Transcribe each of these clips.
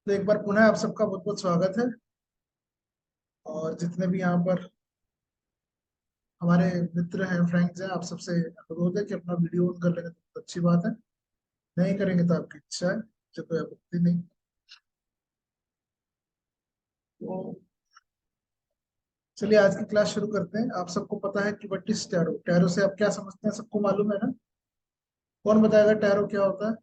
तो एक बार पुनः आप सबका बहुत बहुत स्वागत है। और जितने भी यहाँ पर हमारे मित्र हैं, फ्रेंड्स हैं, आप सबसे अनुरोध है कि अपना वीडियो ऑन कर लेंगे तो अच्छी बात है। नहीं करेंगे तो आपकी इच्छा है, मुझे कोई आपत्ति नहीं। तो चलिए आज की क्लास शुरू करते हैं। आप सबको पता है कि व्हाट इज टैरो। टैरो से आप क्या समझते हैं, सबको मालूम है ना? कौन बताएगा टैरो क्या होता है?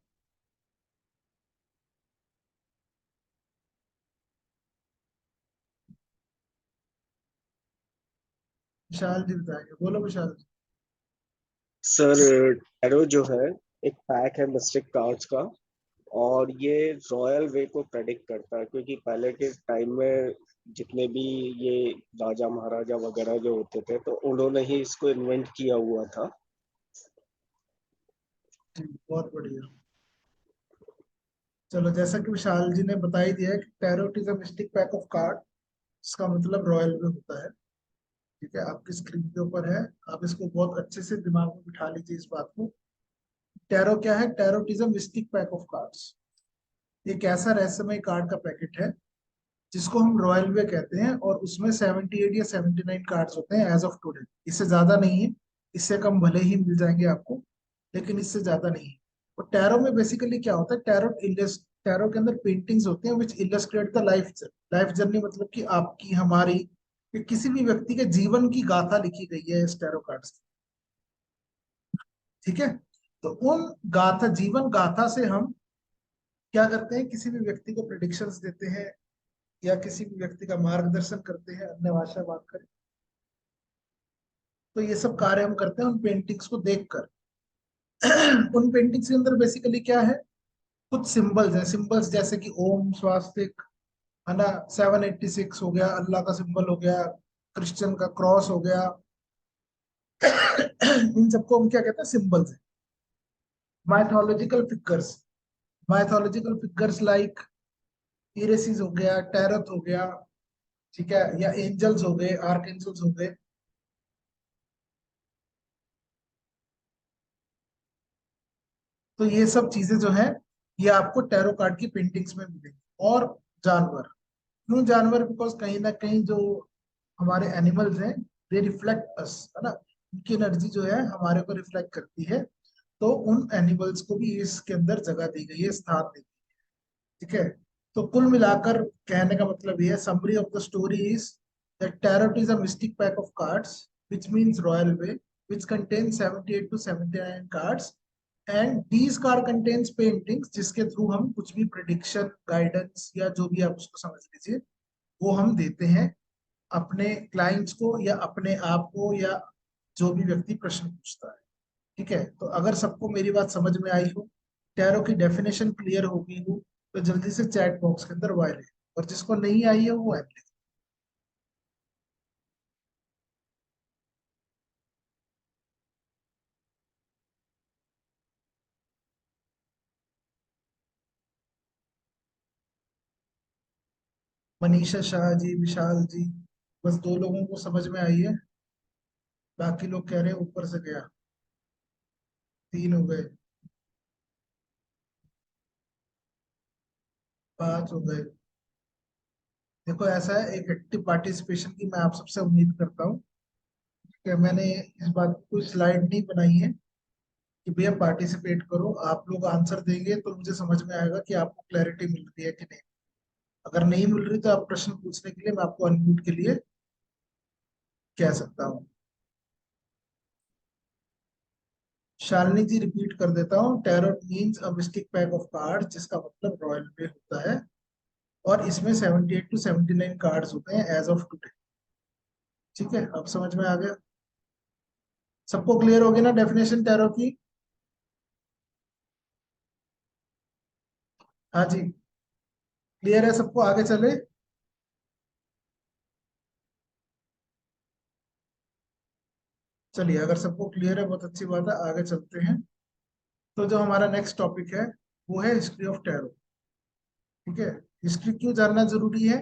विशाल जी बताएंगे, बोलो विशाल जी। सर, टैरो जो है एक पैक है मिस्टिक कार्ड्स का। और ये रॉयल वे को प्रेडिक्ट करता है, क्योंकि पहले के टाइम में जितने भी ये राजा महाराजा वगैरह जो होते थे तो उन्होंने ही इसको इन्वेंट किया हुआ था। जी बहुत बढ़िया। चलो, जैसा कि विशाल जी ने बता ही दिया है कि tarot is a mistake pack of card. इसका मतलब रॉयल वे होता है। ठीक है, आपकी स्क्रीन के ऊपर है। आप इसको बहुत अच्छे से दिमाग में बिठा लीजिए इस बात को। टैरो क्या है? Tarot is a mistake pack of cards. एक ऐसा रहस्यमय कार्ड का पैकेट है जिसको हम रॉयल वे कहते हैं, और उसमें 78 या 79 कार्ड्स होते हैं एज ऑफ टुडे। इससे ज्यादा नहीं है। इससे कम भले ही मिल जाएंगे आपको, लेकिन इससे ज्यादा नहीं है। और टैरो में बेसिकली क्या होता है, टैरो के अंदर पेंटिंग्स होते हैं which illustrate the life journey. Life journey मतलब कि आपकी, हमारी, कि किसी भी व्यक्ति के जीवन की गाथा लिखी गई है इस टैरो कार्ड्स। ठीक है। तो उन गाथा, जीवन गाथा से हम क्या करते हैं, किसी भी व्यक्ति को प्रिडिक्शंस देते हैं या किसी भी व्यक्ति का मार्गदर्शन करते हैं, अन्य भाषा बात करें तो ये सब कार्य हम करते हैं उन पेंटिंग्स को देखकर। उन पेंटिंग्स के अंदर बेसिकली क्या है, कुछ सिंबल्स हैं। सिंबल्स जैसे कि ओम, स्वास्तिक, है ना, 786 हो गया, अल्लाह का सिंबल हो गया, क्रिश्चियन का क्रॉस हो गया। इन सबको हम क्या कहते हैं, सिंबल्स हैं। Mythological figures, mythological figures like इरेसिस हो गया, टैरथ हो गया, ठीक है, या एंजल्स हो गए, आर्क एंजल्स हो गए। तो ये सब चीजें जो है, ये आपको टैरो कार्ड की पेंटिंग्स में मिलेंगी। और जानवर, क्यों जानवर? बिकॉज कहीं ना कहीं जो हमारे एनिमल्स हैं, दे रिफ्लेक्ट अस, है ना। उनकी एनर्जी जो है हमारे को रिफ्लेक्ट करती है। तो उन एनिमल्स को भी इसके अंदर जगह दी गई है, स्थान दी गई है। ठीक है। तो कुल मिलाकर कहने का मतलब ये है, summary of the story is that tarot is a mistake pack of cards which means royal way, which contains 78 to 79 cards, and these card contains paintings जिसके थ्रू हम कुछ भी प्रिडिक्शन, गाइडेंस या जो भी आप उसको समझ लीजिए, वो हम देते हैं अपने क्लाइंट्स को या अपने आप को, या जो भी व्यक्ति प्रश्न पूछता है। ठीक है। तो अगर सबको मेरी बात समझ में आई हो, टैरो की डेफिनेशन क्लियर होगी हो, तो जल्दी से चैट बॉक्स के अंदर वाई लिखे, और जिसको नहीं आई है वो ऐप लिखे। मनीषा शाह जी, विशाल जी, बस दो लोगों को समझ में आई है। बाकी लोग कह रहे हैं ऊपर से गया। तीन हो गए, पांच हो गए। देखो ऐसा है, एक एक्टिव पार्टिसिपेशन की मैं आप सबसे उम्मीद करता हूँ कि मैंने इस बात की कोई स्लाइड नहीं बनाई है कि भैया पार्टिसिपेट करो। आप लोग आंसर देंगे तो मुझे समझ में आएगा कि आपको क्लैरिटी मिल रही है कि नहीं। अगर नहीं मिल रही तो आप प्रश्न पूछने के लिए मैं आपको अनम्यूट के लिए कह सकता हूँ। शालिनी जी रिपीट कर देता हूँ, tarot means a mistake pack of card, जिसका मतलब रॉयल पे होता है। और इसमें 78 टू 79 कार्ड्स होते हैं एज ऑफ टुडे। ठीक है, अब समझ में आ गया? सबको क्लियर होगी ना डेफिनेशन टैरो की? हाँ जी, क्लियर है सबको? आगे चले। चलिए, अगर सबको क्लियर है बहुत अच्छी बात है, आगे चलते हैं। तो जो हमारा नेक्स्ट टॉपिक है वो है हिस्ट्री ऑफ टैरो। ठीक है। हिस्ट्री क्यों जानना जरूरी है?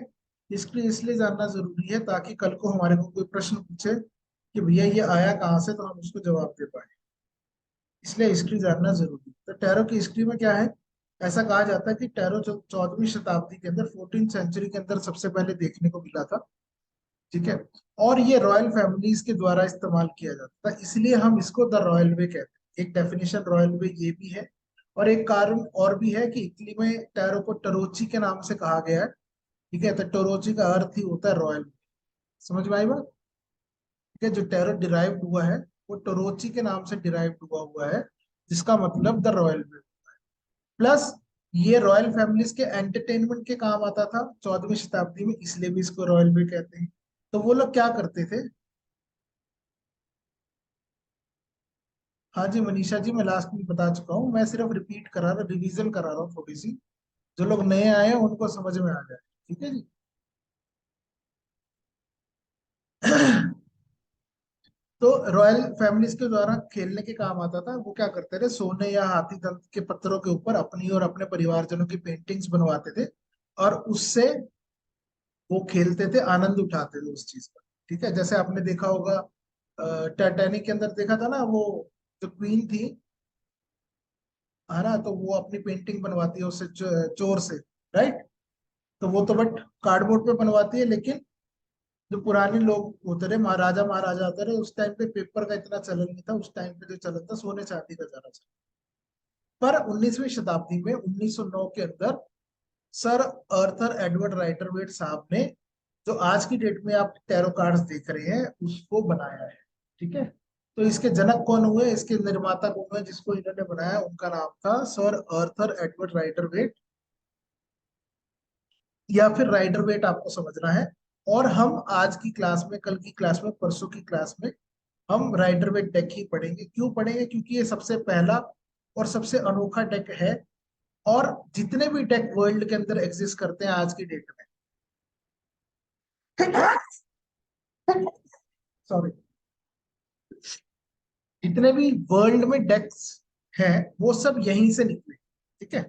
हिस्ट्री इसलिए जानना जरूरी है ताकि कल को हमारे को कोई प्रश्न पूछे कि भैया ये आया कहाँ से, तो हम उसको जवाब दे पाए। इसलिए हिस्ट्री जानना जरूरी है। तो टैरो की हिस्ट्री में क्या है, ऐसा कहा जाता है कि टैरो 14वीं शताब्दी के अंदर, 14वीं सेंचुरी के अंदर सबसे पहले देखने को मिला था। ठीक है। और ये रॉयल फैमिलीज के द्वारा इस्तेमाल किया जाता था, इसलिए हम इसको द रॉयल वे कहते हैं। एक डेफिनेशन रॉयल वे ये भी है। और एक कारण और भी है कि इटली में टैरो को टरोची के नाम से कहा गया है। ठीक है, तो टरोची का अर्थ ही होता है रॉयल। समझ में आई बात? ठीक है, जो टैरो डिराइव्ड हुआ है वो टरोची के नाम से डिराइव्ड हुआ है, जिसका मतलब द रॉयल वे। प्लस ये रॉयल फैमिलीज के एंटरटेनमेंट के काम आता था 14वीं शताब्दी में, इसलिए भी इसको रॉयल वे कहते हैं। तो वो लोग क्या करते थे? हाँ जी मनीषा जी, मैं लास्ट में बता चुका हूँ, मैं सिर्फ रिपीट करा रहा, रिवीजन करा रहा हूँ थोड़ी सी, जो लोग नए आए हैं उनको समझ में आ जाए। ठीक है जी। तो रॉयल फैमिलीज के द्वारा खेलने के काम आता था, वो क्या करते थे, सोने या हाथी दंत के पत्थरों के ऊपर अपनी और अपने परिवारजनों की पेंटिंग्स बनवाते थे, और उससे वो खेलते थे, आनंद उठाते थे उस चीज का। ठीक है, जैसे आपने देखा होगा टाइटैनिक के अंदर देखा था ना, वो जो क्वीन थी, है ना, तो वो अपनी पेंटिंग बनवाती है उससे, चोर से। राइट। तो वो तो बट कार्डबोर्ड पे बनवाती है, लेकिन जो पुराने लोग होते रहे, महाराजा महाराजा होते रहे, उस टाइम पे पेपर का इतना चलन नहीं था, उस टाइम पे जो चलन था सोने चांदी का ज्यादा चलन। पर 19वीं शताब्दी में 1909 के अंदर सर अर्थर एडवर्ड राइटर वेट साहब ने, जो आज की डेट में आप टैरो कार्ड्स देख रहे हैं, उसको बनाया है। ठीक है। तो इसके जनक कौन हुए, इसके निर्माता कौन हुए, जिसको इन्होंने बनाया, उनका नाम था सर अर्थर एडवर्ड राइटर वेट, या फिर राइडर वेट आपको समझना है। और हम आज की क्लास में, कल की क्लास में, परसों की क्लास में हम राइडर वेट डेक ही पढ़ेंगे। क्यों पढ़ेंगे? क्योंकि ये सबसे पहला और सबसे अनोखा डेक है। और जितने भी डेक वर्ल्ड के अंदर एग्जिस्ट करते हैं आज की डेट में, सॉरी, जितने भी वर्ल्ड में डेक्स हैं वो सब यहीं से निकले। ठीक है।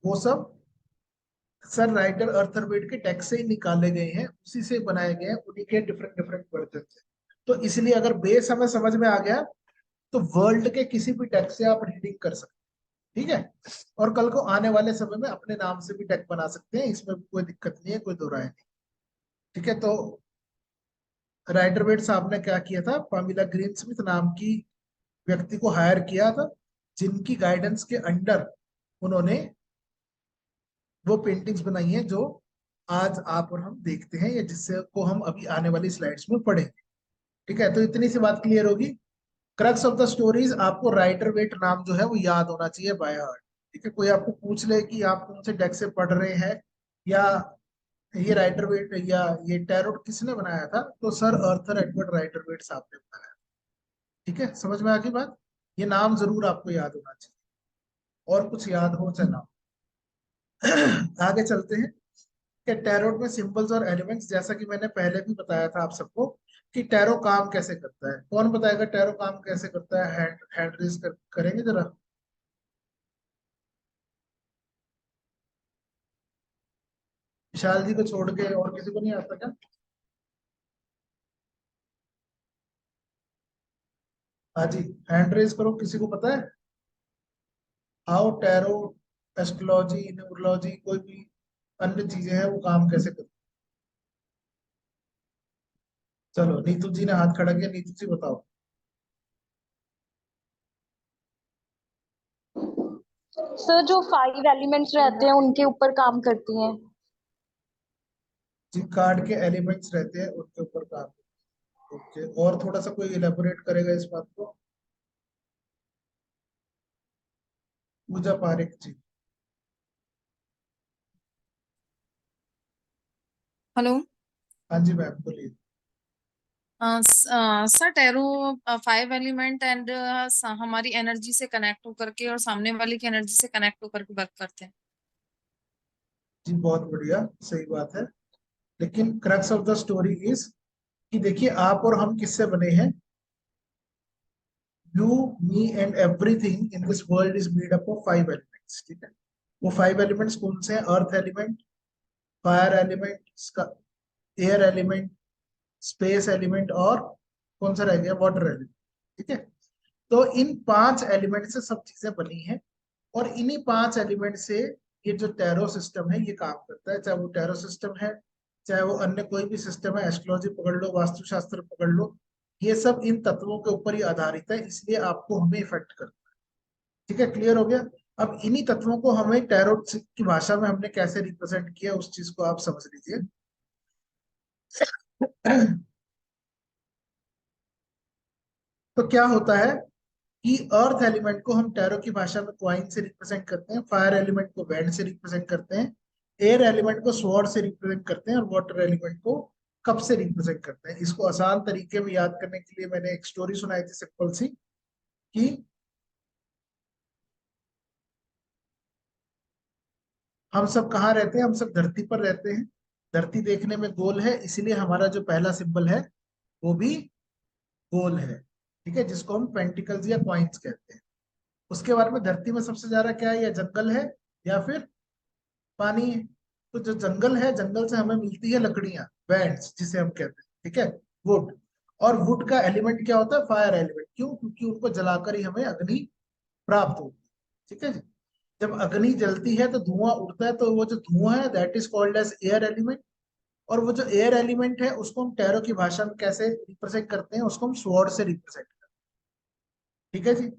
वो सब सर राइटर अर्थर वेट के टेक्स्ट से ही निकाले गए हैं, उसी से बनाए गए हैं, उन्हीं के डिफरेंट डिफरेंट वर्जन से। तो इसलिए अगर बेस हमें समझ में आ गया, तो वर्ल्ड के किसी भी टेक्स्ट से आप रीडिंग कर सकते हैं। ठीक है। और कल को आने वाले समय में अपने नाम से भी टेक बना सकते हैं, इसमें कोई दिक्कत नहीं है, कोई दो राय नहीं। ठीक है। तो राइटर वेट साहब ने क्या किया था, पामिला ग्रीन स्मिथ नाम की व्यक्ति को हायर किया था, जिनकी गाइडेंस के अंडर उन्होंने वो पेंटिंग्स बनाई हैं जो आज आप और हम देखते हैं, या जिससे को हम अभी आने वाली स्लाइड्स में पढ़ेंगे। ठीक है, तो इतनी सी बात क्लियर होगी। क्रक्स ऑफ द स्टोरीज, आपको राइटर वेट नाम जो है वो याद होना चाहिए बाय हार्ट। ठीक है, कोई आपको पूछ ले कि आप कौन से डेक से पढ़ रहे हैं, या ये राइटर वेट या ये टैरोट किसने बनाया था, तो सर अर्थर एडवर्ड राइटर वेट साहब ने बनाया। ठीक है, समझ में आ गई बात? ये नाम जरूर आपको याद होना चाहिए, और कुछ याद हो चाहे ना हो। आगे चलते हैं कि टैरोट में सिंबल्स और एलिमेंट्स, जैसा कि मैंने पहले भी बताया था आप सबको, कि टैरो काम कैसे करता है। कौन बताएगा टैरो काम कैसे करता है? हैंड हैंड रेस करेंगे जरा। विशाल जी को छोड़ के और किसी को नहीं आता क्या? हाँ जी, हैंड रेस करो, किसी को पता है हाउ टैरो, एस्ट्रोलॉजी, न्यूमरोलॉजी, कोई भी अन्य चीजें हैं, वो काम कैसे करती हैं? चलो, नीतू जी ने हाथ खड़ा किया, नीतू जी बताओ। सर जो 5 एलिमेंट्स रहते हैं उनके ऊपर काम करती हैं। जिन कार्ड के एलिमेंट्स रहते हैं उनके ऊपर काम। ओके, और थोड़ा सा कोई इलेबोरेट करेगा इस बात को? पूजा पारिक जी। हेलो। हाँ जी मैम, बोलिए। सर टैरो 5 एलिमेंट एंड हमारी एनर्जी से कनेक्ट होकर के और सामने वाले की एनर्जी से कनेक्ट होकर के वर्क करते हैं। जी बहुत बढ़िया, सही बात है। लेकिन crux of the story is कि देखिए, आप और हम किससे बने हैं? You, me and everything in this world is made up of 5 elements. ठीक है। वो 5 एलिमेंट्स कौन से हैं? Earth element, fire element, air element, space element, और कौन सा रह गया? Water element. ठीक है। तो इन 5 एलिमेंट से सब चीजें बनी हैं। और इन्हीं 5 एलिमेंट से ये जो टैरो सिस्टम है ये काम करता है। चाहे वो टैरो सिस्टम है, चाहे वो अन्य कोई भी सिस्टम है, एस्ट्रोलॉजी पकड़ लो, वास्तुशास्त्र पकड़ लो, ये सब इन तत्वों के ऊपर ही आधारित है, इसलिए आपको हमें इफेक्ट करता है। ठीक है, क्लियर हो गया। अब इन्हीं तत्वों को हमें टैरो की भाषा में हमने कैसे रिप्रेजेंट किया उस चीज को आप समझ लीजिए। तो क्या होता है कि अर्थ एलिमेंट को हम टैरो की भाषा में क्वाइन से रिप्रेजेंट करते हैं, फायर एलिमेंट को बैंड से रिप्रेजेंट करते हैं, एयर एलिमेंट को स्वॉर्ड से रिप्रेजेंट करते हैं, और वाटर एलिमेंट को कप से रिप्रेजेंट करते हैं। इसको आसान तरीके में याद करने के लिए मैंने एक स्टोरी सुनाई थी सिंपल सी, कि हम सब कहाँ रहते हैं, हम सब धरती पर रहते हैं। धरती देखने में गोल है, इसीलिए हमारा जो पहला सिंबल है वो भी गोल है। ठीक है, जिसको हम पेंटिकल्स या क्वाइंस कहते हैं। उसके बारे में धरती में सबसे ज्यादा क्या है, या जंगल है या फिर पानी है। तो जो जंगल है, जंगल से हमें मिलती है लकड़ियां, बैंड्स जिसे हम कहते हैं। ठीक है, वुड। और वुड का एलिमेंट क्या होता है, फायर एलिमेंट। क्यों? क्योंकि उनको जलाकर ही हमें अग्नि प्राप्त होती है। ठीक है जी। जब अग्नि जलती है तो धुआं उड़ता है, तो वो जो धुआं है that is called as air element. और वो जो एयर एलिमेंट है उसको हम टैरो की भाषा में कैसे रिप्रेजेंट करते हैं, उसको हम स्वॉर्ड से रिप्रेजेंट करते हैं। ठीक है जी।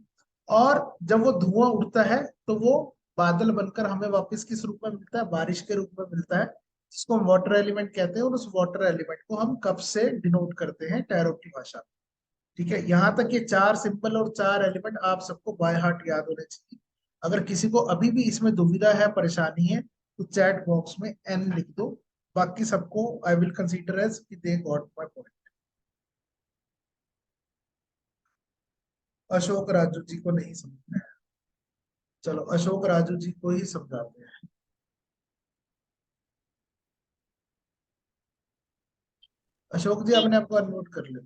और जब वो धुआं उड़ता है तो वो बादल बनकर हमें वापस किस रूप में मिलता है, बारिश के रूप में मिलता है, जिसको हम वाटर एलिमेंट कहते हैं। और उस वाटर एलिमेंट को हम कप से डिनोट करते हैं टैरो की भाषा में। ठीक है, यहाँ तक ये 4 सिंबल और 4 एलिमेंट आप सबको बाय हार्ट याद होने चाहिए। अगर किसी को अभी भी इसमें दुविधा है, परेशानी है, तो चैट बॉक्स में एन लिख दो। बाकी सबको आई विल कंसीडर एज कि they got my point. Ashok Raju ji को नहीं समझ में आया, चलो अशोक राजू जी को ही समझाते हैं। अशोक जी अपने आपको अनम्यूट कर ले।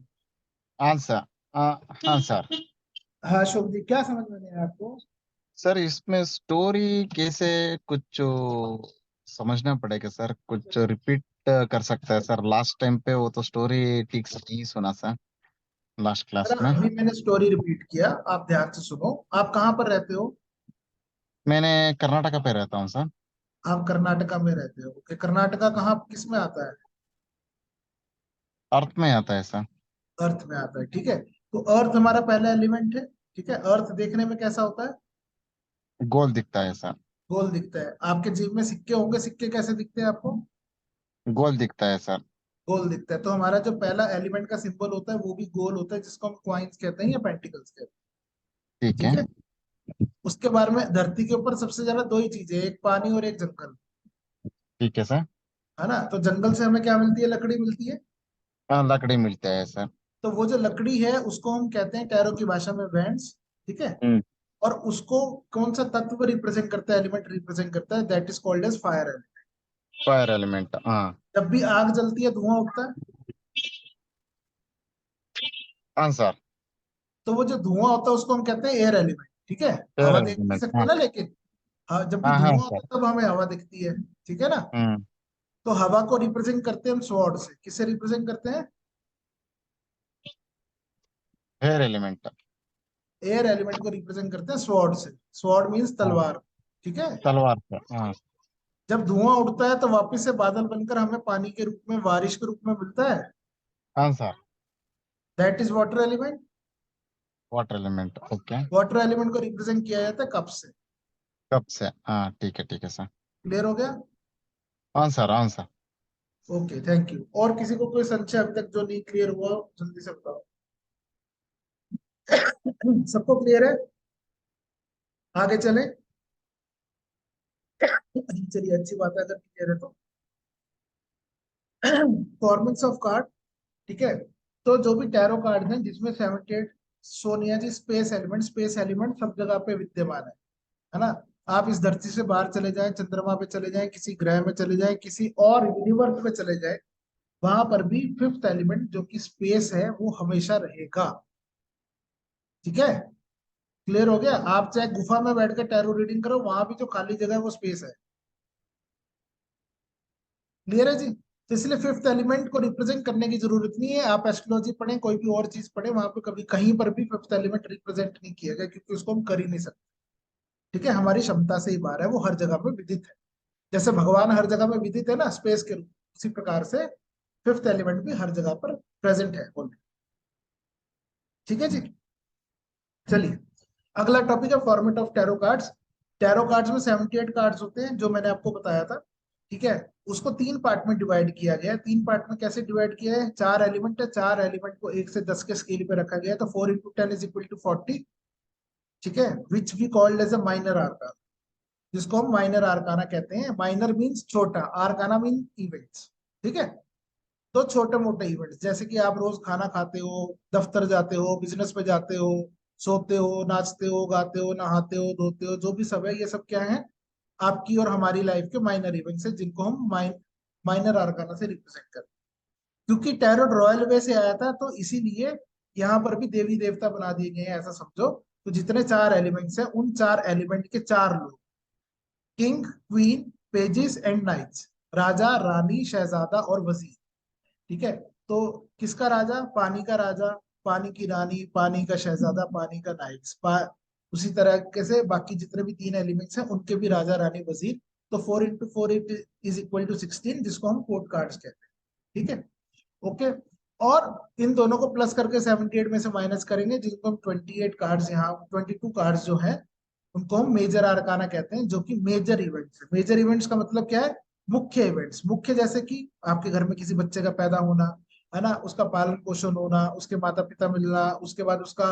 आंसर। हाँ सर। हाँ अशोक जी, क्या समझ में नहीं आया आपको? सर इसमें स्टोरी कैसे कुछ समझना पड़ेगा सर, कुछ रिपीट कर सकता है सर? लास्ट टाइम पे वो तो स्टोरी ठीक से नहीं सुना सर लास्ट क्लास अरे में। अभी मैंने स्टोरी रिपीट किया, आप ध्यान से सुनो। आप कहाँ पर रहते हो? मैंने कर्नाटका पे रहता हूँ सर। आप कर्नाटका में रहते हो। ओके, कर्नाटका कहाँ किस में आता है? अर्थ में आता है सर। अर्थ में आता है। ठीक है, तो अर्थ हमारा पहला एलिमेंट है। ठीक है, अर्थ देखने में कैसा होता है? गोल दिखता है सर। गोल दिखता है। आपके जेब में सिक्के होंगे, सिक्के कैसे दिखते हैं आपको? गोल दिखता है सर। गोल दिखता है। तो हमारा जो पहला एलिमेंट का सिंबल होता है वो भी गोल होता है, जिसको हम क्वाइंस कहते हैं या पेंटिकल्स कहते हैं। ठीक ठीक है। है, उसके बारे में धरती के ऊपर सबसे ज्यादा 2 ही चीजें, एक पानी और एक जंगल। ठीक है सर। है ना? तो जंगल से हमें क्या मिलती है, लकड़ी मिलती है। हाँ लकड़ी मिलता है सर। तो वो जो लकड़ी है उसको हम कहते हैं टैरो की भाषा में बैंड्स। ठीक है, हम्म। और उसको कौन सा तत्व रिप्रेजेंट करता है, एलिमेंट रिप्रेजेंट करता है, that is called as fire element. Fire element हाँ। जब भी आग जलती है धुआं उठता है, आंसर। तो वो जो धुआं होता है उसको हम कहते हैं एयर एलिमेंट। ठीक है, फायर हवा देख नहीं एलिमेंट सकते हाँ। ना, लेकिन हाँ, जब भी हाँ हाँ धुआं होता सर। है तब हमें हवा दिखती है। ठीक है ना? हम्म। तो हवा को रिप्रेजेंट करते हैं हम स्वॉर्ड से। किससे रिप्रेजेंट करते हैं? Fire element. एयर एलिमेंट को रिप्रेजेंट करते हैं स्वॉर्ड से। स्वॉर्ड मीन्स हाँ तलवार। ठीक है, तलवार से हाँ। जब धुआं उड़ता है तो वापस से बादल बनकर हमें पानी के रूप में, बारिश के रूप में मिलता है, answer. That is water element. Water element okay. Water element को रिप्रेजेंट किया जाता है कप से। कब से हाँ ठीक है सर। क्लियर हो गया? Answer answer. Okay, thank you. और किसी को कोई संशय अभी तक जो नहीं क्लियर हुआ हो, जल्दी से बताओ। सबको क्लियर है? आगे चले। चलिए, अच्छी बात है अगर क्लियर है तो। Formats of card. ठीक है, तो जो भी टैरो कार्ड हैं जिसमें 78, सोनिया जी, स्पेस एलिमेंट सब जगह पे विद्यमान है ना? आप इस धरती से बाहर चले जाएं, चंद्रमा पे चले जाएं, किसी ग्रह में चले जाएं, किसी और यूनिवर्स में चले जाएं, वहां पर भी फिफ्थ एलिमेंट जो कि स्पेस है वो हमेशा रहेगा। ठीक है, क्लियर हो गया? आप चाहे गुफा में बैठ कर टैरो रीडिंग करो, वहां भी जो खाली जगह है वो स्पेस है। क्लियर है जी? तो इसलिए फिफ्थ एलिमेंट को रिप्रेजेंट करने की जरूरत नहीं है। आप एस्ट्रोलॉजी पढ़ें, कोई भी और चीज पढ़ें, वहां पे कभी कहीं पर भी फिफ्थ एलिमेंट रिप्रेजेंट नहीं किया गया, क्योंकि उसको हम कर ही नहीं सकते। ठीक है, हमारी क्षमता से ही बाहर है, वो हर जगह पे विदित है। जैसे भगवान हर जगह में विदित है ना स्पेस के रूप, उसी प्रकार से फिफ्थ एलिमेंट भी हर जगह पर प्रेजेंट है ऑलरेडी। ठीक है जी, चलिए अगला टॉपिक है format of tarot cards. Tarot cards में 78 कार्ड्स होते हैं जो मैंने आपको बताया था। ठीक है, उसको 3 पार्ट में डिवाइड किया गया है। 3 पार्ट में कैसे डिवाइड किया है, 4 एलिमेंट है, 4 एलिमेंट को 1 से 10 के स्केल पे रखा गया है, तो 4 इंटू 10 इज इक्वल टू 40। ठीक है, विच भी called as a minor arcana, जिसको हम माइनर आर्काना कहते हैं। माइनर मीन्स छोटा, आर्काना मीन इवेंट्स। ठीक है, तो छोटे मोटे इवेंट्स, जैसे कि आप रोज खाना खाते हो, दफ्तर जाते हो, बिजनेस पे जाते हो, सोते हो, नाचते हो, गाते हो, नहाते हो, धोते हो, जो भी सब है, ये सब क्या है, आपकी और हमारी लाइफ के माइनर इवेंट्स है, जिनको हम माइनर आर्काना से रिप्रेजेंट करते हैं। क्योंकि टैरो रॉयल वे से आया था, तो इसीलिए यहाँ पर भी देवी देवता बना दिए गए हैं, ऐसा समझो। तो जितने 4 एलिमेंट्स हैं, उन 4 एलिमेंट के 4 लोग, king, queen, pages and knights, राजा, रानी, शहजादा और वजीर। ठीक है, तो किसका राजा, पानी का राजा, पानी की रानी, पानी का शहजादा, पानी का नाइट्स, उसी तरीके से बाकी जितने भी 3 एलिमेंट्स हैं उनके भी राजा, रानी, वजीर। तो 4 इंटू 4 इज इक्वल टू 16, जिसको हम कोर्ट कार्ड्स कहते हैं। ठीक है, ओके। और इन दोनों को प्लस करके 78 में से माइनस करेंगे, जिनको हम 28 कार्ड्स, यहाँ 22 कार्ड्स जो है उनको हम मेजर आर्काना कहते हैं, जो कि मेजर इवेंट्स है। मेजर इवेंट्स का मतलब क्या है, मुख्य इवेंट्स। मुख्य जैसे कि आपके घर में किसी बच्चे का पैदा होना, है ना, उसका पालन पोषण होना, उसके माता पिता मिलना, उसके बाद उसका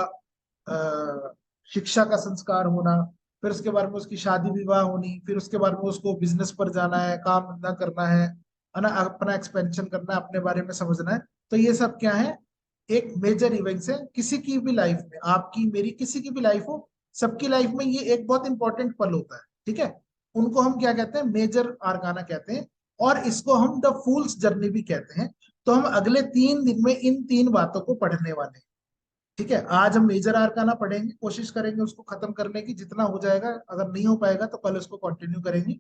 शिक्षा का संस्कार होना, फिर उसके बाद में उसकी शादी विवाह होनी, फिर उसके बाद में उसको बिजनेस पर जाना है, काम धंधा करना है ना, अपना एक्सपेंशन करना है, अपने बारे में समझना है। तो ये सब क्या है, एक मेजर इवेंट्स है किसी की भी लाइफ में, आपकी मेरी किसी की भी लाइफ हो, सबकी लाइफ में ये एक बहुत इंपॉर्टेंट पल होता है। ठीक है, उनको हम क्या कहते हैं, मेजर आर्काना कहते हैं। और इसको हम द फूल्स जर्नी भी कहते हैं। तो हम अगले 3 दिन में इन 3 बातों को पढ़ने वाले हैं। ठीक है, आज हम मेजर आर्काना पढ़ेंगे, कोशिश करेंगे उसको खत्म करने की, जितना हो जाएगा। अगर नहीं हो पाएगा तो कल उसको कंटिन्यू करेंगे।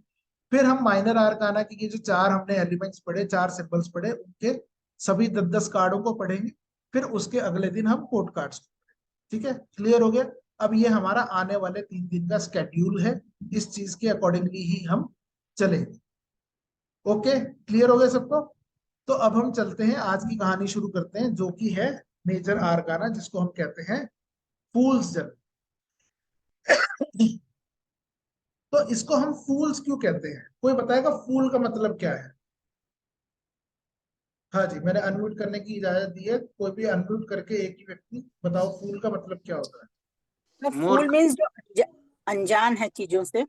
फिर हम माइनर आर्काना की ये जो 4 हमने एलिमेंट्स पढ़े, 4 सिंबल्स पढ़े, उनके सभी 10-10 कार्डों को पढ़ेंगे। फिर उसके अगले दिन हम कोड कार्ड्स को पढ़ेंगे। ठीक है, क्लियर हो गया। अब ये हमारा आने वाले 3 दिन का स्केड्यूल है, इस चीज के अकॉर्डिंगली ही हम चलेंगे। ओके, क्लियर हो गया सबको। तो अब हम चलते हैं, आज की कहानी शुरू करते हैं, जो कि है मेजर आर्काना, जिसको हम कहते हैं फूल्स जर्नी। तो इसको हम फूल्स क्यों कहते हैं, कोई बताएगा फूल का मतलब क्या है? हाँ जी, मैंने अनम्यूट करने की इजाजत दी है, कोई भी अनम्यूट करके एक ही व्यक्ति बताओ फूल का मतलब क्या होता है। फूल मीन्स जो अनजान है चीजों से,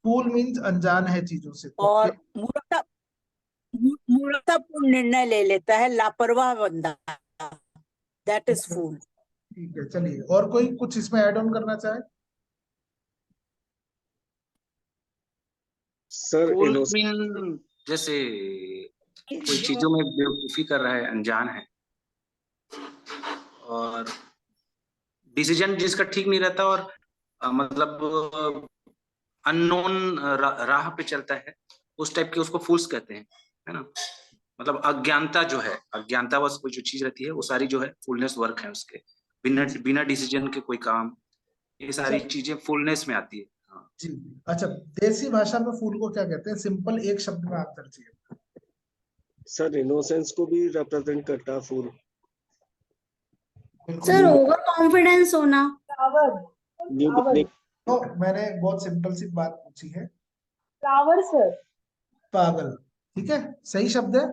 फूल मीन्स अनजान है चीजों से। और ओके, मूर्खतापूर्ण निर्णय ले लेता है, लापरवाह बंदा, दैट इज फूल। ठीक है, चलिए और कोई कुछ इसमें ऐड ऑन करना चाहे? सर फूल इनोसेंस। मीन जैसे कोई चीजों में बेवकूफी कर रहा है, अनजान है, और डिसीजन जिसका ठीक नहीं रहता, और मतलब अननोन राह पे चलता है, उस टाइप के उसको फूल्स कहते हैं, है ना। मतलब अज्ञानता जो है, अज्ञानता बस कोई जो चीज रहती है वो सारी जो है फुलनेस वर्क है उसके, बिना बिना डिसीजन के कोई काम, ये सारी अच्छा चीजें फुलनेस में आती है। हाँ। जी, अच्छा देसी भाषा में फूल को क्या कहते हैं, सिंपल एक शब्द में आंसर चाहिए। सर इनोसेंस को भी रिप्रेजेंट करता है फूल। बिल्कुल सर न्यू ओवर कॉन्फिडेंस होना। बिगनिंग। तो मैंने बहुत सिंपल सी बात पूछी है, फ्लावर सर। पागल। ठीक है, सही शब्द है,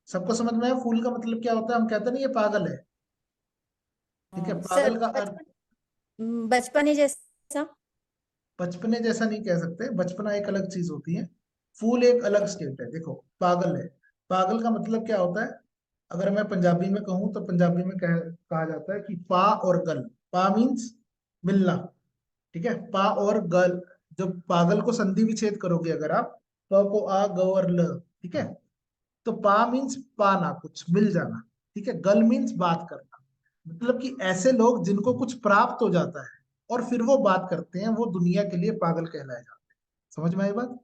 सबको समझ में आया फूल का मतलब क्या होता है। हम कहते नहीं ये पागल है। ठीक है, सर पागल का अर्थ बचपने जैसा। बचपने जैसा नहीं कह सकते, बचपना एक अलग चीज होती है, फूल एक अलग स्टेट है। देखो पागल है, पागल का मतलब क्या होता है, अगर मैं पंजाबी में कहूँ तो पंजाबी में कहा जाता है कि पा और गल। पा मीन्स मिलना, ठीक है, पा और गल। जब पागल को संधि विच्छेद करोगे अगर आप, प को आ ग और ल, ठीक है, तो पा मीन्स पाना, कुछ मिल जाना। ठीक है, गल मीन्स बात करना। मतलब कि ऐसे लोग जिनको कुछ प्राप्त हो जाता है और फिर वो बात करते हैं, वो दुनिया के लिए पागल कहलाए जाते हैं। समझ में आई बात?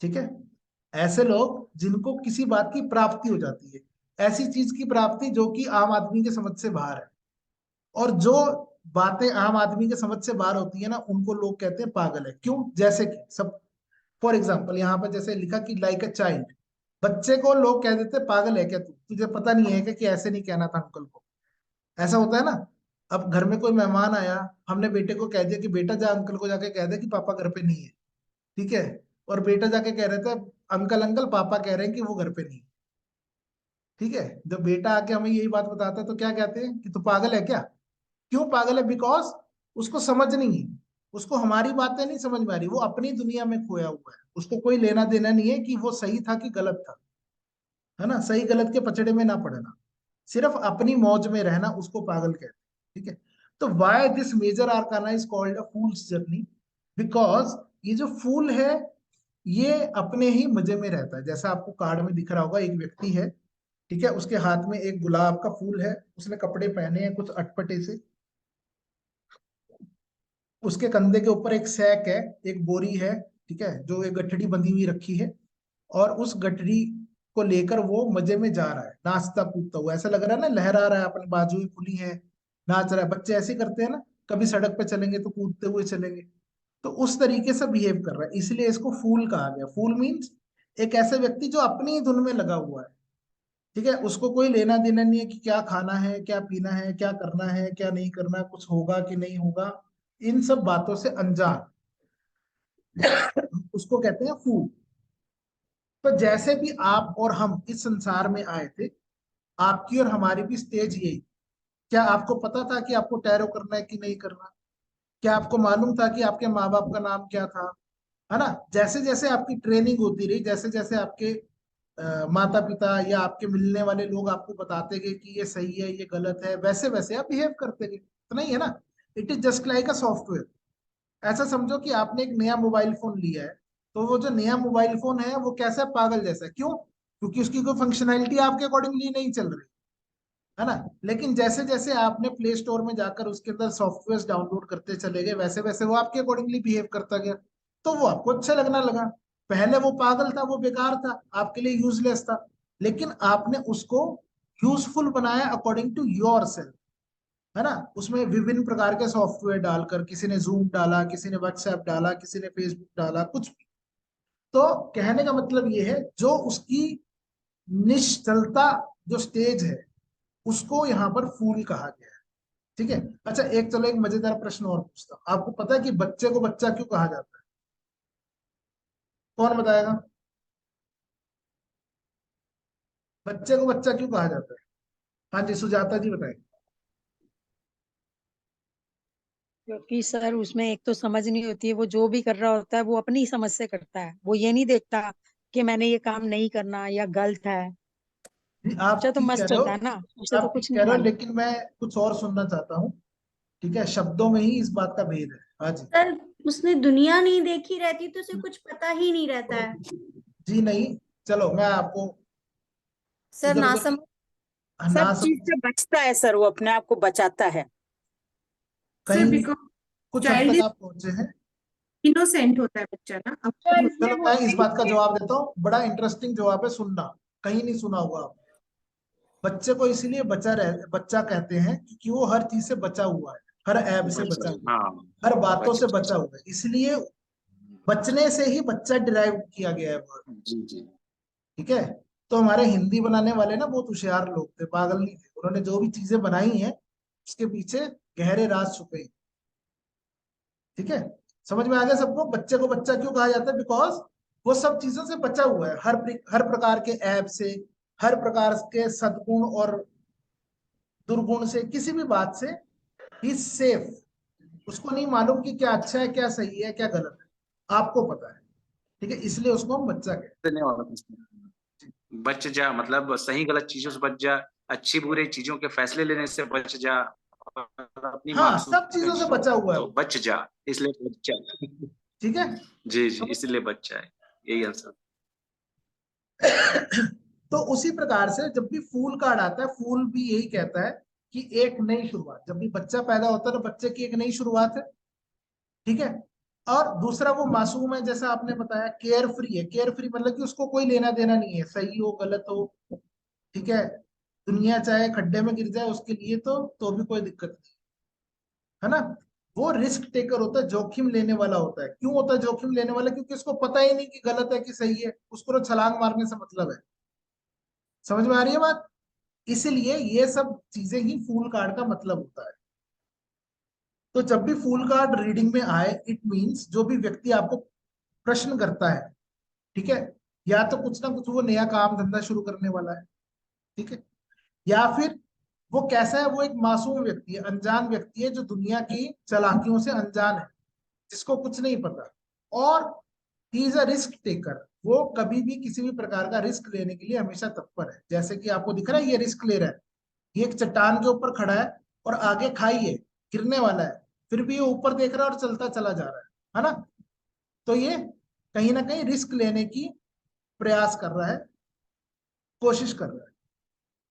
ठीक है, ऐसे लोग जिनको किसी बात की प्राप्ति हो जाती है, ऐसी चीज की प्राप्ति जो कि आम आदमी के समझ से बाहर है, और जो बातें आम आदमी के समझ से बाहर होती है ना, उनको लोग कहते हैं पागल है। क्यों? जैसे कि सब, फॉर एग्जाम्पल यहाँ पर जैसे लिखा कि लाइक अ चाइल्ड, बच्चे को लोग कह देते पागल है क्या तू, तुझे पता नहीं है क्या कि ऐसे नहीं कहना था अंकल को। ऐसा होता है ना। अब घर में कोई मेहमान आया, हमने बेटे को कह दिया कि बेटा जा अंकल को जाके कह दे कि पापा घर पे नहीं है, ठीक है, और बेटा जाके कह रहे थे अंकल अंकल पापा कह रहे हैं कि वो घर पे नहीं है, ठीक है। जब बेटा आके हमें यही बात बताता है तो क्या कहते हैं कि तू पागल है क्या। क्यों पागल है? बिकॉज उसको समझ नहीं है, उसको हमारी बातें नहीं समझ में आ रही, वो अपनी दुनिया में खोया हुआ है, उसको कोई लेना देना नहीं है कि वो सही था कि गलत था, है ना। सही गलत के पचड़े में ना पड़ना, सिर्फ अपनी मौज में रहना, उसको पागल कहते हैं, ठीक है। तो why this major arcana is called a fool's journey, because ये जो फूल है ये अपने ही मजे में रहता है। जैसा आपको कार्ड में दिख रहा होगा, एक व्यक्ति है, ठीक है, उसके हाथ में एक गुलाब का फूल है, उसने कपड़े पहने हैं कुछ अटपटे से, उसके कंधे के ऊपर एक सैक है, एक बोरी है, ठीक है, जो एक गठड़ी बंधी हुई रखी है, और उस गठड़ी को लेकर वो मजे में जा रहा है, नाचता कूदता हुआ, ऐसा लग रहा है ना, लहरा रहा है, अपनी बाजुएं खुली है, नाच रहा है। बच्चे ऐसे करते हैं ना, कभी सड़क पे चलेंगे तो कूदते हुए चलेंगे, तो उस तरीके से बिहेव कर रहा है, इसलिए इसको फूल कहा गया। फूल मीन्स एक ऐसा व्यक्ति जो अपनी ही धुन में लगा हुआ है, ठीक है, उसको कोई लेना देना नहीं है कि क्या खाना है, क्या पीना है, क्या करना है, क्या नहीं करना, कुछ होगा कि नहीं होगा, इन सब बातों से अनजान उसको कहते हैं फूल। तो जैसे भी आप और हम इस संसार में आए थे, आपकी और हमारी भी स्टेज यही। क्या आपको पता था कि आपको टैरो करना है कि नहीं करना? क्या आपको मालूम था कि आपके माँ बाप का नाम क्या था, है ना। जैसे जैसे आपकी ट्रेनिंग होती रही, जैसे जैसे आपके माता पिता या आपके मिलने वाले लोग आपको बताते गए कि ये सही है ये गलत है, वैसे वैसे आप बिहेव करते गए, तो नहीं है ना। It is just like a software. ऐसा समझो कि आपने एक नया मोबाइल फोन लिया है, तो वो जो नया मोबाइल फोन है वो कैसा है? पागल जैसा है। क्यों? क्योंकि उसकी कोई फंक्शनैलिटी आपके अकॉर्डिंगली नहीं चल रही, है ना। लेकिन जैसे जैसे आपने प्ले स्टोर में जाकर उसके अंदर सॉफ्टवेयर डाउनलोड करते चले गए, वैसे वैसे वो आपके अकॉर्डिंगली बिहेव करता गया, तो वो आपको अच्छा लगना लगा। पहले वो पागल था, वो बेकार था, आपके लिए यूजलेस था, लेकिन आपने उसको यूजफुल बनाया अकॉर्डिंग टू योर सेल्फ, है ना। उसमें विभिन्न प्रकार के सॉफ्टवेयर डालकर, किसी ने जूम डाला, किसी ने व्हाट्सएप डाला, किसी ने फेसबुक डाला, कुछ भी। तो कहने का मतलब ये है, जो उसकी निश्चलता जो स्टेज है, उसको यहाँ पर फूल कहा गया है, ठीक है। अच्छा, एक चलो एक मजेदार प्रश्न और पूछता हूँ। आपको पता है कि बच्चे को बच्चा क्यों कहा जाता है? कौन बताएगा? बच्चे को बच्चा क्यों कहा जाता है? हाँ जी, सुजाता जी बताएं। क्योंकि सर उसमें एक तो समझ नहीं होती है, वो जो भी कर रहा होता है वो अपनी समझ से करता है, वो ये नहीं देखता कि मैंने ये काम नहीं करना या गलत है। जी, आप बच्चा तो ठीक कह मस्त रहे हो, चलता है ना, उसे तो आप ठीक कुछ कह नहीं रहे हो, मालूम। लेकिन मैं कुछ और सुनना चाहता हूँ, ठीक है। शब्दों में ही इस बात का भेद है। हाँ जी। सर उसने दुनिया नहीं देखी रहती तो उसे कुछ पता ही नहीं रहता है। जी नहीं, चलो मैं आपको सर इधर ना उधर समझ। ना सब चीज समझ, से बचता है सर, वो अपने आप को बचाता है। सर कहीं बिकॉज कुछ हद चाइल्ड तक इज आप पहुंचे हैं। इनोसेंट होता है बच्चा ना, अब खुद चलो मैं इस बात का जवाब देता हूँ, बड़ा इंटरेस्टिंग जवाब है, सुनना, कहीं नहीं सुना होगा आप। बच्चे को इसलिए बच्चा कहते हैं क्योंकि वो हर चीज से बचा हुआ है, हर ऐब से बच बचा हुआ है, हाँ हर बातों बच से बचा हुआ है, इसलिए बचने से ही बच्चा डिराइव किया गया है word, जी जी ठीक है। तो हमारे हिंदी बनाने वाले ना बहुत होशियार लोग थे, पागल नहीं थे, उन्होंने जो भी चीजें बनाई हैं उसके पीछे गहरे राज छुपे हैं, ठीक है। समझ में आ गया सबको? बच्चे को बच्चा क्यों कहा जाता है? बिकॉज वो सब चीजों से बचा हुआ है, हर प्रकार के ऐब से, हर प्रकार के सद्गुण और दुर्गुण से, किसी भी बात से ही सेफ। उसको नहीं मालूम कि क्या अच्छा है, क्या सही है, क्या गलत है, आपको पता है, ठीक है, इसलिए उसको हम बच्चा कहते देने वाला बच जा, मतलब सही गलत चीजों से बच जा, अच्छी बुरी चीजों के फैसले लेने से बच जा, और अपनी हैं। हाँ, मासूम सब चीजों से बचा हुआ है तो वो, बच जा, इसलिए बच्चा। ठीक है। जी जी, समझ इसलिए बच्चा है, यही आंसर। तो उसी प्रकार से जब भी फूल कार्ड आता है, फूल भी यही कहता है कि एक नई शुरुआत, जब भी बच्चा पैदा होता है तो बच्चे की एक नई शुरुआत है, ठीक है। और दूसरा वो मासूम है, जैसा आपने बताया, केयर फ्री है। केयर फ्री मतलब कि उसको कोई लेना देना नहीं है, सही हो गलत हो, ठीक है, दुनिया चाहे खड्डे में गिर जाए उसके लिए तो भी कोई दिक्कत नहीं, है ना। वो रिस्क टेकर होता है, जोखिम लेने वाला होता है। क्यों होता है जोखिम लेने वाला? क्योंकि उसको पता ही नहीं कि गलत है कि सही है, उसको तो छलांग मारने से मतलब है। समझ में आ रही है बात? इसीलिए ये सब चीजें ही फूल कार्ड का मतलब होता है। तो जब भी फूल कार्ड रीडिंग में आए, इट मीन्स जो भी व्यक्ति आपको प्रश्न करता है, ठीक है, या तो कुछ ना कुछ वो नया काम धंधा शुरू करने वाला है, ठीक है, या फिर वो कैसा है, वो एक मासूम व्यक्ति है, अनजान व्यक्ति है, जो दुनिया की चालाकियों से अनजान है, जिसको कुछ नहीं पता, और he is a risk taker. वो कभी भी किसी भी प्रकार का रिस्क लेने के लिए हमेशा तत्पर है। जैसे कि आपको दिख रहा है ये रिस्क ले रहा है, ये एक चट्टान के ऊपर खड़ा है और आगे खाई है, गिरने वाला है, फिर भी ये ऊपर देख रहा है और चलता चला जा रहा है ना। तो ये कहीं ना कहीं रिस्क लेने की प्रयास कर रहा है, कोशिश कर रहा है।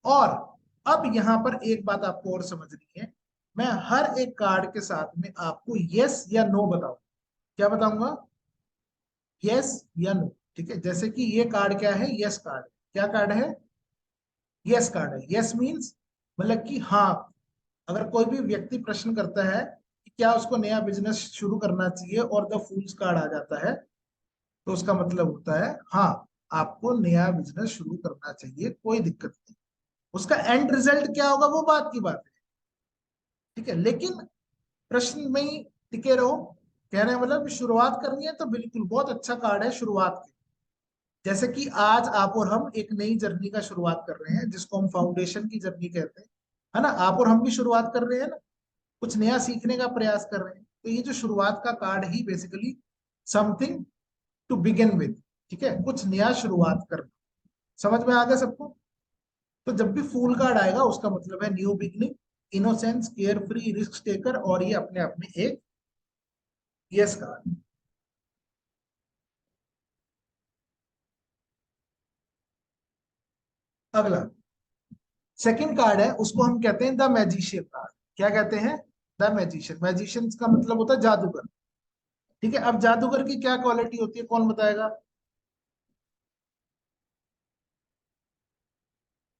और अब यहां पर एक बात आपको और समझनी है, मैं हर एक कार्ड के साथ में आपको यस या नो बताऊं। क्या बताऊंगा? यस या नो, ठीक है। जैसे कि ये कार्ड क्या है? Yes card. क्या कार्ड है? यस कार्ड है। यस मीन्स मतलब कि हाँ, अगर कोई भी व्यक्ति प्रश्न करता है कि क्या उसको नया बिजनेस शुरू करना चाहिए और द फूल्स कार्ड आ जाता है, तो उसका मतलब होता है हाँ, आपको नया बिजनेस शुरू करना चाहिए, कोई दिक्कत नहीं। उसका एंड रिजल्ट क्या होगा वो बात की बात है, ठीक है। लेकिन प्रश्न में ही टिके रहो। कहने का मतलब शुरुआत करनी है तो बिल्कुल बहुत अच्छा कार्ड है शुरुआत के। जैसे कि आज आप और हम एक नई जर्नी का शुरुआत कर रहे हैं, जिसको हम फाउंडेशन की जर्नी कहते हैं, है ना। आप और हम भी शुरुआत कर रहे हैं ना, कुछ नया सीखने का प्रयास कर रहे हैं। तो ये जो शुरुआत का कार्ड ही basically something to begin with, ठीक है, कुछ नया शुरुआत करना। समझ में आ गया सबको? तो जब भी फूल कार्ड आएगा उसका मतलब है new beginning, innocence, care free, risk taker, और ये अपने आप में एक यस कार्ड। अगला सेकंड कार्ड है, उसको हम कहते हैं द मैजिशियन कार्ड। क्या कहते हैं? The magician. मैजिशियन का मतलब होता है जादूगर, ठीक है। अब जादूगर की क्या क्वालिटी होती है, कौन बताएगा?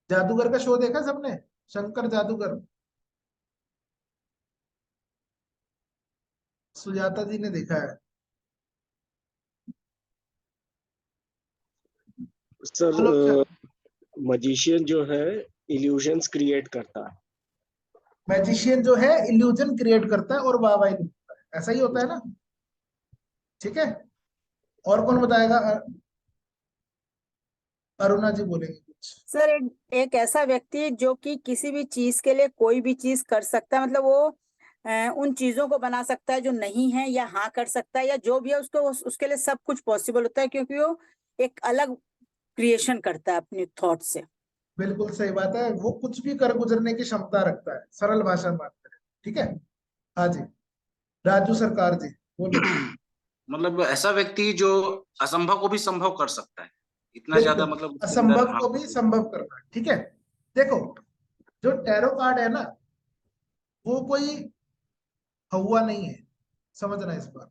जादूगर का शो देखा सबने, शंकर जादूगर? सुजाता जी ने देखा है। बोलो क्या? सर मजिशियन जो है इल्यूजन्स क्रिएट करता है। मैजिशियन जो है इल्यूजन क्रिएट करता है और वाहवाही देता है, ऐसा ही होता है ना, ठीक है। और कौन बताएगा? अरुणा जी बोलेंगे कुछ। सर एक ऐसा व्यक्ति जो कि किसी भी चीज के लिए कोई भी चीज कर सकता है, मतलब वो उन चीजों को बना सकता है जो नहीं है, या हाँ कर सकता है, या जो भी है उसको उसके लिए सब कुछ पॉसिबल होता है, क्योंकि वो एक अलग क्रिएशन करता है अपनी थॉट से। बिल्कुल सही बात है, वो कुछ भी कर गुजरने की क्षमता रखता है, सरल भाषा में बात करें, ठीक है। हाँ जी, राजू सरकार जी बोलो। मतलब ऐसा व्यक्ति जो असंभव को भी संभव कर सकता है, इतना ज्यादा बिल्कुल, मतलब उसके अंदर। असंभव हाँ, को भी संभव करना, ठीक है। देखो, जो टैरो कार्ड है ना, वो कोई हवा नहीं है, समझना इस बार,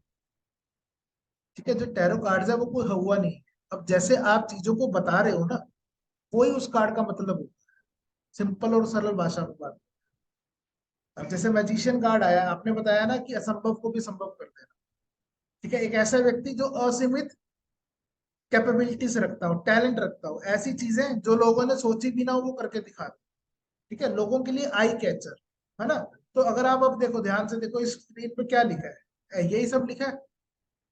ठीक है। जो टैरो कार्ड है वो कोई हवा नहीं है। अब जैसे आप चीजों को बता रहे हो ना, वही उस कार्ड का मतलब होता है, सिंपल और सरल भाषा में बात। अब जैसे मैजिशियन कार्ड आया, आपने बताया ना कि असंभव को भी संभव कर देना, ठीक है। एक ऐसा व्यक्ति जो असीमित कैपेबिलिटीज रखता हो, टैलेंट रखता हो, ऐसी चीजें जो लोगों ने सोची भी ना हो वो करके दिखा दे, ठीक है। लोगों के लिए आई कैचर, है ना। तो अगर आप अब देखो, ध्यान से देखो, इस स्क्रीन पे क्या लिखा है, यही सब लिखा है।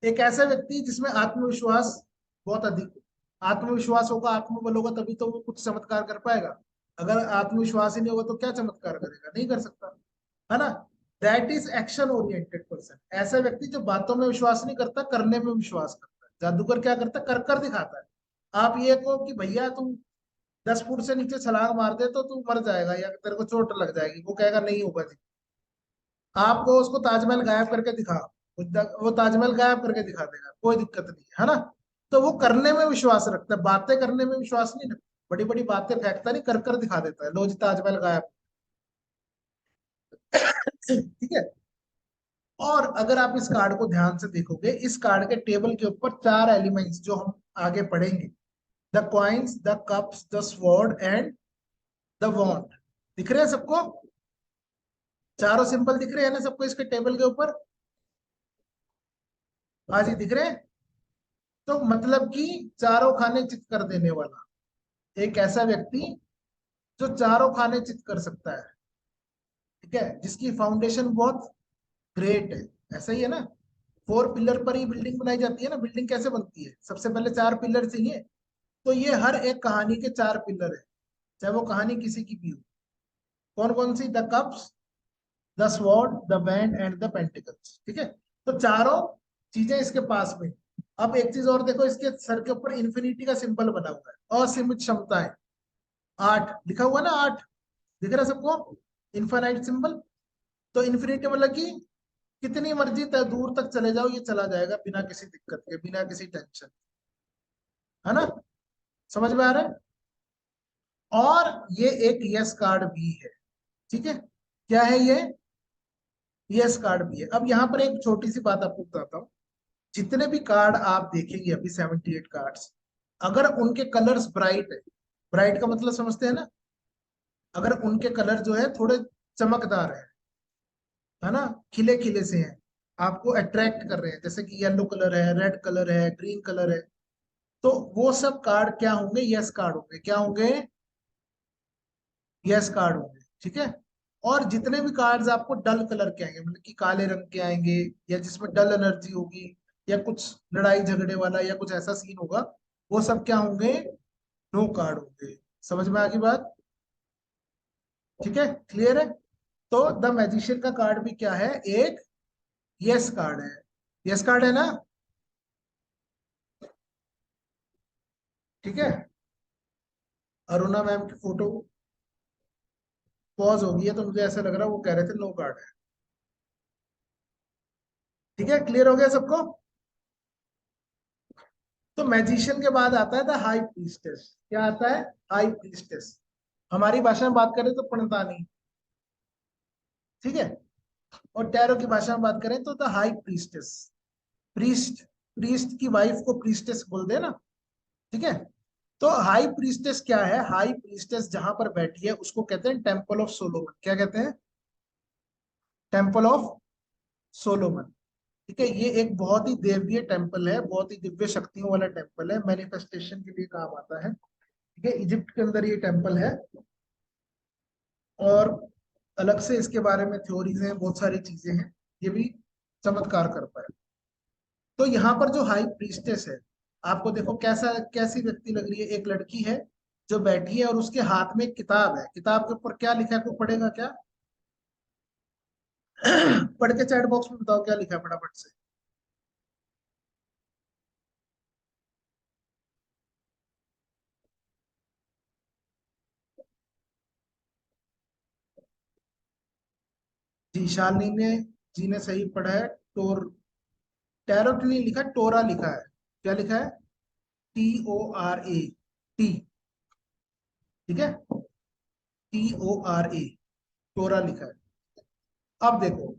एक ऐसा व्यक्ति जिसमें आत्मविश्वास बहुत अधिक हो। आत्मविश्वास होगा, आत्मबल होगा, तभी तो वो कुछ चमत्कार कर पाएगा। अगर आत्मविश्वास ही नहीं होगा तो क्या चमत्कार करेगा? नहीं कर सकता, है ना। That is action oriented person. ऐसा व्यक्ति जो बातों में विश्वास नहीं करता, करने में विश्वास करता है। जादूगर क्या करता है? कर कर दिखाता है। आप ये कहो कि भैया तू 10 फुट से नीचे छलांग मार दे तो तू मर जाएगा या तेरे को चोट लग जाएगी, वो कहेगा नहीं होगा जी। आपको उसको ताजमहल गायब करके दिखा, वो ताजमहल गायब करके दिखा देगा, कोई दिक्कत नहीं है ना। तो वो करने में विश्वास रखता है, बातें करने में विश्वास नहीं रखता। बड़ी बड़ी बातें फेंकता नहीं, कर कर दिखा देता है, लो जी ताजमहल गायब। ठीक है। और अगर आप इस कार्ड को ध्यान से देखोगे, इस कार्ड के टेबल के ऊपर 4 एलिमेंट्स जो हम आगे पढ़ेंगे, the coins, the cups, the sword and the wand, दिख रहे हैं सबको? चारों सिंबल दिख रहे हैं ना सबको इसके टेबल के ऊपर? हाँ जी, दिख रहे हैं। तो मतलब कि चारों खाने चित कर देने वाला एक ऐसा व्यक्ति जो चारों खाने चित कर सकता है, ठीक है, जिसकी फाउंडेशन बहुत ग्रेट है। ऐसा ही है ना, 4 पिलर पर ही बिल्डिंग बनाई जाती है ना। बिल्डिंग कैसे बनती है? सबसे पहले 4 पिलर चाहिए। तो ये हर एक कहानी के 4 पिलर है, चाहे वो कहानी किसी की भी हो। कौन कौन सी? The cups, the sword, the band and the pentacles. ठीक है, तो चारों चीजें इसके पास में। अब एक चीज और देखो, इसके सर के ऊपर इन्फिनिटी का सिंबल बना हुआ है, असीमित क्षमताएं। 8 लिखा हुआ ना, 8 दिख रहा है सबको, इन्फाइनाइट सिंबल। तो इन्फिनिटी मतलब कि कितनी मर्जी दूर तक चले जाओ, ये चला जाएगा बिना किसी दिक्कत के, बिना किसी टेंशन, है ना? समझ में आ रहा है? और ये एक यस कार्ड भी है, ठीक है। क्या है ये? यस कार्ड भी है। अब यहाँ पर एक छोटी सी बात आपको बताता हूँ। जितने भी कार्ड आप देखेंगे अभी 78 कार्ड्स, अगर उनके कलर्स ब्राइट है, ब्राइट का मतलब समझते हैं ना, अगर उनके कलर जो है थोड़े चमकदार है ना, खिले खिले से हैं, आपको अट्रैक्ट कर रहे हैं, जैसे कि येलो कलर है, रेड कलर है, ग्रीन कलर है, तो वो सब कार्ड क्या होंगे? यस कार्ड होंगे। क्या होंगे? यस कार्ड होंगे, ठीक है। और जितने भी कार्ड्स आपको डल कलर के आएंगे, मतलब कि काले रंग के आएंगे, या जिसमें डल एनर्जी होगी, या कुछ लड़ाई झगड़े वाला या कुछ ऐसा सीन होगा, वो सब क्या होंगे? नो कार्ड होंगे। समझ में आ गई बात? ठीक है, क्लियर है? तो द मैजिशियन का कार्ड भी क्या है? एक यस कार्ड है। यस कार्ड है ना? ठीक है। अरुणा मैम की फोटो पॉज हो गई है, तो मुझे ऐसा लग रहा है वो कह रहे थे नो कार्ड है। ठीक है, क्लियर हो गया सबको? तो मैजिशियन के बाद आता है द हाई प्रीस्टेस। क्या आता है? High priestess. हमारी भाषा में बात करें तो पंडितानी, ठीक है। और टैरो की भाषा में बात करें तो the high priestess. Priest, priest की वाइफ को प्रीस्टेस बोल दे ना, ठीक है। तो हाई प्रीस्टेस क्या है? हाई प्रीस्टेस जहां पर बैठी है उसको कहते हैं टेम्पल ऑफ सोलोमन। क्या कहते हैं? Temple of Solomon. ठीक है, ये एक बहुत ही देवीय टेम्पल है, बहुत ही दिव्य शक्तियों वाला टेम्पल है, मैनिफेस्टेशन के लिए काम आता है। ठीक है, इजिप्ट के अंदर ये टेम्पल है। और अलग से इसके बारे में थ्योरीज हैं, बहुत सारी चीजें हैं, ये भी चमत्कार करता है। तो यहाँ पर जो हाई प्रीस्टेस है, आपको देखो कैसा, कैसी व्यक्ति लग रही है? एक लड़की है जो बैठी है और उसके हाथ में एक किताब है। किताब के ऊपर क्या लिखा है? कोई पढ़ेगा क्या? पढ़ के चैट बॉक्स में बताओ क्या लिखा है फटाफट से। जी, शालिनी ने जी ने सही पढ़ा है। टैरोट नहीं लिखा, टोरा लिखा है। क्या लिखा है? TORA, टी, ठीक है, TORA, टोरा लिखा है। अब देखो,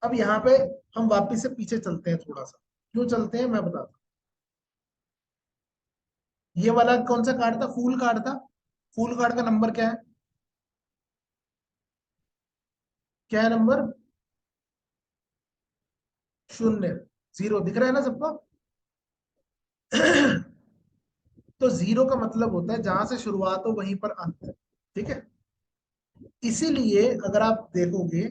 अब यहाँ पे हम वापिस से पीछे चलते हैं थोड़ा सा। क्यों चलते हैं मैं बताता हूँ। ये वाला कौन सा कार्ड था? फूल कार्ड था। फूल कार्ड का नंबर क्या है? क्या है नंबर? 0, 0 दिख रहा है ना सबको? तो 0 का मतलब होता है जहां से शुरुआत हो वहीं पर अंत, ठीक है। इसीलिए अगर आप देखोगे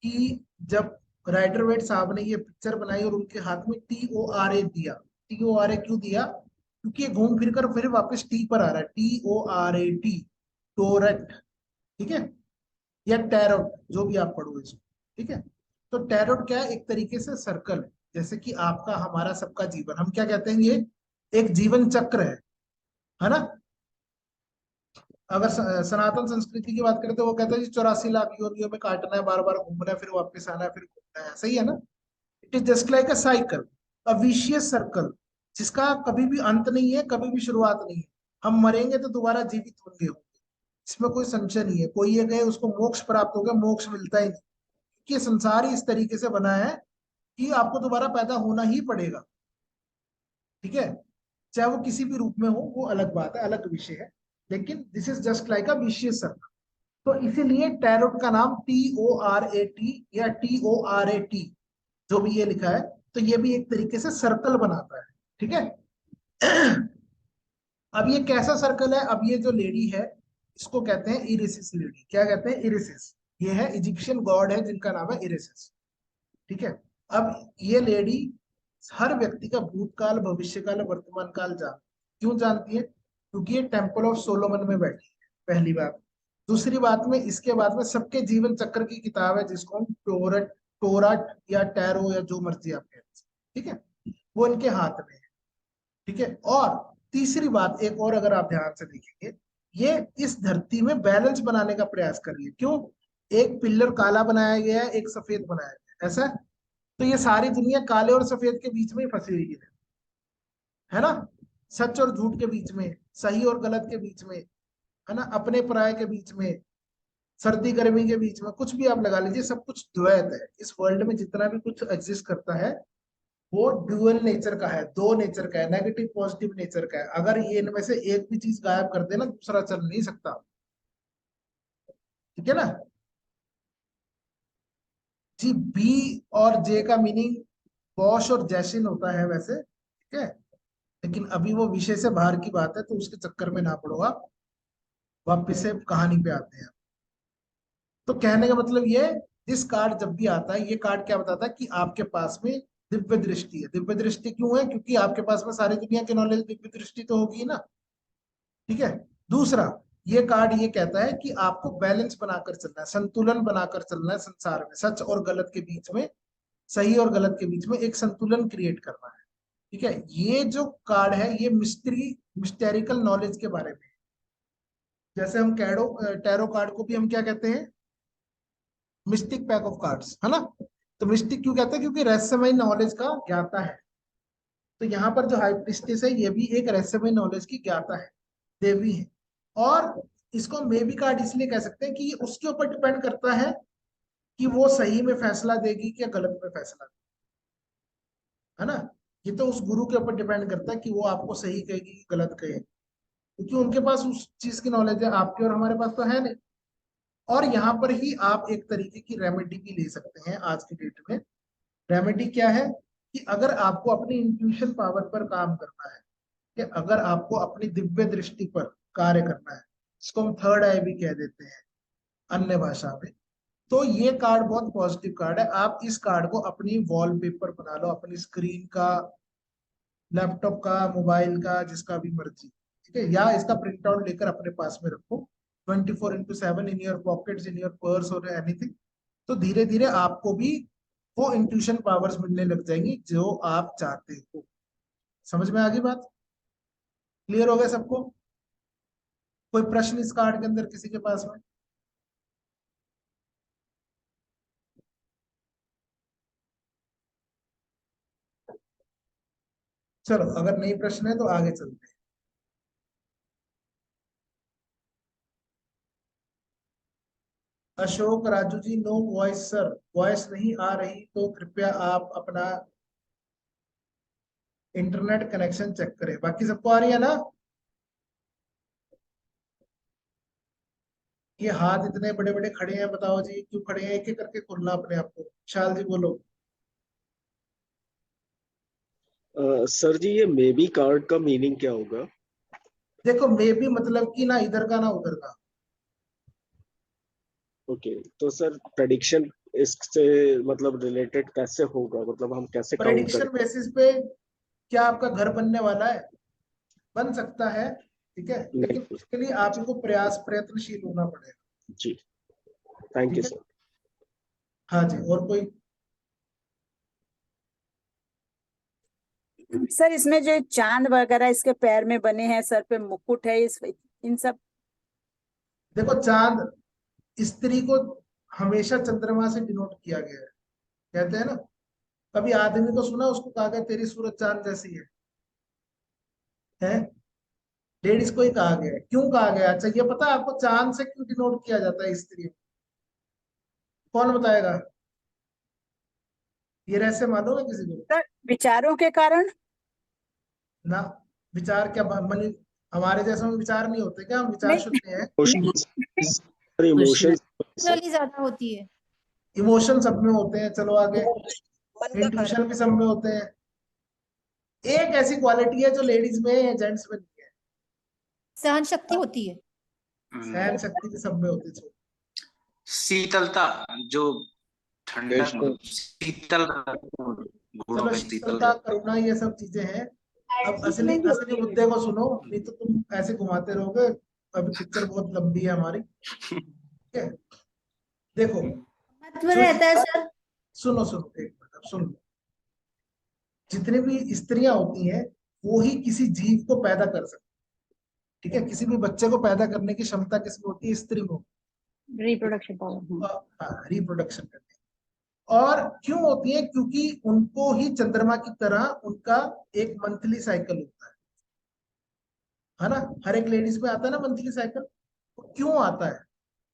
कि जब राइटर वेट साहब ने ये पिक्चर बनाई और उनके हाथ में TORA दिया, TORA क्यों दिया? क्योंकि ये घूम फिर कर फिर वापस टी पर आ रहा है, TORAT, टोरेट, ठीक है, या टैरोट, जो भी आप पढ़ो इसको, ठीक है। तो टैरोट क्या है? एक तरीके से सर्कल है, जैसे कि आपका हमारा सबका जीवन, हम क्या कहते हैं, ये एक जीवन चक्र है ना। अगर सनातन संस्कृति की बात करें तो वो कहते हैं 84 लाख योनियों में काटना है, बार बार घूमना है, फिर वापस आना है, फिर घूमना है, सही है ना। It is just like a cycle, a vicious circle, जिसका कभी भी अंत नहीं है, कभी भी शुरुआत नहीं है। हम मरेंगे तो दोबारा जीवित होंगे, इसमें कोई संशय नहीं है। कोई ये कहे उसको मोक्ष प्राप्त हो गया, मोक्ष मिलता ही नहीं, क्योंकि ये संसार ही इस तरीके से बना है कि आपको दोबारा पैदा होना ही पड़ेगा, ठीक है। चाहे वो किसी भी रूप में हो, वो अलग बात है, अलग विषय है, लेकिन this is just like a vicious circle. तो इसीलिए टैरोट का नाम TORAT या TORAT जो भी ये लिखा है, तो ये भी एक तरीके से सर्कल बनाता है, ठीक है। अब ये कैसा सर्कल है? अब ये जो लेडी है इसको कहते हैं इरिसिस लेडी। क्या कहते हैं? इरिसिस। ये है इजिप्शियन गॉड है जिनका नाम है इरिसिस, ठीक है। अब ये लेडी हर व्यक्ति का भूतकाल, भविष्यकाल, वर्तमान काल क्यों जानती है? क्योंकि ये टेम्पल ऑफ सोलोमन में बैठी है, पहली बात। दूसरी बात में, इसके बाद में सबके जीवन चक्र की किताब है जिसको हम टोराट या टैरो या जो मर्जी आप कहते हैं, ठीक है, वो इनके हाथ में है, ठीक है। और तीसरी बात एक और, अगर आप ध्यान से देखेंगे, ये इस धरती में बैलेंस बनाने का प्रयास कर रही है। क्यों? एक पिलर काला बनाया गया है, एक सफेद बनाया गया है, ऐसा है? तो ये सारी दुनिया काले और सफेद के बीच में ही फंसी हुई है ना? सच और झूठ के बीच में, सही और गलत के बीच में, है ना, अपने पराये के बीच में, सर्दी गर्मी के बीच में, कुछ भी आप लगा लीजिए, सब कुछ द्वैत है। इस वर्ल्ड में जितना भी कुछ एग्जिस्ट करता है वो ड्यूअल नेचर का है, दो नेचर का है, नेगेटिव पॉजिटिव नेचर का है। अगर ये इनमें से एक भी चीज गायब कर देना, दूसरा चल नहीं सकता, ठीक है ना जी। बी और जे का मीनिंग बॉश और जैशिन होता है वैसे, ठीक है, लेकिन अभी वो विषय से बाहर की बात है तो उसके चक्कर में ना पड़ो आप। वापिस से कहानी पे आते हैं। तो कहने का मतलब ये, इस कार्ड जब भी आता है, ये कार्ड क्या बताता है कि आपके पास में दिव्य दृष्टि है। दिव्य दृष्टि क्यों है? क्योंकि आपके पास में सारी दुनिया की नॉलेज, दिव्य दृष्टि तो होगी ना, ठीक है। दूसरा, ये कार्ड ये कहता है कि आपको बैलेंस बनाकर चलना है, संतुलन बनाकर चलना है संसार में, सच और गलत के बीच में, सही और गलत के बीच में एक संतुलन क्रिएट करना है, ठीक है। ये जो कार्ड है ये मिस्टेरिकल नॉलेज के बारे में। जैसे हम टैरो कार्ड को भी हम क्या कहते हैं? मिस्टिक पैक ऑफ कार्ड्स, है ना। तो मिस्टिक क्यों कहते हैं? क्योंकि रहस्यमय नॉलेज का ज्ञाता है। तो यहाँ पर जो हाई प्रीस्टेस है ये भी एक रहस्यमय नॉलेज की ज्ञाता है, देवी है। और इसको मे बी कार्ड इसलिए कह सकते हैं कि ये उसके ऊपर डिपेंड करता है कि वो सही में फैसला देगी या गलत में फैसला देगी, है ना। ये तो उस गुरु के ऊपर डिपेंड करता है कि वो आपको सही कहेगी कि गलत कहेगी, क्योंकि उनके पास उस चीज की नॉलेज है, आपके और हमारे पास तो है नहीं। और यहाँ पर ही आप एक तरीके की रेमेडी भी ले सकते हैं आज की डेट में। रेमेडी क्या है? कि अगर आपको अपनी इंट्यूशन पावर पर काम करना है, कि अगर आपको अपनी दिव्य दृष्टि पर कार्य करना है, इसको हम थर्ड आई भी कह देते हैं अन्य भाषा में, तो ये कार्ड बहुत पॉजिटिव कार्ड है। आप इस कार्ड को अपनी वॉलपेपर बना लो, अपनी स्क्रीन का, लैपटॉप का, मोबाइल का, जिसका भी मर्जी, ठीक है। या इसका प्रिंट आउट लेकर अपने पास में रखो 24/7 in your pockets, in your purse और एनीथिंग। तो धीरे धीरे आपको भी वो इंट्यूशन पावर्स मिलने लग जाएंगी जो आप चाहते हो। समझ में आ गई बात? क्लियर हो गया सबको? कोई प्रश्न इस कार्ड के अंदर किसी के पास में? चलो, अगर नहीं प्रश्न है तो आगे चलते हैं। अशोक राजू जी, नो वॉइस सर, वॉइस नहीं आ रही तो कृपया आप अपना इंटरनेट कनेक्शन चेक करें। बाकी सबको आ रही है ना? ये हाथ इतने बड़े बड़े खड़े हैं, बताओ जी क्यों खड़े हैं? एक एक करके खोलना अपने आप को। विशाल जी बोलो। सर जी, ये मे बी कार्ड का मीनिंग क्या होगा? देखो, मे भी मतलब कि ना इधर का ना उधर का। ओके, तो सर प्रेडिक्शन इससे मतलब रिलेटेड कैसे होगा? मतलब हम कैसे काउंट प्रेडिक्शन करें? बेसिस पे क्या आपका घर बनने वाला है? बन सकता है, ठीक है, लेकिन नहीं उसके लिए आप को प्रयत्नशील होना पड़ेगा। जी, थैंक यू ठीक है, सर। हाँ जी। और कोई? सर इसमें जो चांद वगैरह इसके पैर में बने हैं, सर पे मुकुट है, इस इन सब। देखो, चांद स्त्री को हमेशा चंद्रमा से डिनोट किया गया है, कहते हैं ना। कभी आदमी को सुना उसको कहा गया तेरी सूरत चांद जैसी है? लेडीज को ही कहा गया है। क्यों कहा गया? अच्छा, ये पता है आपको चांद से क्यों डिनोट किया जाता है स्त्री को? कौन बताएगा? ये रहस्य मालूम है किसी को? सर विचारों के कारण। ना, विचार क्या मन? हमारे जैसे में विचार नहीं होते क्या? हम विचार नहीं शून्य है। नहीं, इमोशंस पर्सनली ज्यादा होती है। इमोशन सब में होते हैं, चलो आगे। इंट्यूशन भी सब में होते हैं। एक ऐसी क्वालिटी है जो लेडीज में है, जेंट्स में नहीं है। सहन शक्ति होती है। सहन शक्ति भी सब में होती है। शीतलता, जो ठंडा, शीतल घोड़ों चलो पे शीतल शीतलता, करुणा, ये सब चीजें हैं। अब असली असली मुद्दे को सुनो, नहीं तो तुम ऐसे घुमाते रहोगे। अभी पिक्चर बहुत लंबी है हमारी, ठीक है। देखो, महत्व रहता है सर। सुनो सुनो एक मिनट, अब सुन लो। जितनी भी स्त्रियां होती हैं वो ही किसी जीव को पैदा कर सकती, ठीक है। किसी भी बच्चे को पैदा करने की क्षमता किसमें होती है? स्त्री में। Reproduction power. रिप्रोडक्शन करने। और क्यों होती है? क्योंकि उनको ही चंद्रमा की तरह उनका एक मंथली साइकिल होता है ना। हर एक लेडीज में आता है ना मंथली साइकिल। क्यों आता है?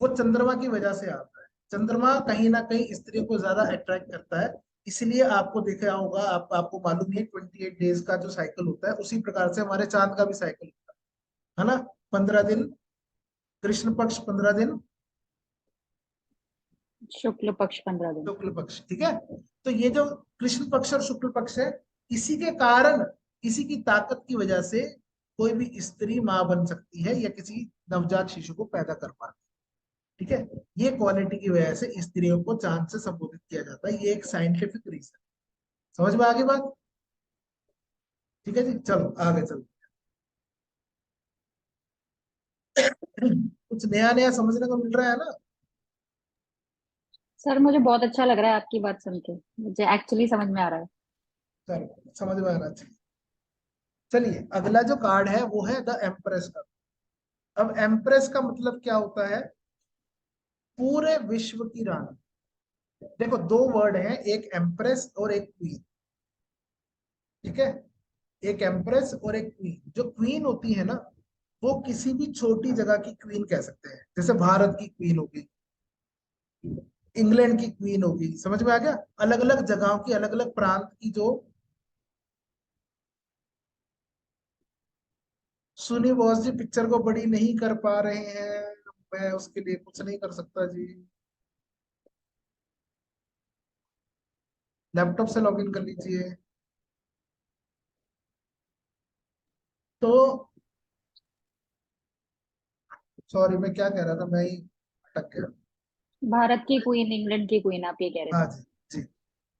वो चंद्रमा की वजह से आता है। चंद्रमा कहीं ना कहीं स्त्री को ज्यादा अट्रैक्ट करता है, इसलिए आपको देखा होगा, आपको मालूम है 28 डेज का जो साइकिल होता है, उसी प्रकार से हमारे चांद का भी साइकिल होता है ना। 15 दिन कृष्ण पक्ष, 15 दिन शुक्ल पक्ष 15 दिन। शुक्ल पक्ष, ठीक है। तो ये जो कृष्ण पक्ष और शुक्ल पक्ष है, इसी के कारण, इसी की ताकत की वजह से कोई भी स्त्री मां बन सकती है या किसी नवजात शिशु को पैदा कर पाती है, ठीक है। ये क्वालिटी की वजह से स्त्रियों को चांद से संबोधित किया जाता है। ये एक साइंटिफिक रीजन। समझ में आ गई बात? ठीक है जी, चलो आगे चलो। कुछ नया नया समझने को मिल रहा है ना। सर मुझे बहुत अच्छा लग रहा है आपकी बात सुन के, मुझे एक्चुअली समझ में आ रहा है। चलो, समझ में आना चाहिए। चलिए, अगला जो कार्ड है वो है द एम्प्रेस का। अब एम्प्रेस का मतलब क्या होता है? पूरे विश्व की रानी। देखो, दो वर्ड हैं, एक एम्प्रेस और एक क्वीन, ठीक है। एक एम्प्रेस और एक क्वीन। जो क्वीन होती है ना, वो किसी भी छोटी जगह की क्वीन कह सकते हैं। जैसे भारत की क्वीन होगी, इंग्लैंड की क्वीन होगी। समझ में आ गया? अलग अलग जगहों की, अलग अलग प्रांत की जो। सुनी बॉस जी पिक्चर को बड़ी नहीं कर पा रहे हैं, मैं उसके लिए कुछ नहीं कर सकता जी। लैपटॉप से लॉगिन कर लीजिए। तो सॉरी, मैं क्या कह रहा था, मैं ही अटक गया। भारत की क्वीन, इंग्लैंड की क्वीन, आप ये कह रहे हाँ थे। जी, जी।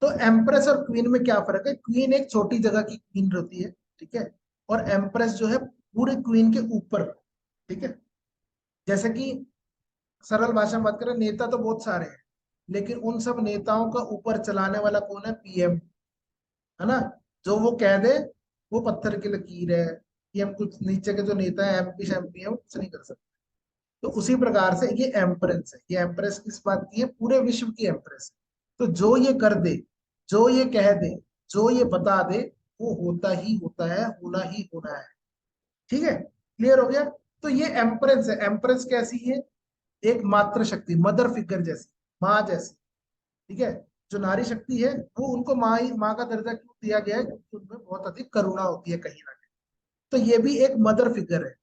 तो एम्प्रेस और क्वीन में क्या फर्क है? क्वीन एक छोटी जगह की क्वीन होती है, ठीक है। और एम्प्रेस जो है पूरे क्वीन के ऊपर, ठीक है। जैसे कि सरल भाषा में बात करें, नेता तो बहुत सारे हैं, लेकिन उन सब नेताओं का ऊपर चलाने वाला कौन है? पीएम, है ना। जो वो कह दे वो पत्थर की लकीर है। पीएम कुछ, नीचे के जो नेता है, एमपी शैम्पी है, वो कुछ नहीं कर सकते। तो उसी प्रकार से ये एम्प्रेस है। ये एम्प्रेस किस बात की है? पूरे विश्व की एम्प्रेस है। तो जो ये कर दे, जो ये कह दे, जो ये बता दे, वो होता ही होता है, होना ही होना है, ठीक है। क्लियर हो गया? तो ये एम्प्रेस है। एम्प्रेस कैसी है? एक मातृ शक्ति, मदर फिगर जैसी, माँ जैसी, ठीक है। जो नारी शक्ति है वो, उनको माँ ही, माँ का दर्जा क्यों दिया गया है? क्योंकि उनमें बहुत अधिक करुणा होती है कहीं ना कहीं। तो ये भी एक मदर फिगर है।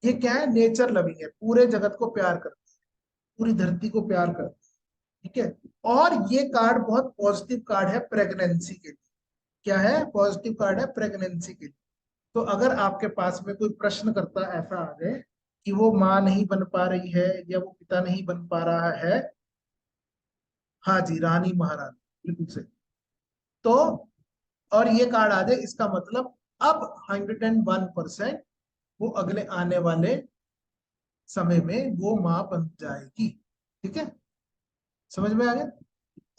ये क्या है? नेचर लविंग है, पूरे जगत को प्यार करती है, पूरी धरती को प्यार करती है, ठीक है। और ये कार्ड बहुत पॉजिटिव कार्ड है प्रेगनेंसी के लिए। क्या है? पॉजिटिव कार्ड है प्रेगनेंसी के लिए। तो अगर आपके पास में कोई प्रश्न करता ऐसा आ जाए कि वो माँ नहीं बन पा रही है या वो पिता नहीं बन पा रहा है, हाँ जी, रानी महारानी, बिल्कुल सही। तो और ये कार्ड आ जाए, इसका मतलब अब 101% वो अगले आने वाले समय में वो मां बन जाएगी, ठीक है। समझ में आ गया?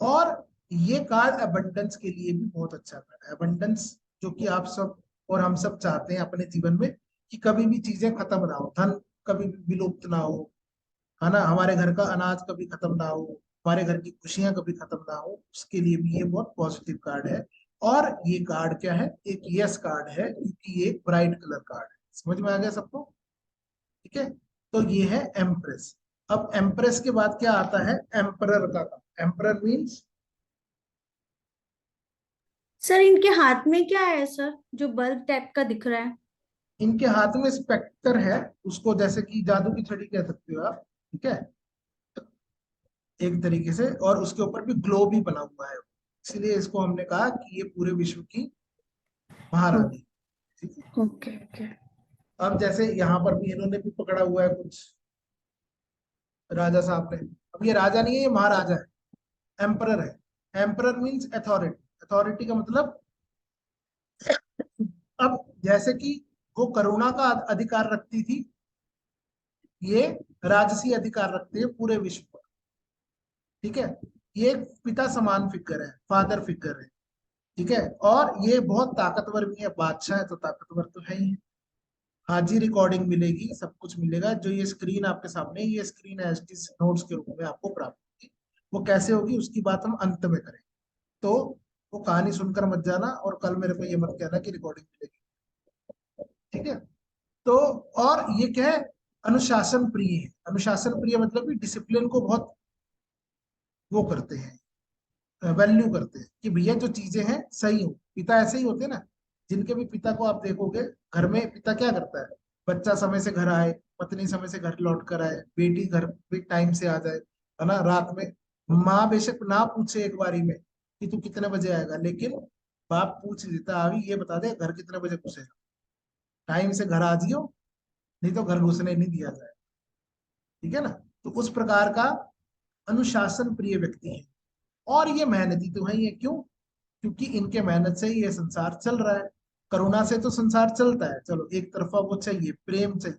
और ये कार्ड अबंडेंस के लिए भी बहुत अच्छा कार्ड है। अबंडेंस जो कि आप सब और हम सब चाहते हैं अपने जीवन में, कि कभी भी चीजें खत्म ना हो, धन कभी भी विलुप्त ना हो, है ना। हमारे घर का अनाज कभी खत्म ना हो, हमारे घर की खुशियां कभी खत्म ना हो, उसके लिए भी ये बहुत पॉजिटिव कार्ड है। और ये कार्ड क्या है? एक यस कार्ड है, क्योंकि ये एक ब्राइट कलर कार्ड है। समझ में आ गया सबको? ठीक है। तो ये है एम्प्रेस। अब एम्प्रेस के बाद क्या आता है? एम्परर का काम। एम्परर मीन्स, सर इनके हाथ में क्या है सर, जो बल्ब टाइप का दिख रहा है? इनके हाथ में स्पेक्टर है, उसको जैसे कि जादू की छड़ी कह सकते हो आप, ठीक है। एक तरीके से, और उसके ऊपर भी ग्लोब भी बना हुआ है, इसलिए इसको हमने कहा कि ये पूरे विश्व की महारानी। ठीक है, ओके ओके। अब जैसे यहाँ पर भी इन्होंने भी पकड़ा हुआ है कुछ राजा साहब ने। अब ये राजा नहीं है, ये महाराजा है, एम्परर है। एम्परर मीन्स अथॉरिटी, अथॉरिटी का मतलब, अब जैसे कि वो करुणा का अधिकार रखती थी, ये राजसी अधिकार रखते हैं पूरे विश्व पर। ठीक है, ये एक पिता समान फिगर है, फादर फिगर है। ठीक है, और ये बहुत ताकतवर भी है, बादशाह है तो ताकतवर तो है ही। हाजी रिकॉर्डिंग मिलेगी, सब कुछ मिलेगा। जो ये स्क्रीन आपके सामने, ये स्क्रीन एचडी नोट्स के रूप में आपको प्राप्त होगी। वो कैसे होगी उसकी बात हम अंत में करें, तो वो कहानी सुनकर मत जाना और कल मेरे को ये मत कहना कि रिकॉर्डिंग मिलेगी। ठीक है, तो और ये क्या है, अनुशासन प्रिय है। अनुशासन प्रिय मतलब कि डिसिप्लिन को बहुत वो करते हैं, वैल्यू करते हैं कि भैया जो चीजें हैं सही हो। पिता ऐसे ही होते हैं ना, जिनके भी पिता को आप देखोगे, घर में पिता क्या करता है, बच्चा समय से घर आए, पत्नी समय से घर लौट कर आए, बेटी घर भी टाइम से आ जाए, है ना। रात में माँ बेशक ना पूछे एक बारी में कि तू कितने बजे आएगा, लेकिन बाप पूछ लेता, अभी ये बता दे घर कितने बजे घुसेगा, टाइम से घर आ जियो, नहीं तो घर घुसने नहीं दिया जाए। ठीक है ना, तो उस प्रकार का अनुशासन प्रिय व्यक्ति है। और ये मेहनती तो है ही है, क्यों, क्योंकि इनके मेहनत से ही ये संसार चल रहा है। करुणा से तो संसार चलता है, चलो एक तरफा वो चाहिए, प्रेम चाहिए,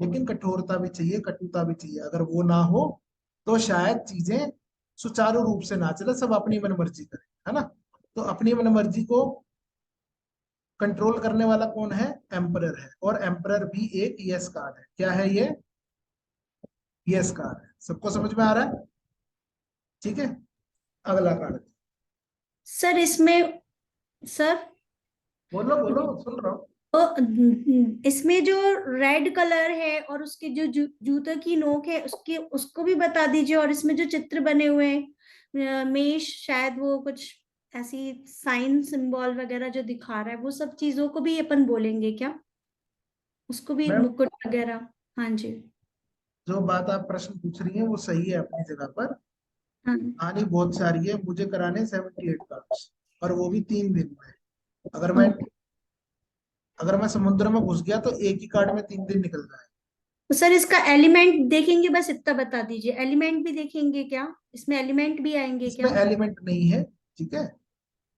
लेकिन कठोरता भी चाहिए, कटुता भी चाहिए। अगर वो ना हो तो शायद चीजें सुचारू रूप से ना चले, सब अपनी मनमर्जी करें, है ना। तो अपनी मनमर्जी को कंट्रोल करने वाला कौन है, एम्परर है। और एम्परर भी एक यस कार्ड है। क्या है ये, यस कार्ड है। सबको समझ में आ रहा है? ठीक है, अगला कार्ड। सर इसमें, सर बोलो बोलो, सुन रहा हूँ। तो इसमें जो रेड कलर है और उसके जो जूते की नोक है उसके उसको भी बता दीजिए। और इसमें जो चित्र बने हुए हैं मेष, शायद वो कुछ ऐसी साइन सिंबल वगैरह जो दिखा रहा है, वो सब चीजों को भी अपन बोलेंगे क्या, उसको भी, मैम, मुकुट वगैरह? हाँ जी। जो बात आप प्रश्न पूछ रही हैं वो सही है अपनी जगह पर। हाँ कहानी बहुत सारी है, मुझे कराने 78 कार्ड्स, और वो भी 3 दिन में। अगर मैं ओके। अगर मैं समुद्र में घुस गया तो एक ही कार्ड में 3 दिन निकल जाए। तो सर इसका एलिमेंट देखेंगे, बस इतना बता दीजिए। एलिमेंट भी देखेंगे क्या, इसमें एलिमेंट भी आएंगे इसमें क्या? एलिमेंट नहीं है। ठीक है,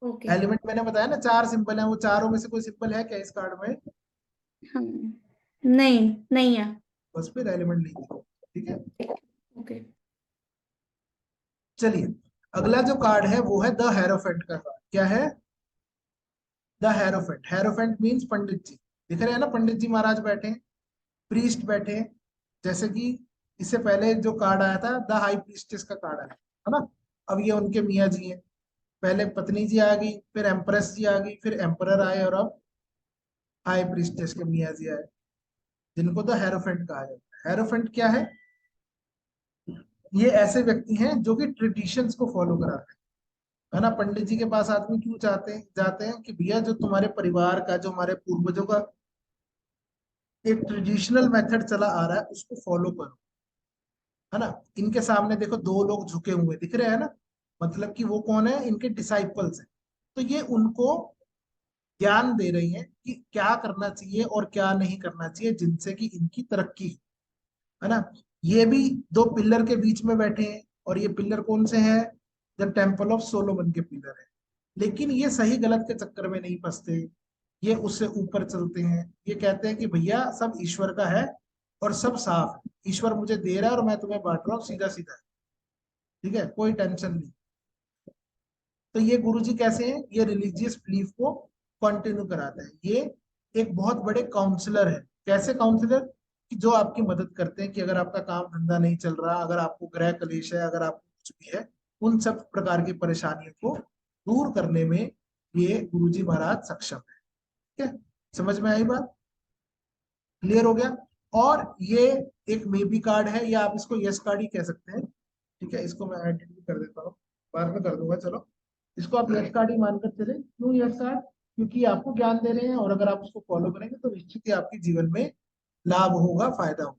ओके। एलिमेंट मैंने बताया ना, 4 सिंबल है, वो चारों में से कोई सिंबल है क्या इस कार्ड में? हाँ, नहीं नहीं है। बस फिर एलिमेंट नहीं है। ठीक है, ओके। चलिए अगला जो कार्ड है वो है द हेरोफेंट का कार्ड। क्या है, द हेरोफेंट। हेरोफेंट मीन्स पंडित जी। दिख रहे हैं ना, पंडित जी महाराज बैठे हैं, प्रीस्ट बैठे हैं। जैसे कि इससे पहले जो कार्ड आया था द हाई प्रीस्टेस का कार्ड आया है ना। अब ये उनके मियाँ जी हैं। पहले पत्नी जी आ गई, फिर एम्प्रेस जी आ गई, फिर एम्परर आए, और अब हाई प्रीस्टेस के मियाँ जी आए, जिनको द हेरोफेंट कहा जाता है। हेरोफेंट क्या है, ये ऐसे व्यक्ति हैं जो कि ट्रेडिशंस को फॉलो कराते हैं, है ना। पंडित जी के पास आदमी क्यों जाते हैं कि भैया जो तुम्हारे परिवार का, जो हमारे पूर्वजों का एक ट्रेडिशनल मेथड चला आ रहा है उसको फॉलो करो, है ना। इनके सामने देखो 2 लोग झुके हुए दिख रहे हैं ना, मतलब कि वो कौन है, इनके डिसाइपल्स हैं। तो ये उनको ज्ञान दे रही हैं कि क्या करना चाहिए और क्या नहीं करना चाहिए, जिनसे कि इनकी तरक्की, है ना। ये भी 2 पिलर के बीच में बैठे हैं, और ये पिलर कौन से हैं, द टेम्पल ऑफ सोलोमन के पिलर है। लेकिन ये सही गलत के चक्कर में नहीं फंसते, ये उससे ऊपर चलते हैं। ये कहते हैं कि भैया सब ईश्वर का है और सब साफ है, ईश्वर मुझे दे रहा है और मैं तुम्हें बांट रहा हूँ, सीधा सीधा। ठीक है, कोई टेंशन नहीं। तो ये गुरुजी कैसे हैं, ये रिलीजियस बिलीफ को कंटिन्यू कराते हैं। ये एक बहुत बड़े काउंसलर है। कैसे काउंसलर, कि जो आपकी मदद करते हैं कि अगर आपका काम धंधा नहीं चल रहा, अगर आपको ग्रह क्लेश है, अगर आपको कुछ भी है, उन सब प्रकार की परेशानियों को दूर करने में ये गुरुजी महाराज सक्षम है। ठीक है, समझ में आई बात, क्लियर हो गया। और ये एक मे बी कार्ड है, या आप इसको यस कार्ड ही कह सकते हैं। ठीक है, इसको मैं एडिट भी कर देता हूँ, बाद में कर दूंगा। चलो इसको आप यस कार्ड ही मानकर चले। क्यों यस कार्ड, क्योंकि आपको ज्ञान दे रहे हैं, और अगर आप उसको फॉलो करेंगे तो निश्चित ही आपके जीवन में लाभ होगा, फायदा होगा।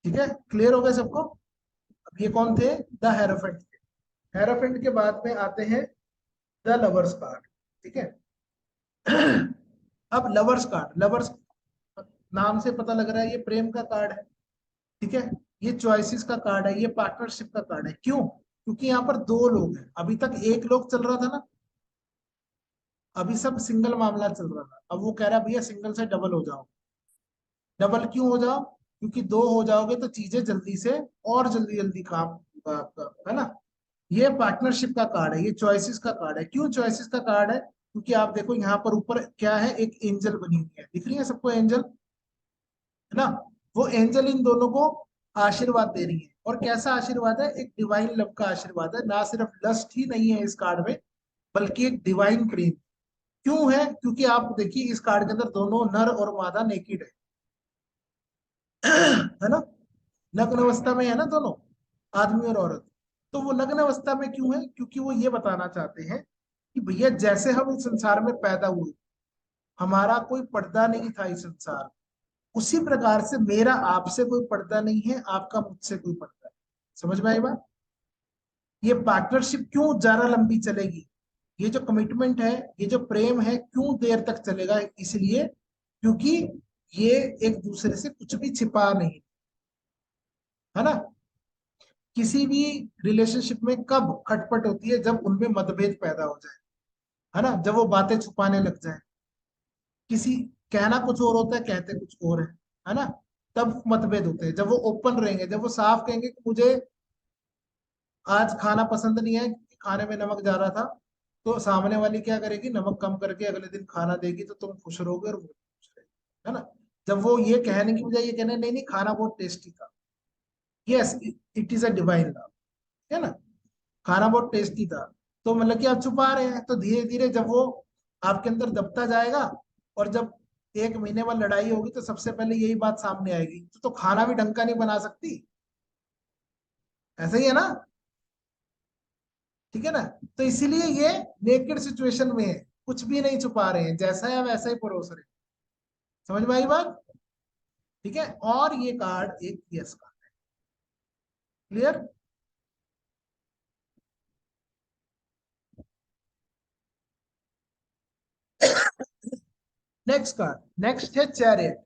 ठीक है, क्लियर हो गया सबको? ये कौन थे? द हेरोफेंट थे। हेरोफेंट के बाद में आते हैं द लवर्स कार्ड। ठीक है। अब लवर्स कार्ड, लवर्स नाम से पता लग रहा है ये प्रेम का कार्ड है। ठीक है। ये चॉइसेस का कार्ड है, ये पार्टनरशिप का कार्ड है। क्यों? क्योंकि यहाँ पर दो लोग हैं, अभी तक एक लोग चल रहा था ना, अभी सब सिंगल मामला चल रहा था। अब वो कह रहा है भैया सिंगल से डबल हो जाओ। डबल क्यों हो जाओ? क्योंकि दो हो जाओगे तो चीजें जल्दी से और जल्दी जल्दी काम होगा आपका, है ना। ये पार्टनरशिप का कार्ड है, ये चॉइसेस का कार्ड है। क्यों चॉइसेस का कार्ड है? क्योंकि आप देखो यहाँ पर ऊपर क्या है, एक एंजल बनी हुई है, दिख रही है सबको एंजल, है ना। वो एंजल इन दोनों को आशीर्वाद दे रही है। और कैसा आशीर्वाद है? एक डिवाइन लव का आशीर्वाद है। ना सिर्फ लस्ट ही नहीं है इस कार्ड में, बल्कि एक डिवाइन प्रेम। क्यों है? क्योंकि आप देखिए इस कार्ड के अंदर दोनों नर और मादा नेकेड है ना, नग्न अवस्था में है ना दोनों, आदमी और औरत। तो वो नग्न अवस्था में क्यों है? क्योंकि वो ये बताना चाहते हैं कि भैया जैसे हम इस संसार में पैदा हुए, हमारा कोई पर्दा नहीं था इस संसार में, उसी प्रकार से मेरा आपसे कोई पर्दा नहीं है, आपका मुझसे कोई पर्दा है। समझ में आई बात? ये पार्टनरशिप क्यों ज्यादा लंबी चलेगी, ये जो कमिटमेंट है, ये जो प्रेम है, क्यों देर तक चलेगा? इसलिए क्योंकि ये एक दूसरे से कुछ भी छिपा नहीं, है ना। किसी भी रिलेशनशिप में कब खटपट होती है? जब उनमें मतभेद पैदा हो जाए, है ना, जब वो बातें छुपाने लग जाए। किसी कहना कुछ और होता है, कहते कुछ और है ना। तब मतभेद होते हैं। जब वो ओपन रहेंगे, जब वो साफ कहेंगे कि मुझे आज खाना पसंद नहीं है क्योंकि खाने में नमक जा रहा था, तो सामने वाली क्या करेगी? नमक कम करके अगले दिन खाना देगी, तो तुम खुश रहोगे और वो खुश रहेगी, है ना। जब वो ये कहने की बजाय ये कहने नहीं नहीं खाना बहुत टेस्टी था, yes it is a divine love, है ना, खाना बहुत टेस्टी था, तो मतलब कि आप छुपा रहे हैं। तो धीरे धीरे जब वो आपके अंदर दबता जाएगा, और जब 1 महीने बाद लड़ाई होगी तो सबसे पहले यही बात सामने आएगी, तो खाना भी ढंग का नहीं बना सकती, ऐसा ही है ना। ठीक है ना। तो इसीलिए ये नेकेड सिचुएशन में है, कुछ भी नहीं छुपा रहे हैं, जैसा है वैसा ही परोस रहे हैं। समझ में आई बात? ठीक है। और ये कार्ड एक यस कार्ड है। क्लियर? नेक्स्ट कार्ड, नेक्स्ट है chariot.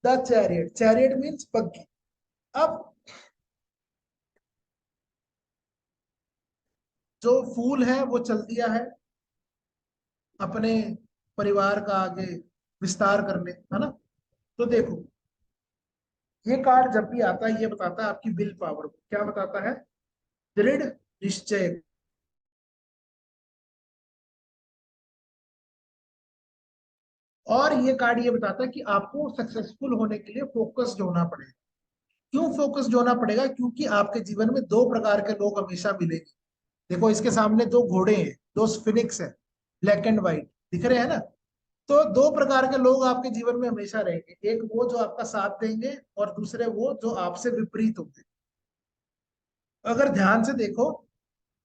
The chariot, chariot means बग्गी। अब जो फूल है वो चल दिया है अपने परिवार का आगे विस्तार करने, है ना। तो देखो ये कार्ड जब भी आता है ये बताता है आपकी विल पावर को। क्या बताता है? दृढ़ निश्चय। और ये कार्ड ये बताता है कि आपको सक्सेसफुल होने के लिए फोकस्ड होना पड़ेगा। क्यों फोकस्ड होना पड़ेगा? क्योंकि आपके जीवन में दो प्रकार के लोग हमेशा मिलेंगे। देखो इसके सामने दो घोड़े हैं, दो फिनिक्स है, ब्लैक एंड व्हाइट दिख रहे हैं ना। तो दो प्रकार के लोग आपके जीवन में हमेशा रहेंगे, एक वो जो आपका साथ देंगे और दूसरे वो जो आपसे विपरीत होंगे। अगर ध्यान से देखो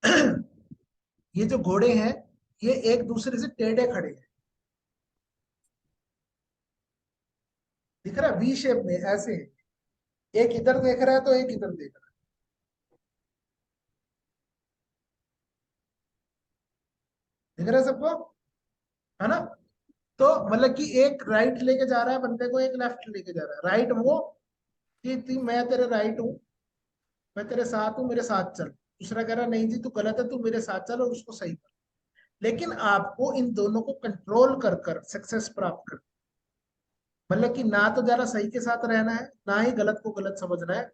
ये जो घोड़े हैं ये एक दूसरे से टेढ़े खड़े हैं, दिख रहा है, वी शेप में ऐसे है। एक इधर देख रहा है तो एक इधर देख रहा है, दिख रहा है सबको, है ना। तो मतलब कि एक राइट लेके जा रहा है बंदे को, एक लेफ्ट लेके जा रहा है। राइट वो कि मैं तेरे राइट हूँ, मैं तेरे साथ हूँ, मेरे साथ चल। दूसरा कह रहा नहीं जी तू गलत है, तू मेरे साथ चल और उसको सही कर। लेकिन आपको इन दोनों को कंट्रोल कर कर सक्सेस प्राप्त कर, मतलब कि ना तो ज्यादा सही के साथ रहना है, ना ही गलत को गलत समझना है।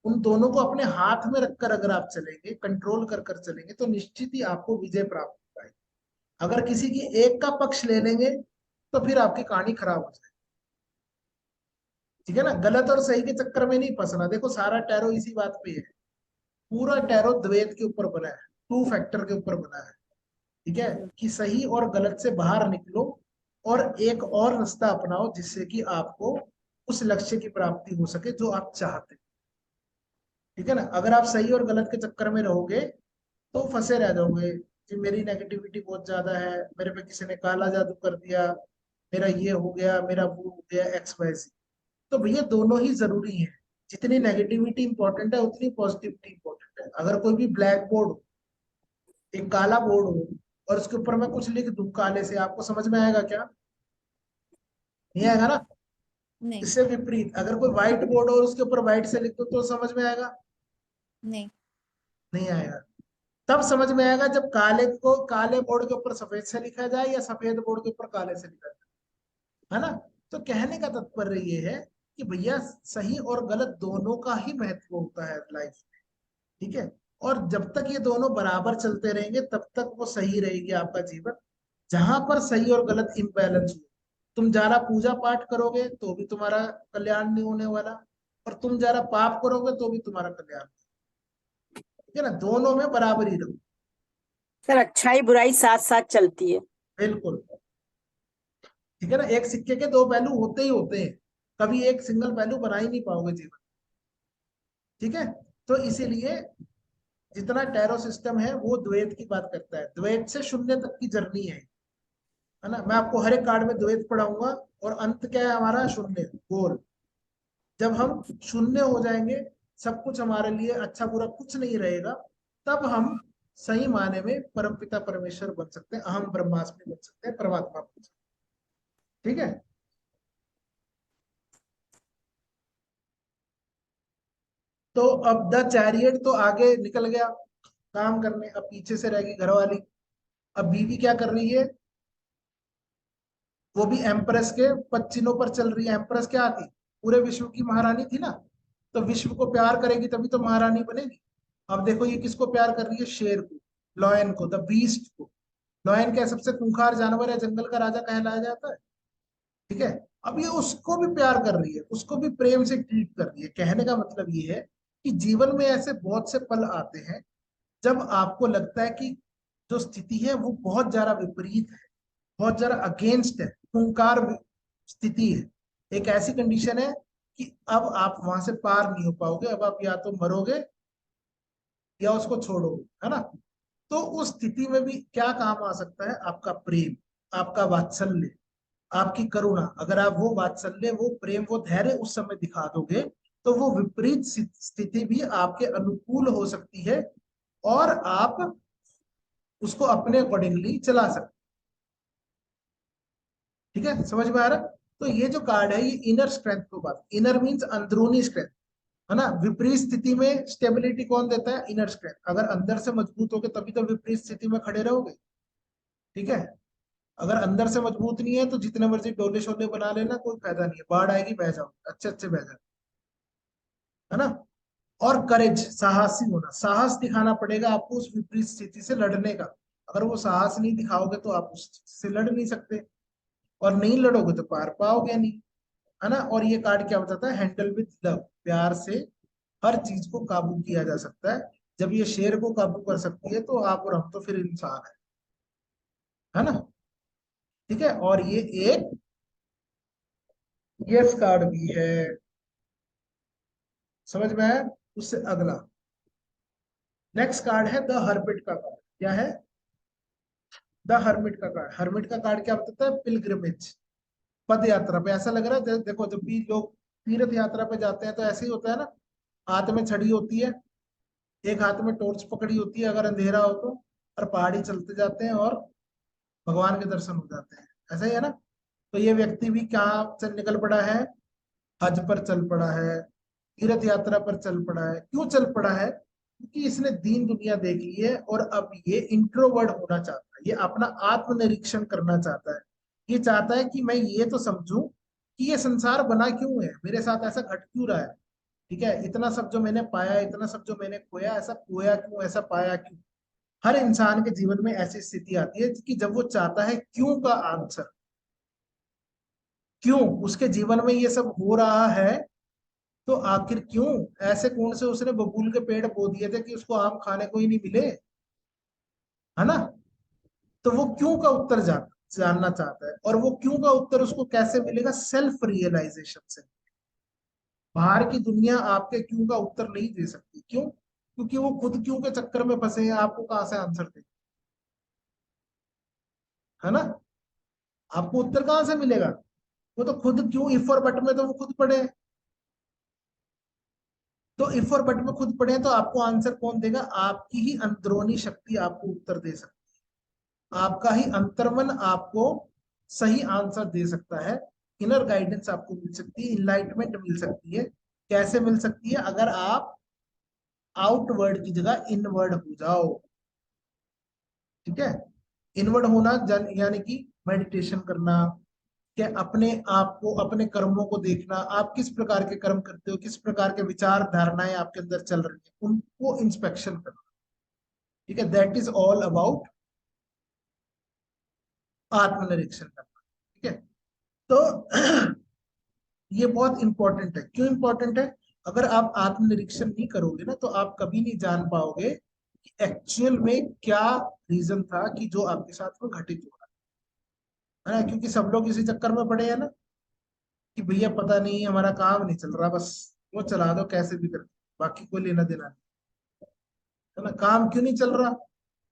उन दोनों को अपने हाथ में रखकर अगर आप चलेंगे, कंट्रोल कर कर चलेंगे, तो निश्चित ही आपको विजय प्राप्त हो पाएगी। अगर किसी की एक का पक्ष ले लेंगे तो फिर आपकी कहानी खराब हो जाएगी। ठीक है ना। गलत और सही के चक्कर में नहीं फंसना। देखो सारा टैरो इसी बात पे है, पूरा टैरो द्वैत के ऊपर बना है, टू फैक्टर के ऊपर बना है। ठीक है, कि सही और गलत से बाहर निकलो और एक और रास्ता अपनाओ जिससे कि आपको उस लक्ष्य की प्राप्ति हो सके जो आप चाहते हैं। ठीक है ना। अगर आप सही और गलत के चक्कर में रहोगे तो फंसे रह जाओगे कि मेरी नेगेटिविटी बहुत ज्यादा है, मेरे पे किसी ने काला जादू कर दिया, मेरा ये हो गया, मेरा वो हो गया, XYZ। तो भैया दोनों ही जरूरी है। जितनी नेगेटिविटी इंपॉर्टेंट है उतनी पॉजिटिविटी इंपॉर्टेंट है। अगर कोई भी ब्लैक बोर्ड हो, एक काला बोर्ड हो, और उसके ऊपर मैं कुछ लिख दूं काले से, आपको समझ में आएगा क्या? नहीं आएगा ना। नहीं इससे विपरीत अगर कोई व्हाइट बोर्ड हो और उसके ऊपर व्हाइट से लिख दो तो समझ में आएगा? नहीं नहीं आएगा। तब समझ में आएगा जब काले को काले बोर्ड के ऊपर सफेद से लिखा जाए या सफेद बोर्ड के ऊपर काले से लिखा जाए, है ना। तो कहने का तात्पर्य ये है कि भैया सही और गलत दोनों का ही महत्व होता है लाइफ में, ठीक है। और जब तक ये दोनों बराबर चलते रहेंगे तब तक वो सही रहेगी आपका जीवन। जहां पर सही और गलत इम्बैलेंस हो, तुम ज्यादा पूजा पाठ करोगे तो भी तुम्हारा कल्याण नहीं होने वाला, और तुम ज्यादा पाप करोगे तो भी तुम्हारा कल्याण, ठीक है ना। दोनों में बराबरी रहो। सर अच्छाई बुराई साथ साथ चलती है। बिल्कुल, ठीक है ना। एक सिक्के के दो पहलू होते ही होते हैं, कभी एक सिंगल पहलू बना ही नहीं पाओगे जीवन, ठीक है। तो इसीलिए जितना टैरो सिस्टम है वो द्वैत की बात करता है, द्वैत से शून्य तक की जर्नी है ना। मैं आपको हर एक कार्ड में द्वैत पढ़ाऊंगा, और अंत क्या है हमारा? शून्य, गोल। जब हम शून्य हो जाएंगे, सब कुछ हमारे लिए अच्छा बुरा कुछ नहीं रहेगा, तब हम सही मायने में परमपिता परमेश्वर बन सकते हैं, अहम ब्रह्मास्मि बन सकते हैं, परमात्मा बन सकते हैं, ठीक है। तो अब द चैरियट तो आगे निकल गया काम करने, अब पीछे से रहेगी घरवाली। अब बीवी क्या कर रही है? वो भी एम्प्रेस के पच्चीनों पर चल रही है। एम्प्रेस क्या थी? पूरे विश्व की महारानी थी ना। तो विश्व को प्यार करेगी तभी तो महारानी बनेगी। अब देखो ये किसको प्यार कर रही है? शेर को, लॉयन को, द बीस्ट को। लॉयन क्या सबसे खूंखार जानवर है, जंगल का राजा कहलाया जाता है, ठीक है। अब ये उसको भी प्यार कर रही है, उसको भी प्रेम से ट्रीट कर रही है। कहने का मतलब ये है कि जीवन में ऐसे बहुत से पल आते हैं जब आपको लगता है कि जो स्थिति है वो बहुत ज्यादा विपरीत है, बहुत ज्यादा अगेंस्ट है, खूंखार स्थिति है। एक ऐसी कंडीशन है कि अब आप वहां से पार नहीं हो पाओगे, अब आप या तो मरोगे या उसको छोड़ोगे, है ना। तो उस स्थिति में भी क्या काम आ सकता है? आपका प्रेम, आपका वात्सल्य, आपकी करुणा। अगर आप वो वात्सल्य, वो प्रेम, वो धैर्य उस समय दिखा दोगे तो वो विपरीत स्थिति भी आपके अनुकूल हो सकती है, और आप उसको अपने अकॉर्डिंगली चला सकते, ठीक है। समझ में आ रहा है? तो ये जो कार्ड है ये इनर स्ट्रेंथ को बात, इनर मींस अंदरूनी स्ट्रेंथ, है ना। विपरीत स्थिति में स्टेबिलिटी कौन देता है? Inner strength. अगर अंदर से मजबूत होगे तभी तो विपरीत स्थिति में खड़े रहोगे, ठीक है। अगर अंदर से मजबूत नहीं है तो जितने मर्जी डोले शोले बना लेना, कोई फायदा नहीं है। बाढ़ आएगी बह जाओ, अच्छे अच्छे बह जाओ, है ना। और करेज, साहसी होना, साहस दिखाना पड़ेगा आपको उस विपरीत स्थिति से लड़ने का। अगर वो साहस नहीं दिखाओगे तो आप उस से लड़ नहीं सकते, और नहीं लड़ोगे तो पार पाओगे नहीं, है ना। और ये कार्ड क्या बताता है? हैंडल विद लव, प्यार से हर चीज को काबू किया जा सकता है। जब ये शेर को काबू कर सकती है तो आप और हम तो फिर इंसान है ना, ठीक है। और ये एक यस कार्ड भी है, समझ में आया? उससे अगला नेक्स्ट कार्ड है द हर्मिट का कार्ड। क्या है? द हर्मिट का कार्ड। हर्मिट का कार्ड क्या बताता है? पिलग्रिमेज, पद यात्रा पे। ऐसा लग रहा है देखो जब भी लोग तीर्थ यात्रा पे जाते हैं तो ऐसे ही होता है ना, हाथ में छड़ी होती है, एक हाथ में टॉर्च पकड़ी होती है अगर अंधेरा हो तो, और पहाड़ी चलते जाते हैं और भगवान के दर्शन हो जाते हैं, ऐसा ही है ना। तो ये व्यक्ति भी कहाँ से निकल पड़ा है? हज पर चल पड़ा है, तीर्थ यात्रा पर चल पड़ा है। क्यों चल पड़ा है? क्योंकि इसने दीन दुनिया देख ली है और अब ये इंट्रोवर्ट होना चाहता है, ये अपना आत्मनिरीक्षण करना चाहता है। ये चाहता है कि मैं ये तो समझूं कि ये संसार बना क्यों है, मेरे साथ ऐसा घट क्यों रहा है, ठीक है। इतना सब जो मैंने पाया, इतना सब जो मैंने खोया, ऐसा खोया क्यों, ऐसा पाया क्यों। हर इंसान के जीवन में ऐसी स्थिति आती है कि जब वो चाहता है क्यों का आंसर, क्यों उसके जीवन में ये सब हो रहा है, तो आखिर क्यों। ऐसे कौन से उसने बबूल के पेड़ बो दिए थे कि उसको आम खाने को ही नहीं मिले, है ना। तो वो क्यों का उत्तर जानना चाहता है, और वो क्यों का उत्तर उसको कैसे मिलेगा? सेल्फ रियलाइजेशन से। बाहर की दुनिया आपके क्यों का उत्तर नहीं दे सकती। क्यों? क्योंकि वो खुद क्यों के चक्कर में फंसे हैं, आपको कहां से आंसर दे, है ना। आपको उत्तर कहां से मिलेगा? वो तो खुद क्यों, इफ और बट में तो वो खुद पड़े हैं। तो इफ और बट में खुद पढ़े तो आपको आंसर कौन देगा? आपकी ही अंदरूनी शक्ति आपको उत्तर दे सकती है, आपका ही अंतर्मन आपको सही आंसर दे सकता है। इनर गाइडेंस आपको मिल सकती है, इनलाइटमेंट मिल सकती है। कैसे मिल सकती है? अगर आप आउटवर्ड की जगह इनवर्ड हो जाओ। ठीक है, इनवर्ड होना यानी कि मेडिटेशन करना, क्या अपने आप को, अपने कर्मों को देखना, आप किस प्रकार के कर्म करते हो, किस प्रकार के विचार धारणाएं आपके अंदर चल रही है, उनको इंस्पेक्शन करना। ठीक है, दैट इज ऑल अबाउट आत्मनिरीक्षण करना। ठीक है, तो ये बहुत इंपॉर्टेंट है। क्यों इंपॉर्टेंट है? अगर आप आत्मनिरीक्षण नहीं करोगे ना तो आप कभी नहीं जान पाओगे कि एक्चुअल में क्या रीजन था कि जो आपके साथ में घटित हो रहा है ना। क्योंकि सब लोग इसी चक्कर में पड़े हैं ना कि भैया पता नहीं हमारा काम नहीं चल रहा, बस वो चला दो कैसे भी करके, बाकी कोई लेना देना नहीं, है ना। काम क्यों नहीं चल रहा?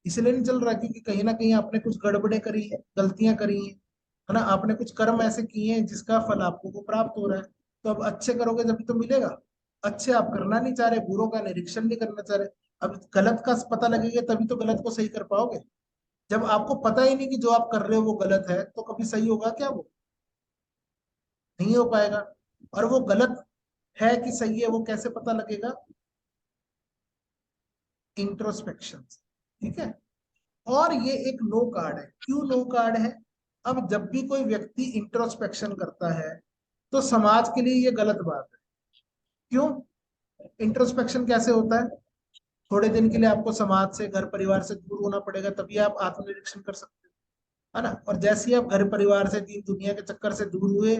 इसलिए नहीं चल रहा क्योंकि कहीं ना कहीं आपने कुछ गड़बड़े करी है, गलतियां करी है ना। आपने कुछ कर्म ऐसे किए हैं जिसका फल आपको को प्राप्त हो रहा है। तो अब अच्छे करोगे जब तो मिलेगा। अच्छे आप करना नहीं चाह रहे, बुरों का निरीक्षण नहीं करना चाह रहे। अब गलत का पता लगेगा तभी तो गलत को सही कर पाओगे। जब आपको पता ही नहीं कि जो आप कर रहे हो वो गलत है तो कभी सही होगा क्या? वो नहीं हो पाएगा। और वो गलत है कि सही है वो कैसे पता लगेगा? इंट्रोस्पेक्शन। ठीक है, और ये एक नो कार्ड है। क्यों नो कार्ड है? अब जब भी कोई व्यक्ति इंट्रोस्पेक्शन करता है तो समाज के लिए ये गलत बात है। क्यों? इंट्रोस्पेक्शन कैसे होता है? थोड़े दिन के लिए आपको समाज से, घर परिवार से दूर होना पड़ेगा, तभी आप आत्मनिरीक्षण कर सकते हो, है ना। और जैसे ही आप घर परिवार से, दीन दुनिया के चक्कर से दूर हुए,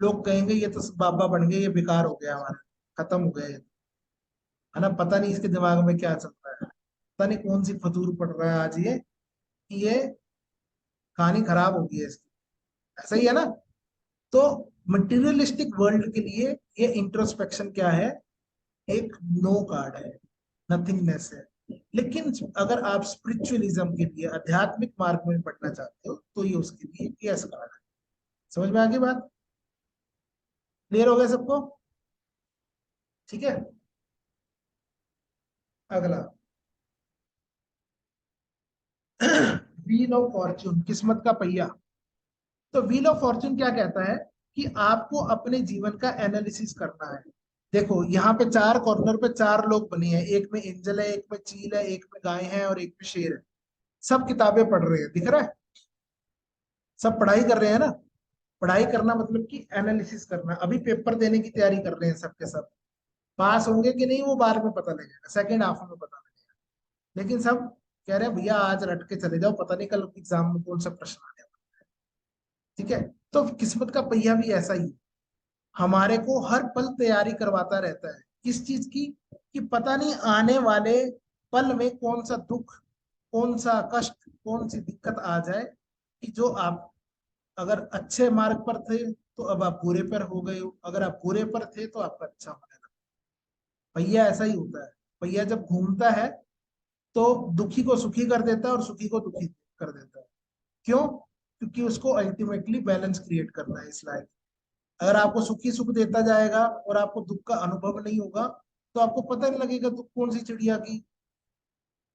लोग कहेंगे ये तो बाबा बन गए, ये बेकार हो गया, हमारा खत्म हो गया ये, है ना। पता नहीं इसके दिमाग में क्या चलता है, पता नहीं कौन सी फतूर पड़ रहा है आज ये, कि ये कहानी खराब हो गई है इसकी। ऐसा ही है ना। तो मटेरियलिस्टिक वर्ल्ड के लिए ये इंट्रोस्पेक्शन क्या है? एक नो कार्ड है, नथिंगनेस है। लेकिन अगर आप स्पिरिचुअलिज्म के लिए, आध्यात्मिक मार्ग में बढ़ना चाहते हो तो ये उसके लिए यस कार्ड है। समझ में आ गई बात? क्लियर हो गया सबको? ठीक है, अगला व्हील ऑफ फॉर्च्यून, किस्मत का पहिया। तो व्हील ऑफ फॉर्च्यून क्या कहता है कि आपको अपने जीवन का एनालिसिस करना है। देखो यहाँ पे चार कॉर्नर पे चार लोग बने हैं, एक में एंजल है, एक में चील है, एक में गाय है और एक में शेर है। सब किताबें पढ़ रहे हैं, दिख रहा है? सब पढ़ाई कर रहे हैं ना। पढ़ाई करना मतलब कि एनालिसिस करना। अभी पेपर देने की तैयारी कर रहे हैं सबके सब। पास होंगे कि नहीं वो बाद में पता लगेगा, सेकेंड हाफ में पता लगेगा। लेकिन सब कह रहे हैं भैया आज रट के चले जाओ, पता नहीं कल एग्जाम में कौन सा प्रश्न आने वाला है। ठीक है, तो किस्मत का पहिया भी ऐसा ही है, हमारे को हर पल तैयारी करवाता रहता है। किस चीज की? कि पता नहीं आने वाले पल में कौन सा दुख, कौन सा कष्ट, कौन सी दिक्कत आ जाए कि जो आप अगर अच्छे मार्ग पर थे तो अब आप बुरे पर हो गए हो, अगर आप बुरे पर थे तो आपका अच्छा होने लगा। पहिया ऐसा ही होता है। पहिया जब घूमता है तो दुखी को सुखी कर देता है और सुखी को दुखी कर देता है। क्यों? क्योंकि उसको अल्टीमेटली बैलेंस क्रिएट करना है इस लाइफ। अगर आपको सुखी सुख देता जाएगा और आपको दुख का अनुभव नहीं होगा तो आपको पता नहीं लगेगा दुख कौन सी चिड़िया की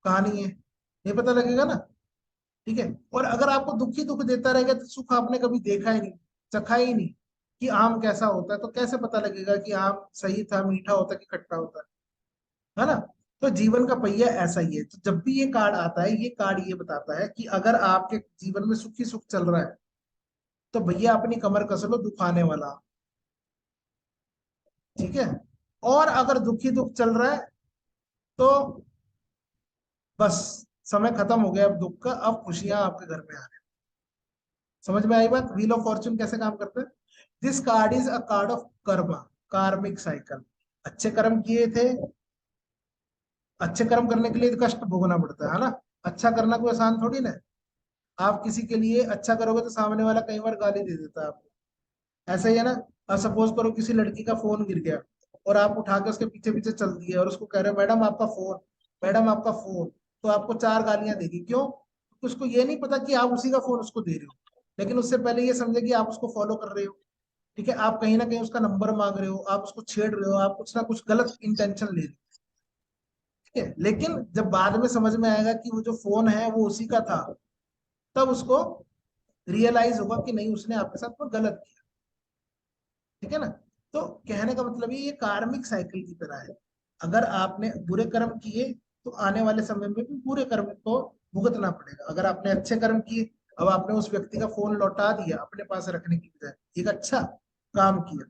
कहानी है, नहीं पता लगेगा ना। ठीक है, और अगर आपको दुखी दुख देता रहेगा तो सुख आपने कभी देखा ही नहीं, चखा ही नहीं कि आम कैसा होता है, तो कैसे पता लगेगा कि आम सही था, मीठा होता कि खट्टा होता है ना। तो जीवन का पहिया ऐसा ही है। तो जब भी ये कार्ड आता है, ये कार्ड ये बताता है कि अगर आपके जीवन में सुखी सुख चल रहा है तो भैया अपनी कमर कस लो, दुख आने वाला। ठीक है, और अगर दुखी दुख चल रहा है तो बस समय खत्म हो गया अब दुख का, अब खुशियां आपके घर में आ रही। समझ में आई बात? व्हील ऑफ फॉर्च्यून कैसे काम करता है? This card is a card of Karma, कार्मिक साइकिल। अच्छे कर्म किए थे, अच्छे कर्म करने के लिए कष्ट भोगना पड़ता है ना। अच्छा करना कोई आसान थोड़ी ना है। आप किसी के लिए अच्छा करोगे तो सामने वाला कई बार गाली दे देता है आपको, ऐसा ही है ना। अब सपोज करो किसी लड़की का फोन गिर गया और आप उठा के उसके पीछे पीछे चल दिए और उसको कह रहे हो मैडम आपका फोन, मैडम आपका फोन, तो आपको चार गालियां देगी। क्यों? क्योंकि उसको ये नहीं पता कि आप उसी का फोन उसको दे रहे हो, लेकिन उससे पहले ये समझे कि आप उसको फॉलो कर रहे हो। ठीक है, आप कहीं ना कहीं उसका नंबर मांग रहे हो, आप उसको छेड़ रहे हो, आप कुछ ना कुछ गलत इंटेंशन ले रहे हो, ठीक है। लेकिन जब बाद में समझ में आएगा कि वो जो फोन है वो उसी का था, तब उसको रियलाइज होगा कि नहीं, उसने आपके साथ में गलत किया, ठीक है ना। तो कहने का मतलब ये कार्मिक साइकिल की तरह है। अगर आपने बुरे कर्म किए तो आने वाले समय में भी बुरे कर्म को भुगतना पड़ेगा। अगर आपने अच्छे कर्म किए, अब आपने उस व्यक्ति का फोन लौटा दिया अपने पास रखने की बजाय, एक अच्छा काम किया,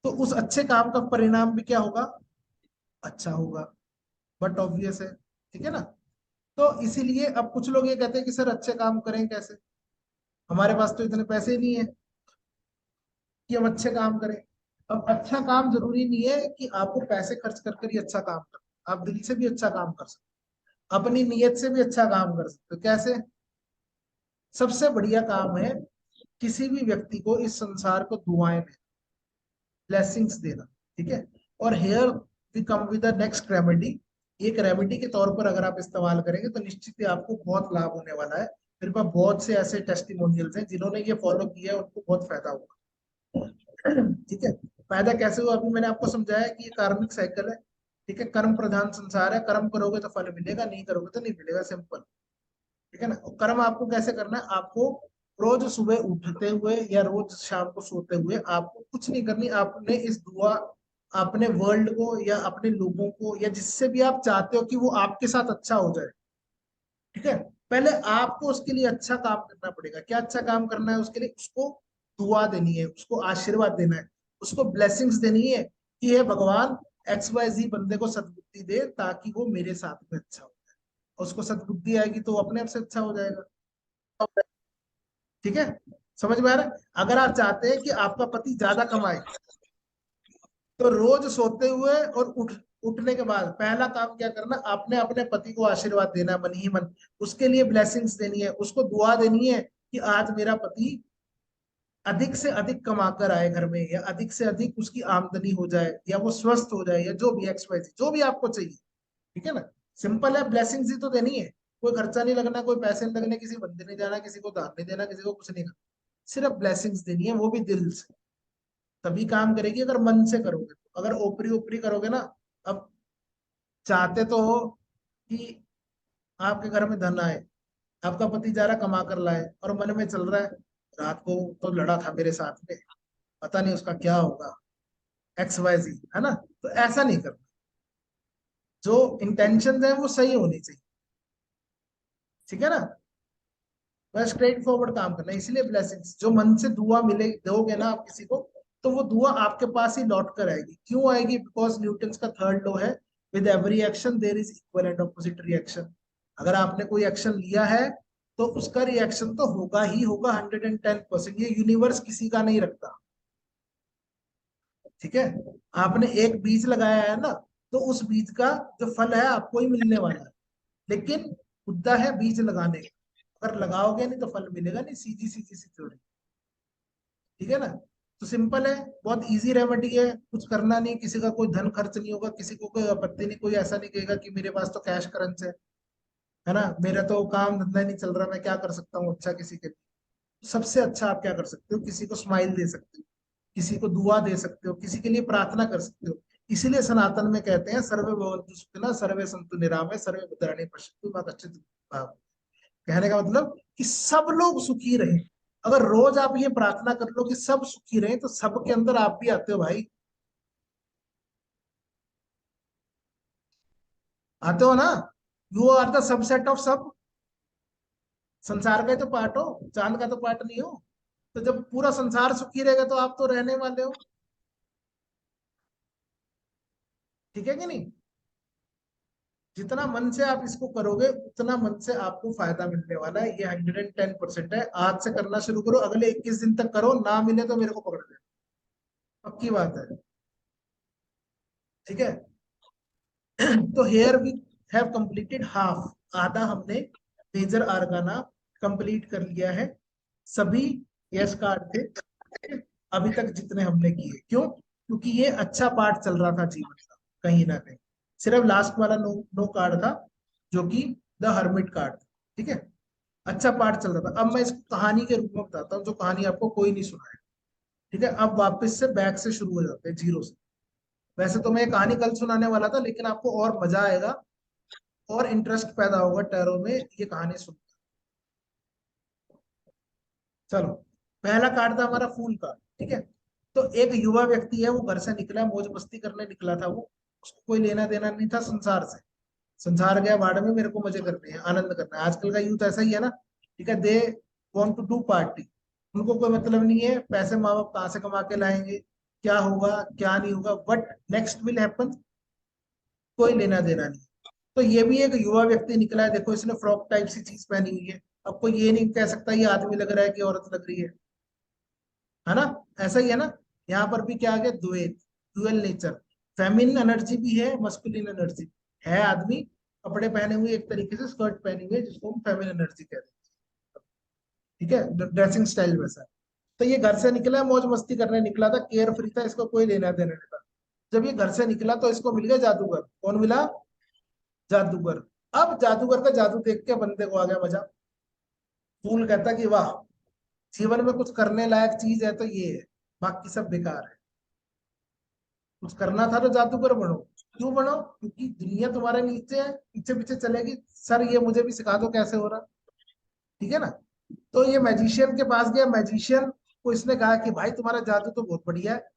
तो उस अच्छे काम का परिणाम भी क्या होगा, अच्छा होगा, बट ऑब्वियस है, ठीक है ना। तो इसीलिए अब कुछ लोग ये कहते हैं कि सर अच्छे काम करें कैसे, हमारे पास तो इतने पैसे ही नहीं है कि हम अच्छे काम करें। अब अच्छा काम जरूरी नहीं है कि आपको पैसे खर्च कर कर ही अच्छा काम करें, आप दिल से भी अच्छा काम कर सकते हो, अपनी नीयत से भी अच्छा काम कर सकते हो। कैसे? सबसे बढ़िया काम है किसी भी व्यक्ति को इस संसार को दुआएं देना, ब्लेसिंग्स देना, ठीक है। और here we come with the next remedy. एक रेमेडी के तौर पर अगर आप इस्तेमाल करेंगे तो निश्चित ही आपको बहुत लाभ होने वाला है। मेरे पास बहुत से ऐसे टेस्टिमोनियल्स हैं जिन्होंने ये फॉलो किया है, उनको बहुत फायदा हुआ, ठीक है। फायदा कैसे हुआ अभी मैंने आपको समझाया कि ये कार्मिक साइकिल है, ठीक है। कर्म प्रधान संसार है, कर्म करोगे तो फल मिलेगा, नहीं करोगे तो नहीं मिलेगा, सिंपल, ठीक है ना। और कर्म आपको कैसे करना है, आपको रोज सुबह उठते हुए या रोज शाम को सोते हुए आपको कुछ नहीं करनी, आपने इस दुआ अपने वर्ल्ड को या अपने लोगों को या जिससे भी आप चाहते हो कि वो आपके साथ अच्छा हो जाए, ठीक है, पहले आपको उसके लिए अच्छा काम करना पड़ेगा। क्या अच्छा काम करना है उसके लिए? उसको दुआ देनी है, उसको आशीर्वाद देना है, उसको ब्लेसिंग्स देनी है कि हे भगवान XYZ बंदे को सद्बुद्धि दे ताकि वो मेरे साथ में अच्छा हो जाए। उसको सद्बुद्धि आएगी तो वो अपने आप से अच्छा हो जाएगा, ठीक है। समझ में आ रहा है? अगर आप चाहते हैं कि आपका पति ज्यादा कमाए तो रोज सोते हुए और उठने के बाद पहला काम क्या करना, आपने अपने पति को आशीर्वाद देना है मन ही मन, उसके लिए ब्लेसिंग्स देनी है, उसको दुआ देनी है कि आज मेरा पति अधिक से अधिक कमा कर आए घर में, या अधिक से अधिक उसकी आमदनी हो जाए, या वो स्वस्थ हो जाए, या जो भी XYZ जो भी आपको चाहिए, ठीक है ना। सिंपल है, ब्लेसिंग्स ही तो देनी है, कोई खर्चा नहीं लगना, कोई पैसे नहीं लगने, किसी बंदे नहीं जाना, किसी को दान नहीं देना, किसी को कुछ नहीं करना, सिर्फ ब्लेसिंग्स देनी है, वो भी दिल से। तभी काम करेगी अगर मन से करोगे तो। अगर ओपरी ओपरी करोगे ना, अब चाहते तो हो कि आपके घर में धन आए, आपका पति जा रहा कमा कर लाए और मन में चल रहा है रात को तो लड़ा था मेरे साथ में, पता नहीं उसका क्या होगा, XYZ, है ना। तो ऐसा नहीं करना, जो इंटेंशन है वो सही होनी चाहिए, ठीक है ना। बस स्ट्रेट फॉरवर्ड काम करना है। इसलिए ब्लेसिंग्स, जो मन से दुआ मिले दोगे ना आप किसी को, तो वो दुआ आपके पास ही लौट कर आएगी। क्यों आएगी? बिकॉज न्यूटन का थर्ड लॉ है, with every action there is equal and opposite reaction. अगर आपने कोई एक्शन लिया है तो उसका रिएक्शन तो होगा ही होगा, 110%। ये यूनिवर्स किसी का नहीं रखता, ठीक है। आपने एक बीज लगाया है ना, तो उस बीज का जो फल है आपको ही मिलने वाला है, लेकिन मुद्दा है बीज लगाने का। अगर लगाओगे नहीं तो फल मिलेगा नहीं, सीधी सीधी सी थ्योरी, ठीक है ना। तो सिंपल है, बहुत इजी रेमेडी है, कुछ करना नहीं, किसी का कोई धन खर्च नहीं होगा, किसी को कोई आपत्ति नहीं, कोई ऐसा नहीं कहेगा कि मेरे पास तो कैश करंस है ना, मेरा तो काम धंधा नहीं चल रहा, मैं क्या कर सकता हूँ अच्छा किसी के लिए। सबसे अच्छा आप क्या कर सकते हो, किसी को स्माइल दे सकते हो, किसी को दुआ दे सकते हो, किसी के लिए प्रार्थना कर सकते हो। इसीलिए सनातन में कहते हैं सर्वे भवन्तु सुखिनः सर्वे सन्तु निरामय सर्वे भद्राणि पश्यन्तु मां कश्चित् दुःखं भाग्। कहने का मतलब कि सब लोग सुखी रहे। अगर रोज आप ये प्रार्थना कर लो कि सब सुखी रहे, तो सबके अंदर आप भी आते हो भाई, आते हो ना। You are the subset of सब, संसार का ही तो पार्ट हो, चांद का तो पार्ट नहीं हो। तो जब पूरा संसार सुखी रहेगा तो आप तो रहने वाले हो, ठीक है कि नहीं। जितना मन से आप इसको करोगे उतना मन से आपको फायदा मिलने वाला है, ये 110% है। आज से करना शुरू करो, अगले 21 दिन तक करो, ना मिले तो मेरे को पकड़ लेना, पक्की बात है, ठीक है। तो here we have completed half, आधा हमने मेजर आर्गाना कंप्लीट कर लिया है। सभी यस कार्ड थे अभी तक जितने हमने किए। क्यों? क्योंकि ये अच्छा पार्ट चल रहा था जीवन का, कहीं ना कहीं। सिर्फ लास्ट वाला नो नो कार्ड था जो कि द हर्मिट कार्ड था, ठीक है। अच्छा पार्ट चल रहा था। अब मैं इस कहानी के रूप में बताता हूँ, जो कहानी आपको कोई नहीं सुनाया। ठीक है, अब वापस से बैक से शुरू हो जाते हैं, जीरो से। वैसे तो मैं ये कहानी कल सुनाने वाला था, लेकिन आपको और मजा आएगा और इंटरेस्ट पैदा होगा टैरो में ये कहानी सुन। चलो, पहला कार्ड था हमारा फूल कार्ड। ठीक है, तो एक युवा व्यक्ति है, वो घर से निकला, मौज मस्ती करने निकला था वो, उसको कोई लेना देना नहीं था संसार से। संसार गया बाढ़ में, मेरे को मजे करने हैं, आनंद करना है। आजकल का यूथ ऐसा ही है ना। ठीक है, they want to do party. उनको कोई मतलब नहीं है पैसे माँ बाप कहाँ से कमा के लाएंगे, क्या होगा क्या नहीं होगा, व्हाट नेक्स्ट विल हैपन, कोई लेना देना नहीं। तो ये भी एक युवा व्यक्ति निकला है, देखो इसने फ्रॉक टाइप सी चीज पहनी हुई है। अब कोई ये नहीं कह सकता ये आदमी लग रहा है कि औरत लग रही है ना। ऐसा ही है ना। यहाँ पर भी क्या आ गया, द्वैत, ड्यूअल नेचर, फेमिनिन एनर्जी भी है, मस्कुलिन एनर्जी है। आदमी कपड़े पहने हुए एक तरीके से, स्कर्ट पहनी हुई है, जिसको हम फेमिनिन एनर्जी कहते हैं। ठीक है, ड्रेसिंग स्टाइल वैसा है। तो ये घर से निकला, मौज मस्ती करने निकला था, केयर फ्री था, इसको कोई लेना देना नहीं था। जब ये घर से निकला तो इसको मिल गया जादूगर। कौन मिला, जादूगर। अब जादूगर का जादू देख के बंदे को आ गया मजा। फूल कहता कि वाह, जीवन में कुछ करने लायक चीज है तो ये है, बाकी सब बेकार है। कुछ करना था तो जादूगर बनो। क्यों बनो, क्योंकि दुनिया तुम्हारे नीचे है, पीछे पीछे चलेगी। सर ये मुझे भी सिखा दो कैसे हो रहा। ठीक है ना। तो ये मैजिशियन के पास गया, मैजिशियन को इसने कहा कि भाई तुम्हारा जादू तो बहुत बढ़िया है,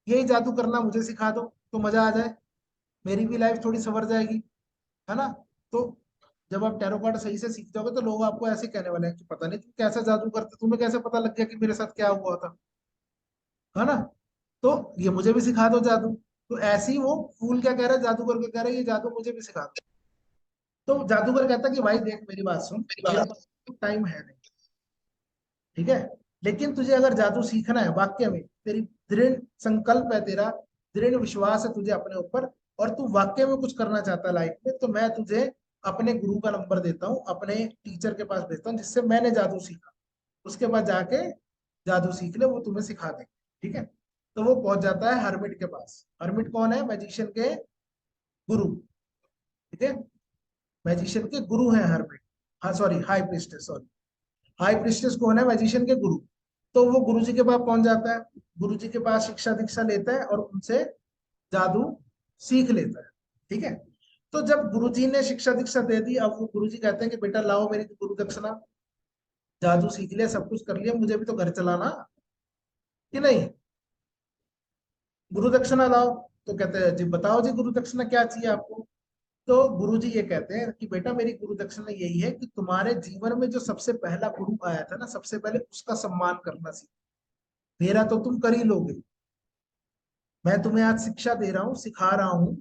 यही जादू करना मुझे सिखा दो तो मजा आ जाए, मेरी भी लाइफ थोड़ी संवर जाएगी, है ना। तो जब आप टैरो कार्ड सही से सीख जाओगे तो लोग आपको ऐसे कहने वाले हैं कि पता नहीं तुम कैसा जादू करते, तुम्हें कैसे पता लग गया कि मेरे साथ क्या हुआ था, है ना। तो ये मुझे भी सिखा दो जादू। तो ऐसे ही वो फूल क्या कह रहा है, जादूगर को कह रहा है ये जादू मुझे भी सिखा दो। तो जादूगर कहता है कि भाई देख मेरी बात सुन, मेरे पास टाइम है नहीं। ठीक है, लेकिन तुझे अगर जादू सीखना है वाक्य में, तेरी दृढ़ संकल्प है, तेरा दृढ़ विश्वास है तुझे अपने ऊपर, और तू वाक्य में कुछ करना चाहता है लाइफ में, तो मैं तुझे अपने गुरु का नंबर देता हूँ, अपने टीचर के पास भेजता हूँ जिससे मैंने जादू सीखा। उसके बाद जाके जादू सीख ले, वो तुम्हें सिखा देंगे। ठीक है, तो वो पहुंच जाता है हर्मिट के पास। हर्मिट कौन है, मैजिशियन के गुरु। ठीक है, मैजिशियन के गुरु हैं हर्मिट। हाँ sorry, high priestess, sorry, high priestess कौन है, मैजिशियन के गुरु। तो वो गुरु जी के पास पहुंच जाता है, गुरु जी के पास शिक्षा दीक्षा लेता है और उनसे जादू सीख लेता है। ठीक है, तो जब गुरु जी ने शिक्षा दीक्षा दे दी, अब वो गुरु जी कहते हैं कि बेटा लाओ मेरी गुरु दक्षिणा, जादू सीख लिया, सब कुछ कर लिया, मुझे भी तो घर चलाना कि नहीं, गुरु दक्षिणा लाओ। तो कहते हैं जी बताओ जी गुरु दक्षिणा क्या चाहिए आपको। तो गुरु जी ये कहते हैं कि बेटा मेरी गुरु दक्षिणा यही है कि तुम्हारे जीवन में जो सबसे पहला गुरु आया था ना, सबसे पहले उसका सम्मान करना सीखो। मेरा तो तुम कर ही लोगे, मैं तुम्हें आज शिक्षा दे रहा हूँ, सिखा रहा हूँ,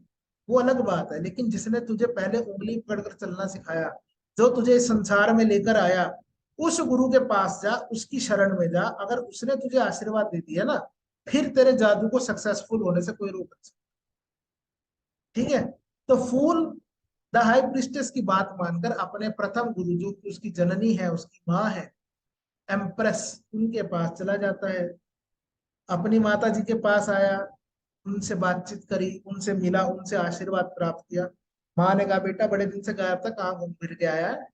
वो अलग बात है, लेकिन जिसने तुझे पहले उंगली पकड़कर चलना सिखाया, जो तुझे इस संसार में लेकर आया, उस गुरु के पास जा, उसकी शरण में जा। अगर उसने तुझे आशीर्वाद दे दिया ना, फिर तेरे जादू को सक्सेसफुल होने से कोई रोक नहीं सकता। ठीक है, तो फूल द हाई प्रिस्टेस की बात मानकर अपने प्रथम गुरु, जो कि उसकी जननी है, उसकी माँ है एम्प्रेस, उनके पास चला जाता है। अपनी माता जी के पास आया, उनसे बातचीत करी, उनसे मिला, उनसे आशीर्वाद प्राप्त किया। माँ ने कहा बेटा बड़े दिन से गायब था, कहाँ घूम फिर के आया है,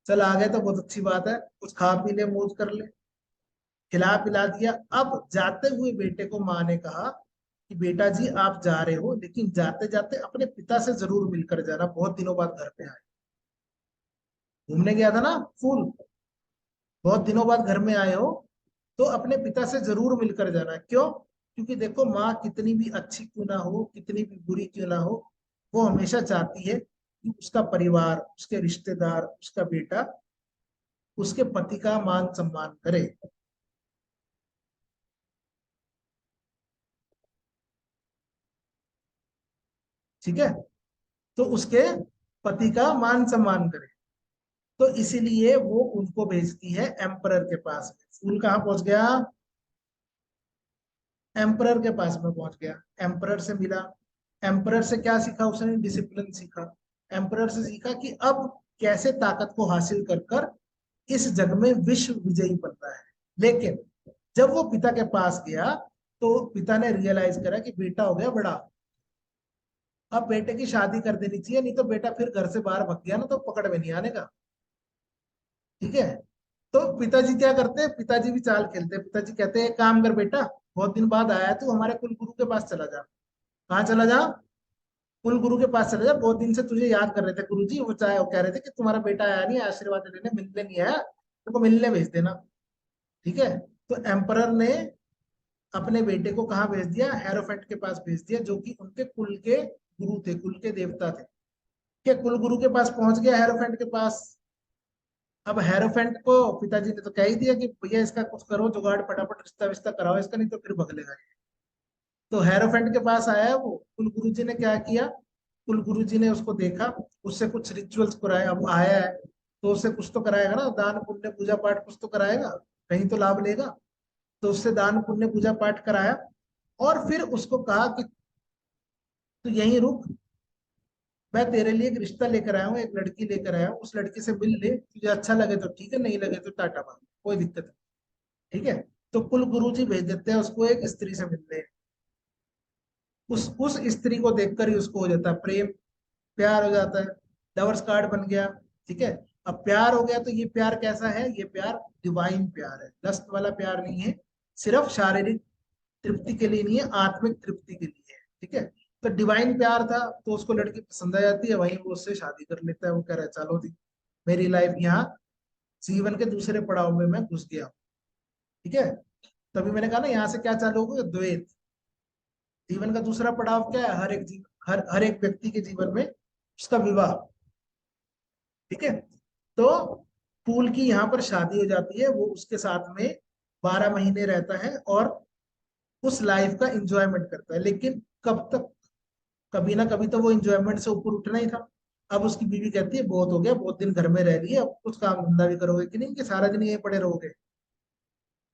चल आ गए तो बहुत अच्छी बात है, कुछ खा पी ले, मौज कर ले। खिला पिला दिया। अब जाते हुए बेटे को माँ ने कहा कि बेटा जी आप जा रहे हो, लेकिन जाते जाते अपने पिता से जरूर मिलकर जाना, बहुत दिनों बाद घर पे आए। घूमने गया था ना फूल, बहुत दिनों बाद घर में आए हो, तो अपने पिता से जरूर मिलकर जाना। क्यों, क्योंकि देखो माँ कितनी भी अच्छी क्यों ना हो, कितनी भी बुरी क्यों ना हो, वो हमेशा चाहती है कि उसका परिवार, उसके रिश्तेदार, उसका बेटा उसके पति का मान सम्मान करे। ठीक है, तो उसके पति का मान सम्मान करे। तो इसीलिए वो उनको भेजती है एम्परर के पास में। फूल कहाँ पहुंच गया, एम्परर के पास में पहुंच गया, एम्परर से मिला। एम्परर से क्या सीखा उसने, डिसिप्लिन सीखा। एम्परर से सीखा कि अब कैसे ताकत को हासिल कर कर इस जग में विश्व विजयी बनना है। लेकिन जब वो पिता के पास गया तो पिता ने रियलाइज करा कि बेटा हो गया बड़ा, अब बेटे की शादी कर देनी चाहिए, नहीं तो बेटा फिर घर से बाहर भग गया ना तो पकड़ में नहीं आने का। ठीक है, तो पिताजी क्या करते हैं, पिताजी भी चाल खेलते हैं। पिताजी कहते हैं, काम कर बेटा, बहुत दिन बाद आया है तू, हमारे कुल गुरु के पास चला जा। कहाँ चला जा? कुल गुरु के पास चला जा, बहुत दिन से तुझे याद कर रहे थे गुरु जी, वो चाहे वो कह रहे थे कि तुम्हारा बेटा आया नहीं, आशीर्वाद लेने, मिलने नहीं आया, तुमको मिलने भेज देना। ठीक है, तो एम्परर ने अपने बेटे को कहाँ भेज दिया? हेरोफेंट के पास भेज दिया, जो कि उनके कुल के गुरु थे, कुल के देवता थे। के कुल गुरु के पास पहुंच गया, हेरोफेंट के पास। अब हेरोफेंट को पिताजी ने तो कह ही दिया कि भैया इसका कुछ करो जुगाड़, फटाफट रिश्ता विश्ता कराओ इसका, नहीं तो फिर भगलेगा ये। तो हेरोफेंट के पास आया है वो, कुल गुरु जी ने क्या किया, कुल गुरु जी ने उसको देखा, उससे कुछ रिचुअल्स कराए। अब आया है तो उससे कुछ तो कराएगा ना, दान पुण्य पूजा पाठ कुछ तो कराएगा, कहीं तो लाभ लेगा। तो उससे दान पुण्य पूजा पाठ कराया, और फिर उसको कहा कि तू यहीं रुक, मैं तेरे लिए एक रिश्ता लेकर आया हूँ, एक लड़की लेकर आया हूँ, उस लड़की से मिल ले, तुझे अच्छा लगे तो ठीक है, नहीं लगे तो टाटा बाय, कोई दिक्कत नहीं। ठीक है, तो कुल गुरु जी भेज देते हैं उसको एक स्त्री से मिलने। उस स्त्री को देखकर ही उसको हो जाता है प्रेम, प्यार हो जाता है, लवर्स कार्ड बन गया। ठीक है, अब प्यार हो गया, तो ये प्यार कैसा है? ये प्यार डिवाइन प्यार है, लस्ट वाला प्यार नहीं है, सिर्फ शारीरिक तृप्ति के लिए नहीं है, आत्मिक तृप्ति के लिए है। ठीक है, तो डिवाइन प्यार था, तो उसको लड़की पसंद आ जाती है, वहीं वो उससे शादी कर लेता है। वो कह रहा है चलो जी, मेरी लाइफ यहाँ जीवन के दूसरे पड़ाव में मैं घुस गया हूँ। ठीक है, तभी मैंने कहा ना, यहाँ से क्या चालू होगा? द्वैत। जीवन का दूसरा पड़ाव क्या है? हर एक व्यक्ति के जीवन में उसका विवाह। ठीक है, तो फूल की यहाँ पर शादी हो जाती है, वो उसके साथ में 12 महीने रहता है और उस लाइफ का एंजॉयमेंट करता है। लेकिन कब तक? कभी ना कभी तो वो एंजॉयमेंट से ऊपर उठना ही था। अब उसकी बीवी कहती है बहुत हो गया, बहुत दिन घर में रह रही है, अब कुछ काम धंधा भी करोगे कि नहीं, कि सारा दिन यहीं पड़े रहोगे?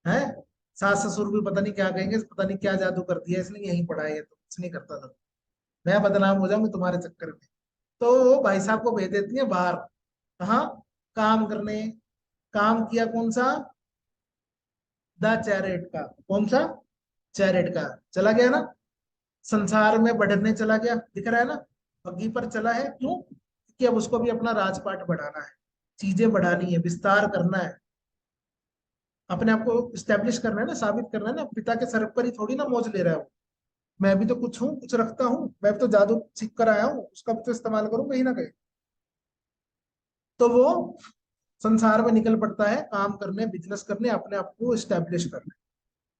हैं, सास ससुर भी पता नहीं क्या कहेंगे, पता नहीं क्या जादू कर दिया इसने, यहीं पड़ा है, ये तो कुछ नहीं करता था, मैं बदनाम हो जाऊंगी तुम्हारे चक्कर में। तो वो भाई साहब को भेज देती है बाहर। कहाँ? काम करने। काम किया कौन सा? द चैरेट का। कौन सा? चैरेट का। चला गया ना, संसार में बढ़ने चला गया, दिख रहा है ना, बग्गी पर चला है। क्यों? क्योंकि अब उसको भी अपना राजपाट बढ़ाना है, चीजें बढ़ानी है, विस्तार करना है, अपने आप को स्टेब्लिश करना है ना, साबित करना है ना। पिता के सर पर ही थोड़ी ना मौज ले रहा है वो, मैं भी तो कुछ हूँ, कुछ रखता हूँ, मैं भी तो जादू सीख कर आया हूँ, उसका भी तो इस्तेमाल करूँ कहीं ना कहीं। तो वो संसार में निकल पड़ता है काम करने, बिजनेस करने, अपने आप को स्टेब्लिश करने।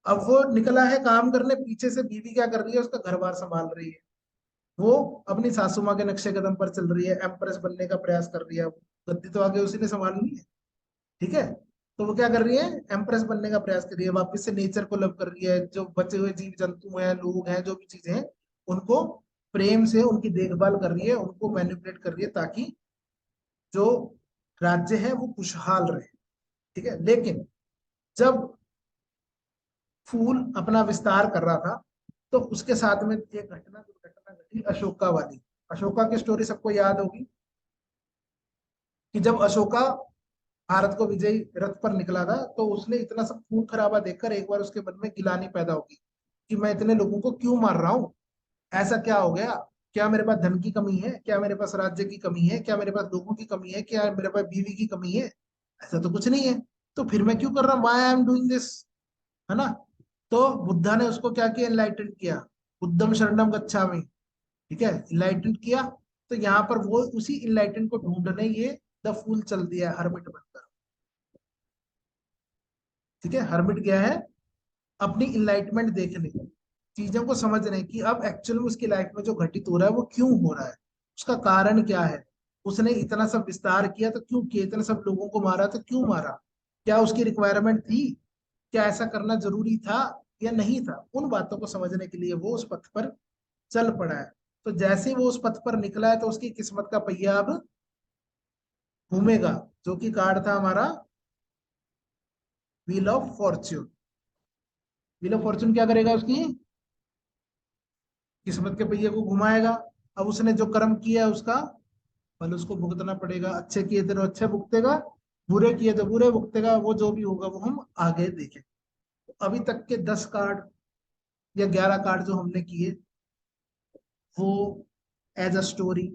अब वो निकला है काम करने, पीछे से बीवी क्या कर रही है? उसका घर बार संभाल रही है। वो अपनी सासू माँ के नक्शे कदम पर चल रही है, एम्प्रेस बनने का प्रयास कर रही है। वो गद्दी तो आगे उसी ने संभालनी है। ठीक है, तो वो क्या कर रही है? एम्प्रेस बनने का प्रयास कर रही है, वापस से नेचर को लव कर रही है, जो बचे हुए जीव जंतु हैं, लोग हैं, जो भी चीजें हैं, उनको प्रेम से उनकी देखभाल कर रही है, उनको मैनिपुलेट कर रही है, ताकि जो राज्य है वो खुशहाल रहे। ठीक है, लेकिन जब फूल अपना विस्तार कर रहा था, तो उसके साथ में एक दुर्घटना घटी, अशोका वाली। अशोका की स्टोरी सबको याद होगी, कि जब अशोका भारत को विजयी रथ पर निकला था, तो उसने इतना सब खून खराबा देखकर एक बार उसके मन में गिलानी पैदा होगी, कि मैं इतने लोगों को क्यों मार रहा हूँ, ऐसा क्या हो गया? क्या मेरे पास धन की कमी है? क्या मेरे पास राज्य की कमी है? क्या मेरे पास लोगों की कमी है? क्या मेरे पास बीवी की कमी है? ऐसा तो कुछ नहीं है, तो फिर मैं क्यों कर रहा हूँ? Why I am doing this, है ना? तो बुद्धा ने उसको क्या किया? इनलाइटन किया, बुद्धम शरणम गच्छामि। ठीक है, इनलाइटन किया। तो यहाँ पर वो उसी इनलाइटन को ढूंढने ये द फूल चल दिया है, हरमिट बनकर। ठीक है, हरमिट गया है अपनी इनलाइटमेंट देखने, चीजों को समझने की, अब एक्चुअल में उसकी लाइफ में जो घटित हो रहा है वो क्यों हो रहा है, उसका कारण क्या है, उसने इतना सब विस्तार किया तो क्यों किया, इतने सब लोगों को मारा तो क्यों मारा, क्या उसकी रिक्वायरमेंट थी, क्या ऐसा करना जरूरी था या नहीं था? उन बातों को समझने के लिए वो उस पथ पर चल पड़ा है। तो जैसे ही वो उस पथ पर निकला है, तो उसकी किस्मत का पहिया अब घूमेगा, जो कि कार्ड था हमारा wheel of Fortune. Wheel of Fortune क्या करेगा? उसकी किस्मत के पहिए को घुमाएगा। अब उसने जो कर्म किया है उसका फल उसको भुगतना पड़ेगा, अच्छे किए तो अच्छे भुगतेगा, बुरे किए तो बुरे भुगतेगा, वो जो भी होगा वो हम आगे देखें। तो अभी तक के 10 कार्ड या 11 कार्ड जो हमने किए, वो एज अ स्टोरी,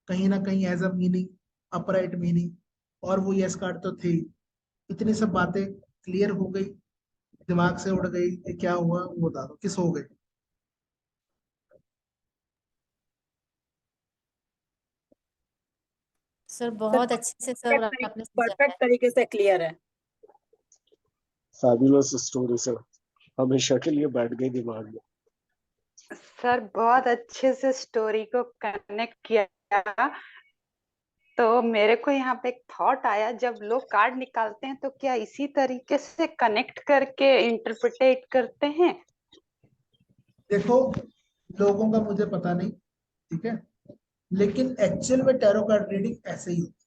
कहीं ना कहीं as a meaning, upright meaning, और वो यस कार्ड तो थे ही। इतनी सब बातें क्लियर हो गई, दिमाग से उड़ गई, ये क्या हुआ वो बता दो, किस हो गए? सर बहुत अच्छे से सर आपने समझाया परफेक्ट है। तरीके से क्लियर है। फैबुलस स्टोरी सर, हमेशा के लिए बैठ गई दिमाग में। सर बहुत अच्छे से स्टोरी को कनेक्ट किया। तो मेरे को यहाँ पे एक थॉट आया, जब लोग कार्ड निकालते हैं तो क्या इसी तरीके से कनेक्ट करके इंटरप्रिटेट करते हैं? देखो, लोगों का मुझे पता नहीं, ठीक है, लेकिन एक्चुअल में टैरो कार्ड रीडिंग ऐसे ही होती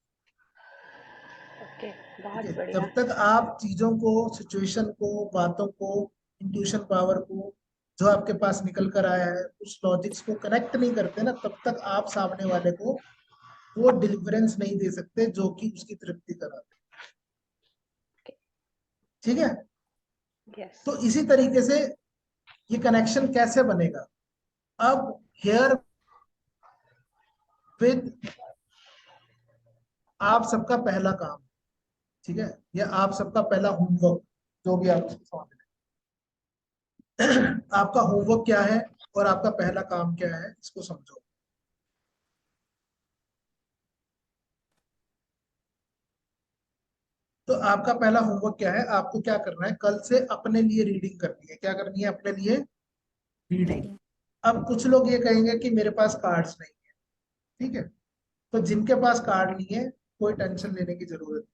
ओके, है, बहुत ठीक है? बढ़िया। जब तक आप चीजों को, सिचुएशन को, बातों को, इंट्यूशन पावर को, जो आपके पास निकल कर आया है, उस लॉजिक्स को कनेक्ट नहीं करते ना, तब तक आप सामने वाले को वो डिलीवरेंस नहीं दे सकते जो कि उसकी तृप्ति कराते, ठीक है? यस। तो इसी तरीके से ये कनेक्शन कैसे बनेगा? अब हियर विद आप सबका पहला काम, ठीक है, या आप सबका पहला होमवर्क, जो भी आप समझ लें। आपका होमवर्क क्या है और आपका पहला काम क्या है, इसको समझो। तो आपका पहला होमवर्क क्या है? आपको क्या करना है, कल से अपने लिए रीडिंग करनी है। क्या करनी है? अपने लिए रीडिंग। अब कुछ लोग ये कहेंगे कि मेरे पास कार्ड्स नहीं है, ठीक है, तो जिनके पास कार्ड नहीं है कोई टेंशन लेने की जरूरत नहीं।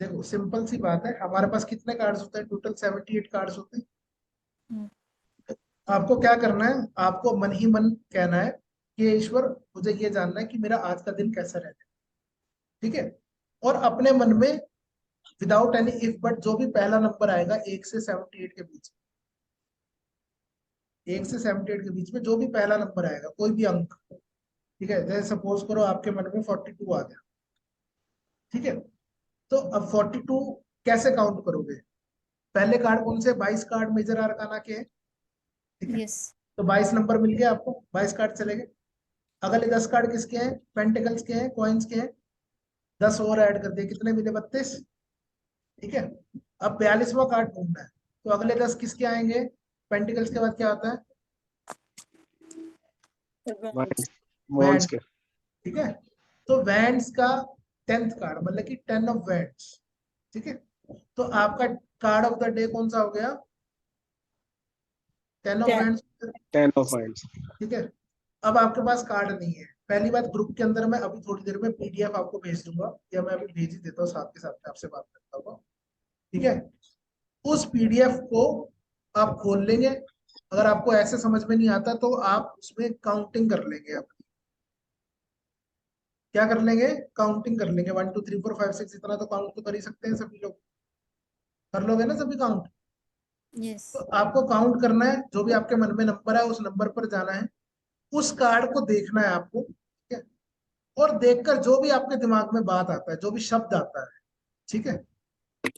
देखो सिंपल सी बात है, हमारे पास कितने कार्ड्स होते हैं? टोटल 78 कार्ड्स होते हैं। आपको क्या करना है? आपको मन ही मन कहना है कि ईश्वर, मुझे ये जानना है कि मेरा आज का दिन कैसा रहेगा, ठीक है? और अपने मन में विदाउट एनी इफ बट जो भी पहला नंबर आएगा 1 से 78 के बीच, 1 से 78 के बीच में जो भी पहला नंबर आएगा, कोई भी अंक, ठीक है, जैसे सपोज करो आपके मन में 42 आ गया, ठीक है, तो अब 42 कैसे काउंट करोगे? पहले कार्ड कौन से? 22 कार्ड मेजर आर्काना के हैं, ठीक है, यस तो 22 नंबर मिल गया आपको, 22 कार्ड चले गए। अगले 10 कार्ड किसके हैं? पेंटिकल्स के हैं, कॉइन्स के हैं। 10 और ऐड कर दिए, कितने मिले? 32, ठीक है। अब 42वां कार्ड ढूंढना है, तो अगले 10 किसके आएंगे? पेंटिकल्स के बाद क्या आता है? वॉन्ड्स के। ठीक है, तो वैंड्स का 10th कार्ड, मतलब कि 10 ऑफ वैंड्स, ठीक है। तो आपका कार्ड ऑफ द डे कौन सा हो गया? 10 ऑफ वैंड्स, 10 ऑफ वाइंड्स। ठीक है। अब आपके पास कार्ड नहीं है, पहली बात, ग्रुप के अंदर मैं अभी थोड़ी देर में पीडीएफ आपको भेज दूंगा, या मैं अभी भेज ही देता हूँ, साथ के साथ में आपसे बात करता हूँ, ठीक है। उस पीडीएफ को आप खोल लेंगे, अगर आपको ऐसे समझ में नहीं आता तो आप उसमें काउंटिंग कर लेंगे अपनी। क्या कर लेंगे? काउंटिंग कर लेंगे, 1 2 3 4 5 6, इतना तो काउंट तो कर ही सकते हैं सभी लोग, कर लोगे ना सभी काउंट? यस तो आपको काउंट करना है, जो भी आपके मन में नंबर है उस नंबर पर जाना है, उस कार्ड को देखना है आपको, ठीक है, और देखकर जो भी आपके दिमाग में बात आता है, जो भी शब्द आता है, ठीक है,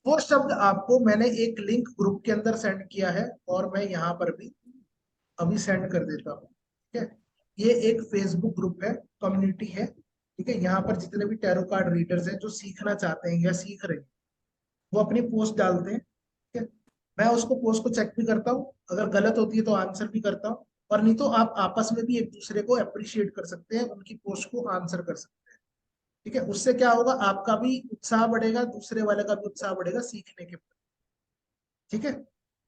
वो शब्द आपको मैंने एक लिंक ग्रुप के अंदर सेंड किया है, और मैं यहाँ पर भी अभी सेंड कर देता हूँ, ठीक है। ये एक फेसबुक ग्रुप है, कम्युनिटी है, ठीक है। यहाँ पर जितने भी टैरो कार्ड रीडर्स हैं जो सीखना चाहते हैं या सीख रहे हैं, वो अपनी पोस्ट डालते हैं, ठीक है। मैं उसको पोस्ट को चेक भी करता हूँ, अगर गलत होती है तो आंसर भी करता हूँ, और नहीं तो आप आपस में भी एक दूसरे को अप्रिशिएट कर सकते हैं, उनकी पोस्ट को आंसर कर सकते हैं, ठीक है। उससे क्या होगा? आपका भी उत्साह बढ़ेगा, दूसरे वाले का भी उत्साह बढ़ेगा सीखने के, ठीक है।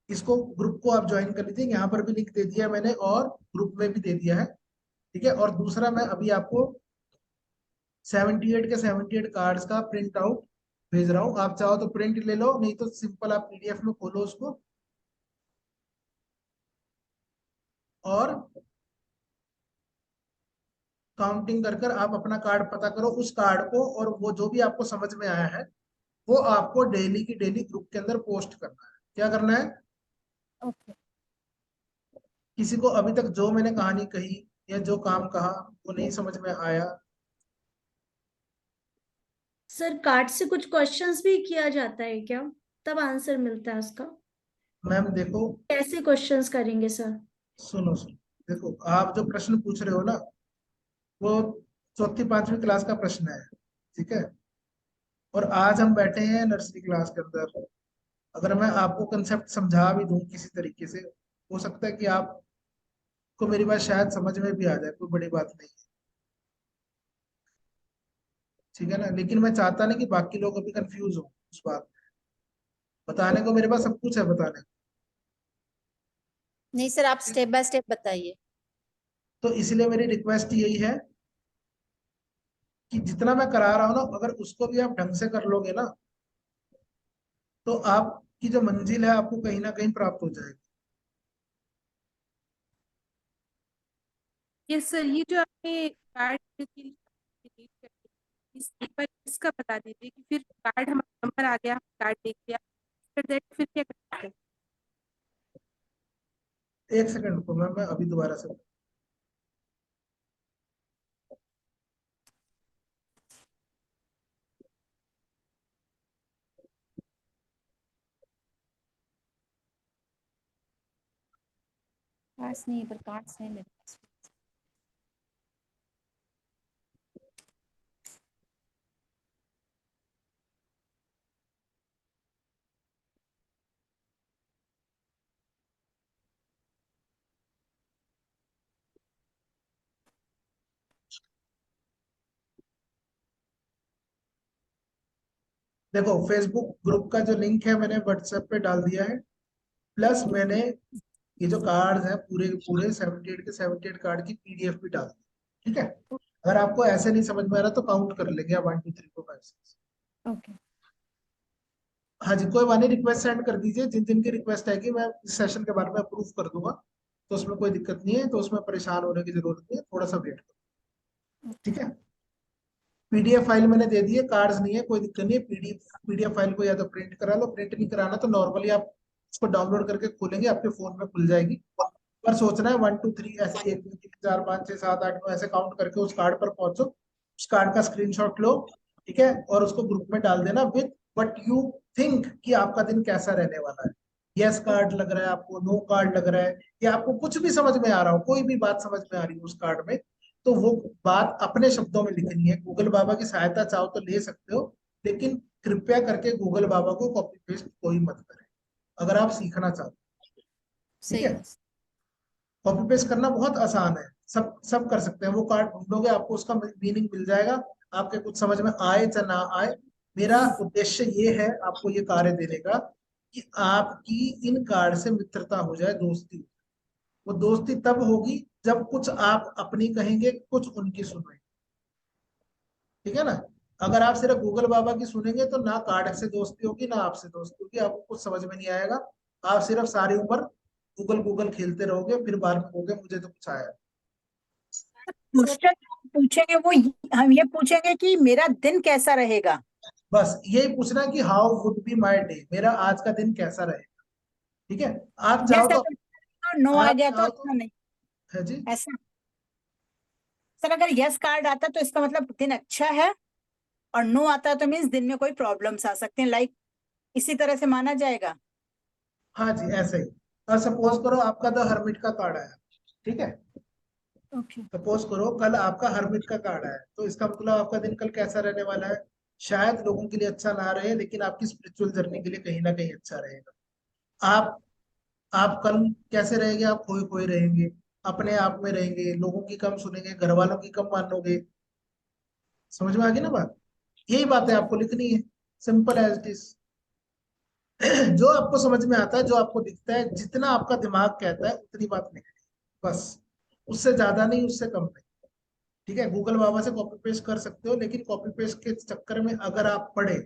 इसको, ग्रुप को आप ज्वाइन कर लीजिए, यहाँ पर भी लिंक दे दिया है मैंने, और ग्रुप में भी दे दिया है, ठीक है। और दूसरा, मैं अभी आपको 78 के 78 कार्ड्स का प्रिंट आउट भेज रहा हूँ, आप चाहो तो प्रिंट ले लो, नहीं तो सिंपल आप पीडीएफ में खोलो उसको, और काउंटिंग कर कर आप अपना कार्ड पता करो, उस कार्ड को, और वो जो भी आपको समझ में आया है वो आपको डेली की डेली ग्रुप के अंदर पोस्ट करना है। क्या करना है? ओके किसी को अभी तक जो मैंने कहानी कही या जो काम कहा वो नहीं समझ में आया? सर कार्ड से कुछ क्वेश्चंस भी किया जाता है क्या, तब आंसर मिलता है उसका? मैम देखो, कैसे क्वेश्चंस करेंगे सर? सुनो सुनो, देखो आप जो प्रश्न पूछ रहे हो ना, वो 4th 5वीं क्लास का प्रश्न है, ठीक है, और आज हम बैठे हैं नर्सरी क्लास के अंदर। अगर मैं आपको कंसेप्ट समझा भी दूं किसी तरीके से, हो सकता है कि आपको मेरी बात शायद समझ में भी आ जाए, कोई बड़ी बात नहीं है, ठीक है ना। लेकिन मैं चाहता नहीं कि बाकी लोग अभी कंफ्यूज हो उस बात में। बताने को मेरे पास सब कुछ है बताने को। नहीं सर, आप स्टेप बाय स्टेप बताइए। तो इसलिए मेरी रिक्वेस्ट यही है कि जितना मैं करा रहा हूं ना, अगर उसको भी आप ढंग से कर लोगे ना, तो आपकी जो मंजिल है आपको कहीं ना कहीं प्राप्त हो जाएगी। यस सर, ये जो आपने कार्ड की डिलीट कर दी, एक बार इसका बता दीजिए कि फिर कार्ड हमारा नंबर आ गया, कार्ड देख लिया, फिर दैट फिर क्या करते हैं? एक सेकंड को मैं अभी दोबारा से। कार्ड्स नहीं, पर कार्ड्स है मेरे पास। देखो, फेसबुक ग्रुप का जो लिंक है मैंने व्हाट्सएप पे डाल दिया है, प्लस मैंने ये जो कार्ड है पूरे के पूरे 78 के 78 कार्ड की पीडीएफ भी डाल दी, ठीक है। अगर आपको ऐसे नहीं समझ में आ रहा तो काउंट कर लेंगे आप 1 2 3 4 5 6। ओके। हाँ जी, कोई बात नहीं, रिक्वेस्ट सेंड कर दीजिए। जिन जिन की रिक्वेस्ट है कि मैं इस सेशन के बारे में अप्रूव कर दूंगा, तो उसमें कोई दिक्कत नहीं है, तो उसमें परेशान होने की जरूरत नहीं है, थोड़ा सा वेट करो, ठीक है। पीडीएफ फाइल मैंने दे दी है, कार्ड्स नहीं है, कोई दिक्कत नहीं है। पीडीएफ फाइल को या तो प्रिंट करा लो, प्रिंट नहीं कराना तो नॉर्मली आप उसको डाउनलोड करके खोलेंगे, आपके फोन में खुल जाएगी। पर सोचना है 1 2 3 ऐसे 1 2 3 4 5 6 7 8 9 ऐसे काउंट करके उस कार्ड पर पहुंचो। उस कार्ड का स्क्रीनशॉट लो, ठीक है, और उसको ग्रुप में डाल देना विद व्हाट यू थिंक कि आपका दिन कैसा रहने वाला है। यस कार्ड लग रहा है आपको, नो कार्ड लग रहा है, या आपको कुछ भी समझ में आ रहा हो, कोई भी बात समझ में आ रही है उस कार्ड में, तो वो बात अपने शब्दों में लिखनी है। गूगल बाबा की सहायता चाहो तो ले सकते हो, लेकिन कृपया करके गूगल बाबा को कॉपी पेस्ट कोई मत करे अगर आप सीखना चाहते हो, ठीक है। कॉपी पेस्ट करना बहुत आसान है, सब सब कर सकते हैं। वो कार्ड ढूंढोगे, आपको उसका मीनिंग मिल जाएगा, आपके कुछ समझ में आए या ना आए। मेरा उद्देश्य ये है आपको ये कार्य देने का कि आपकी इन कार्ड से मित्रता हो जाए, दोस्ती। वो दोस्ती तब होगी जब कुछ आप अपनी कहेंगे, कुछ उनकी सुनेंगे, ठीक है ना। अगर आप सिर्फ गूगल बाबा की सुनेंगे तो ना कार्ड से दोस्ती होगी ना आपसे दोस्ती होगी, आपको कुछ समझ में नहीं आएगा। आप सिर्फ सारी उम्र गूगल गूगल खेलते रहोगे, फिर बाद में कहोगे मुझे तो कुछ आया। क्वेश्चन पूछेंगे वो, हम ये पूछेंगे कि मेरा दिन कैसा रहेगा, बस यही पूछना है कि how would be my day, मेरा आज का दिन कैसा रहेगा, ठीक है। आप चाहो तो नो आ आप गया तो चाहो अच्छा नहीं है जी। ऐसा। सर अगर यस कार्ड आता तो इसका मतलब दिन अच्छा है, और नो आता तो मीन्स दिन में कोई प्रॉब्लम्स आ सकते हैं, लाइक इसी तरह से माना जाएगा। हाँ जी, ऐसे ही। और सपोज करो आपका द हर्मिट का कार्ड आया, ठीक है। ओके। सपोज करो कल आपका हर्मिट का कार्ड आया, तो इसका मतलब आपका दिन कल कैसा रहने वाला है। शायद लोगों के लिए अच्छा ना रहे, लेकिन आपकी स्पिरिचुअल जर्नी के लिए कहीं ना कहीं अच्छा रहेगा। आप कल कैसे रहेंगे, आप खोए खोए रहेंगे, अपने आप में रहेंगे, लोगों की कम सुनेंगे, घर वालों की कम मानोगे। समझ में आ गई ना बात। यही बातें आपको लिखनी है, सिंपल एज इट इज। जो आपको समझ में आता है, जो आपको दिखता है, जितना आपका दिमाग कहता है उतनी बात लिखनी है, बस। उससे ज्यादा नहीं, उससे कम नहीं, ठीक है। गूगल बाबा से कॉपी पेस्ट कर सकते हो, लेकिन कॉपी पेस्ट के चक्कर में अगर आप पढ़े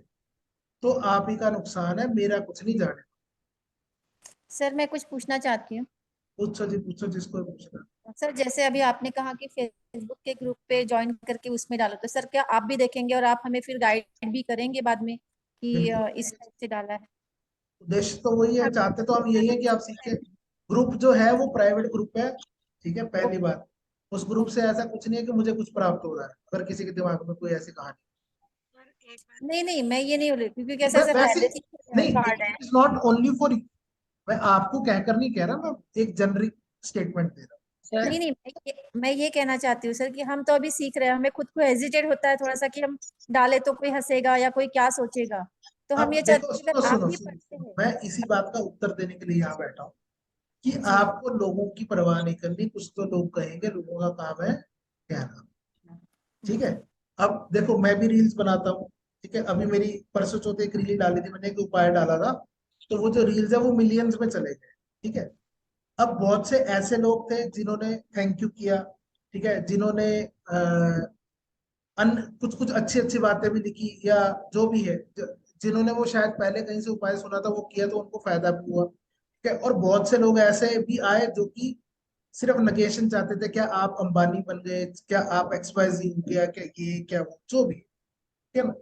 तो आप ही का नुकसान है, मेरा कुछ नहीं जाने। सर मैं कुछ पूछना चाहती हूँ। पूछो जी, पूछो जिसको पूछना। सर जैसे अभी आपने कहा कि फेसबुक के ग्रुप पे ज्वाइन करके उसमें डालो, तो सर क्या आप भी देखेंगे और आप हमें फिर गाइड भी करेंगे बाद में कि इस टाइप से डाला है? उद्देश्य तो वही है, चाहते तो हम यही है कि आप सीखे। ग्रुप जो है वो प्राइवेट ग्रुप है, ठीक है, पहली बात। उस ग्रुप से ऐसा कुछ नहीं है कि मुझे कुछ प्राप्त हो रहा है, अगर किसी के दिमाग में कोई ऐसी कहानी। नहीं नहीं, मैं ये नहीं बोल रही थी, क्योंकि ऐसा वैसे पहले से नहीं, कार्ड है। It is not only for you. मैं आपको कहकर नहीं कह रहा, मैं एक जनरिक स्टेटमेंट दे रहा हूँ। नहीं नहीं, मैं ये कहना चाहती हूँ सर कि हम तो अभी सीख रहे हैं, हमें खुद को हेजिटेट होता है थोड़ा सा कि हम डाले तो कोई हंसेगा या कोई क्या सोचेगा, तो हम अब ये देखो, चाहते हैं सुनो अगर आप सुनो भी सुनो पढ़ते सुनो, हैं। मैं इसी बात का उत्तर देने के लिए यहाँ बैठा हूँ कि जी आपको लोगों की परवाह नहीं करनी। कुछ तो लोग कहेंगे, लोगों का काम है कहना, ठीक है। अब देखो, मैं भी रील्स बनाता हूँ, ठीक है। अभी मेरी परसों चौथे एक रील डाली थी मैंने, एक उपाय डाला था, तो वो जो रील्स है वो मिलियंस में चले गए, ठीक है। अब बहुत से ऐसे लोग थे जिन्होंने थैंक यू किया, ठीक है, जिन्होंने अन्य कुछ कुछ अच्छी अच्छी बातें भी लिखी, या जो भी है, जिन्होंने वो शायद पहले कहीं से उपाय सुना था वो किया तो उनको फायदा भी हुआ, ठीक है। और बहुत से लोग ऐसे भी आए जो कि सिर्फ नगेशन चाहते थे, क्या आप अंबानी बन गए, क्या आप XYZ हो गया, क्या ये क्या वो, जो भी, ठीक है ना।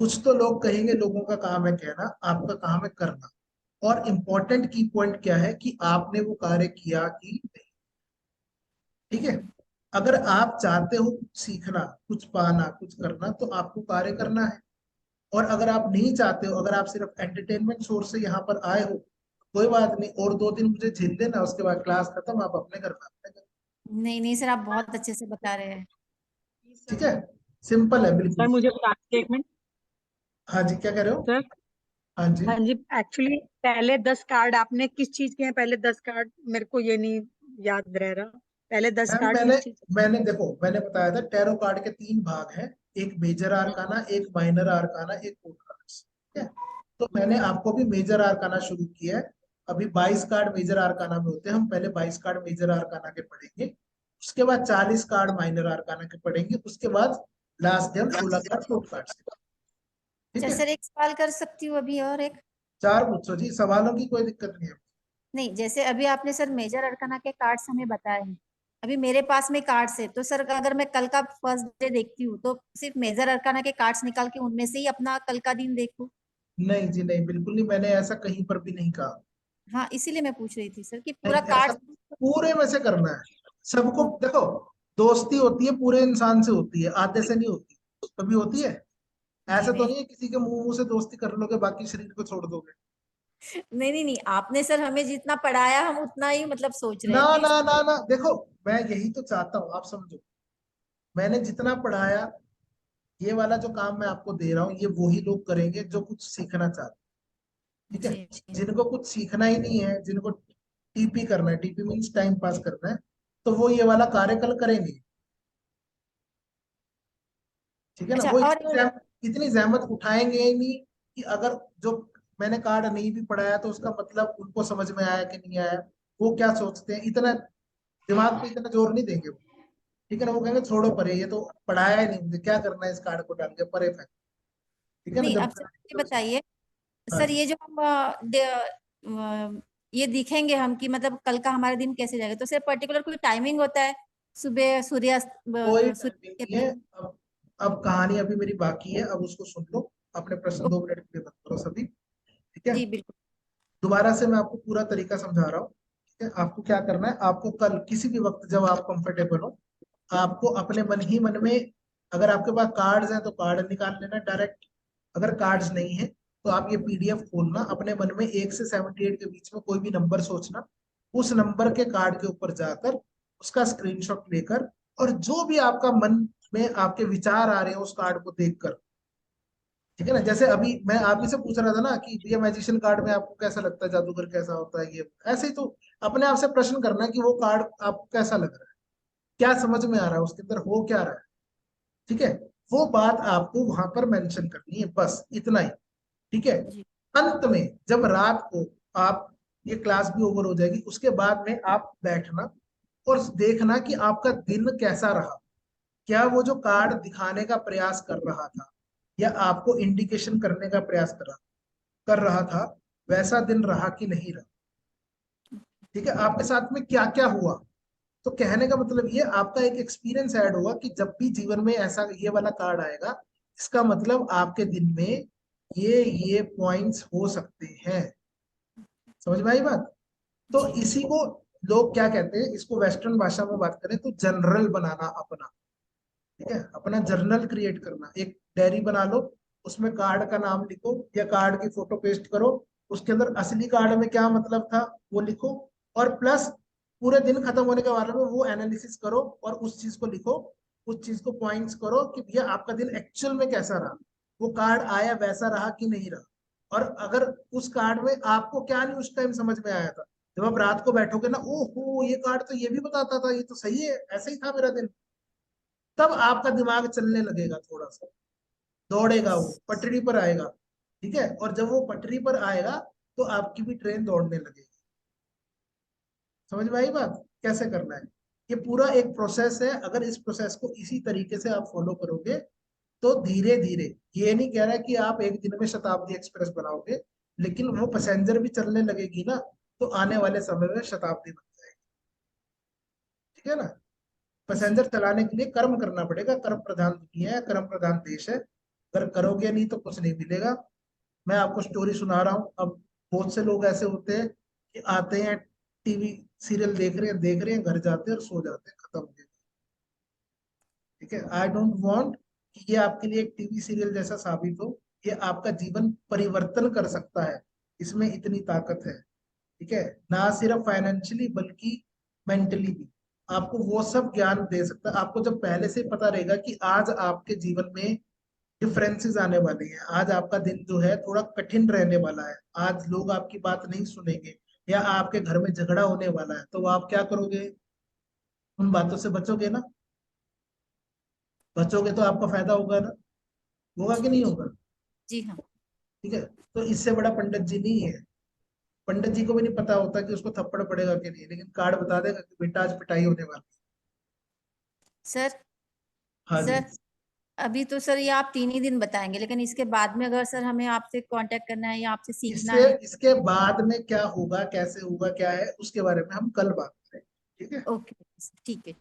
कुछ तो लोग कहेंगे, लोगों का काम है कहना, आपका काम है करना। और इम्पोर्टेंट की पॉइंट क्या है कि आपने वो कार्य किया कि नहीं, ठीक है। अगर आप चाहते हो कुछ सीखना, कुछ पाना, कुछ करना, तो आपको कार्य करना है। और अगर आप नहीं चाहते हो, अगर आप सिर्फ एंटरटेनमेंट सोर्स से यहाँ पर आए हो, कोई बात नहीं, और 2 दिन मुझे झेल देना, उसके बाद क्लास खत्म, आप अपने घर में अपने घर, नहीं नहीं सर, आप बहुत अच्छे से बता रहे हैं। ठीक है। सिंपल है सर बिल्कुल। मुझे बता दीजिए एक मिनट। हाँ जी, क्या कह रहे हो? सर हाँ जी। हाँ जी, एक्चुअली पहले 10 कार्ड आपने किस चीज के हैं? पहले 10 कार्ड मेरे को ये नहीं याद रह रहा, पहले 10 मैम, कार्ड मैंने किस चीज? मैंने देखो, मैंने बताया था टैरो कार्ड के 3 भाग हैं, एक मेजर आर्काना, एक माइनर आर्काना, एक कोड कार्ड्स, ठीक है। तो मैंने आपको भी मेजर आर्काना शुरू किया है। अभी 22 कार्ड मेजर आर्काना में होते हैं, हम पहले 22 कार्ड मेजर आर्काना के पढ़ेंगे, उसके बाद 40 कार्ड माइनर आर्काना के पढ़ेंगे, उसके बाद लास्ट डे हम 16 कार्ड कोड कार्ड्स के, ठीक अच्छा है। सर, एक सवाल कर सकती हूँ अभी और एक? 4 पूछो जी, सवालों की कोई दिक्कत नहीं है। नहीं, जैसे अभी आपने सर मेजर अरकाना के कार्ड्स हमें बताए हैं, अभी मेरे पास में कार्ड्स है, तो सर अगर मैं कल का फर्स्ट डे देखती हूँ तो सिर्फ मेजर अरकाना के कार्ड्स निकाल के उनमें से ही अपना कल का दिन देखूं? नहीं जी नहीं, बिल्कुल नहीं, मैंने ऐसा कहीं पर भी नहीं कहा। हाँ, इसीलिए मैं पूछ रही थी सर कि नहीं, पूरा ऐसा कार्ड। पूरे में से करना है सबको। देखो, दोस्ती होती है पूरे इंसान से होती है, आधे से नहीं होती। कभी होती है? जी ऐसा तो नहीं नहीं है किसी के मुंह मुंह से दोस्ती कर लोगे बाकी शरीर को छोड़ दोगे। नहीं नहीं नहीं, आपने सर हमें जितना पढ़ाया हम उतना ही मतलब सोच रहे ना हैं प्लीज। ना ना ना, देखो, मैं यही तो चाहता हूँ आप समझो। मैंने जितना पढ़ाया, ये वाला जो काम मैं आपको दे रहा हूँ, ये वही लोग करेंगे जो कुछ सीखना चाहते हैं, ठीक है। जी जी जिनको कुछ सीखना ही नहीं है, जिनको टीपी करना है, टीपी मीन्स टाइम पास करना है, तो वो ये वाला कार्य कल करेंगे, ठीक है ना। अच्छा। वो और इतनी जहमत उठाएंगे ही नहीं कि अगर जो मैंने कार्ड नहीं भी पढ़ाया तो उसका मतलब उनको समझ में आया कि नहीं आया, वो क्या सोचते हैं, इतना दिमाग पे इतना जोर नहीं देंगे वो, ठीक है ना। वो कहेंगे छोड़ो परे, ये तो पढ़ाया ही नहीं, मुझे क्या करना है इस कार्ड को डाल के, परे फेंक, ठीक है ना। नहीं, जब अब सर ये बताइए हाँ सर, जी। ये जो हम ये दिखेंगे हम कि मतलब कल का हमारा दिन कैसे जाएगा, तो सर पर्टिकुलर कोई टाइमिंग होता है? सुबह सूर्यास्त कोई टाइमिंग सूर्य के नहीं है। पहले? अब कहानी अभी मेरी बाकी है, अब उसको सुन लो। अपने प्रश्न 2 मिनट के लिए मत करो सभी, ठीक है। जी बिल्कुल। दोबारा से मैं आपको पूरा तरीका समझा रहा हूँ, ठीक है। आपको क्या करना है, आपको कल किसी भी वक्त जब आप कंफर्टेबल हो, आपको अपने मन ही मन में, अगर आपके पास कार्ड्स हैं तो कार्ड निकाल लेना डायरेक्ट, अगर कार्ड्स नहीं है तो आप ये PDF खोलना, अपने मन में 1 से 78 के बीच में कोई भी नंबर सोचना, उस नंबर के कार्ड के ऊपर जाकर उसका स्क्रीनशॉट लेकर, और जो भी आपका मन में आपके विचार आ रहे हैं उस कार्ड को देखकर, ठीक है ना। जैसे अभी मैं आप ही से पूछ रहा था ना कि ये मैजिशियन कार्ड में आपको कैसा लगता है, जादूगर कैसा होता है, ये ऐसे ही तो अपने आप से प्रश्न करना है कि वो कार्ड आपको कैसा लग रहा है, क्या समझ में आ रहा है, उसके अंदर हो क्या रहा है, ठीक है। वो बात आपको वहां पर मेंशन करनी है, बस इतना ही, ठीक है। जी अंत में जब रात को आप, ये क्लास भी ओवर हो जाएगी, उसके बाद में आप बैठना और देखना कि आपका दिन कैसा रहा, क्या वो जो कार्ड दिखाने का प्रयास कर रहा था या आपको इंडिकेशन करने का प्रयास कर रहा था, वैसा दिन रहा कि नहीं रहा, ठीक है। आपके साथ में क्या क्या हुआ, तो कहने का मतलब ये आपका एक एक्सपीरियंस ऐड होगा कि जब भी जीवन में ऐसा ये वाला कार्ड आएगा, इसका मतलब आपके दिन में ये पॉइंट्स हो सकते हैं। समझ में आई बात? तो जी इसी को लोग क्या कहते हैं, इसको वेस्टर्न भाषा में बात करें तो जनरल बनाना अपना, ठीक है। अपना जर्नल क्रिएट करना, एक डायरी बना लो, उसमें कार्ड का नाम लिखो या कार्ड की फोटो पेस्ट करो, उसके अंदर असली कार्ड में क्या मतलब था वो लिखो, और प्लस पूरे दिन खत्म होने के बारे में वो एनालिसिस करो और उस चीज को लिखो, उस चीज को पॉइंट्स करो कि भैया आपका दिन एक्चुअल में कैसा रहा, वो कार्ड आया वैसा रहा कि नहीं रहा, और अगर उस कार्ड में आपको क्या नहीं उस टाइम समझ में आया था, जब आप रात को बैठोगे ना, ओहो ये कार्ड तो ये भी बताता था, ये तो सही है, ऐसा ही था मेरा दिन, तब आपका दिमाग चलने लगेगा, थोड़ा सा दौड़ेगा, वो पटरी पर आएगा। ठीक है, और जब वो पटरी पर आएगा तो आपकी भी ट्रेन दौड़ने लगेगी। समझ में आई बात कैसे करना है? ये पूरा एक प्रोसेस है, अगर इस प्रोसेस को इसी तरीके से आप फॉलो करोगे तो धीरे धीरे, ये नहीं कह रहा कि आप एक दिन में शताब्दी एक्सप्रेस बनाओगे, लेकिन वो पैसेंजर भी चलने लगेगी ना, तो आने वाले समय में शताब्दी बन जाएगी। ठीक है ना? पैसेंजर चलाने के लिए कर्म करना पड़ेगा, कर्म प्रधान दुनिया है, कर्म प्रधान देश है, अगर करोगे नहीं तो कुछ नहीं मिलेगा। मैं आपको स्टोरी सुना रहा हूँ। अब बहुत से लोग ऐसे होते हैं कि आते हैं, टीवी सीरियल देख रहे हैं, घर जाते हैं और सो जाते हैं, खत्म हो गया। ठीक है, आई डोंट वांट कि ये आपके लिए एक टीवी सीरियल जैसा साबित हो, ये आपका जीवन परिवर्तन कर सकता है, इसमें इतनी ताकत है। ठीक है, ना सिर्फ फाइनेंशियली बल्कि मेंटली भी आपको वो सब ज्ञान दे सकता है। आपको जब पहले से पता रहेगा कि आज आपके जीवन में डिफरेंसेस आने वाले हैं, आज आपका दिन जो है थोड़ा कठिन रहने वाला है, आज लोग आपकी बात नहीं सुनेंगे या आपके घर में झगड़ा होने वाला है, तो आप क्या करोगे? उन बातों से बचोगे ना? बचोगे तो आपका फायदा होगा ना, होगा कि नहीं होगा? जी हाँ। ठीक है, तो इससे बड़ा पंडित जी नहीं है। पंडित जी को भी नहीं पता होता कि उसको थप्पड़ पड़ेगा कि नहीं, लेकिन कार्ड बता देगा कि बेटा आज पिटाई होने वाली है। सर हाँ जी। सर अभी तो सर ये आप 3 ही दिन बताएंगे, लेकिन इसके बाद में अगर सर हमें आपसे कांटेक्ट करना है या आपसे सीखना इससे है। इसके बाद में क्या होगा, कैसे होगा, क्या है, उसके बारे में हम कल बात करेंगे। ठीक है, ओके ठीक है।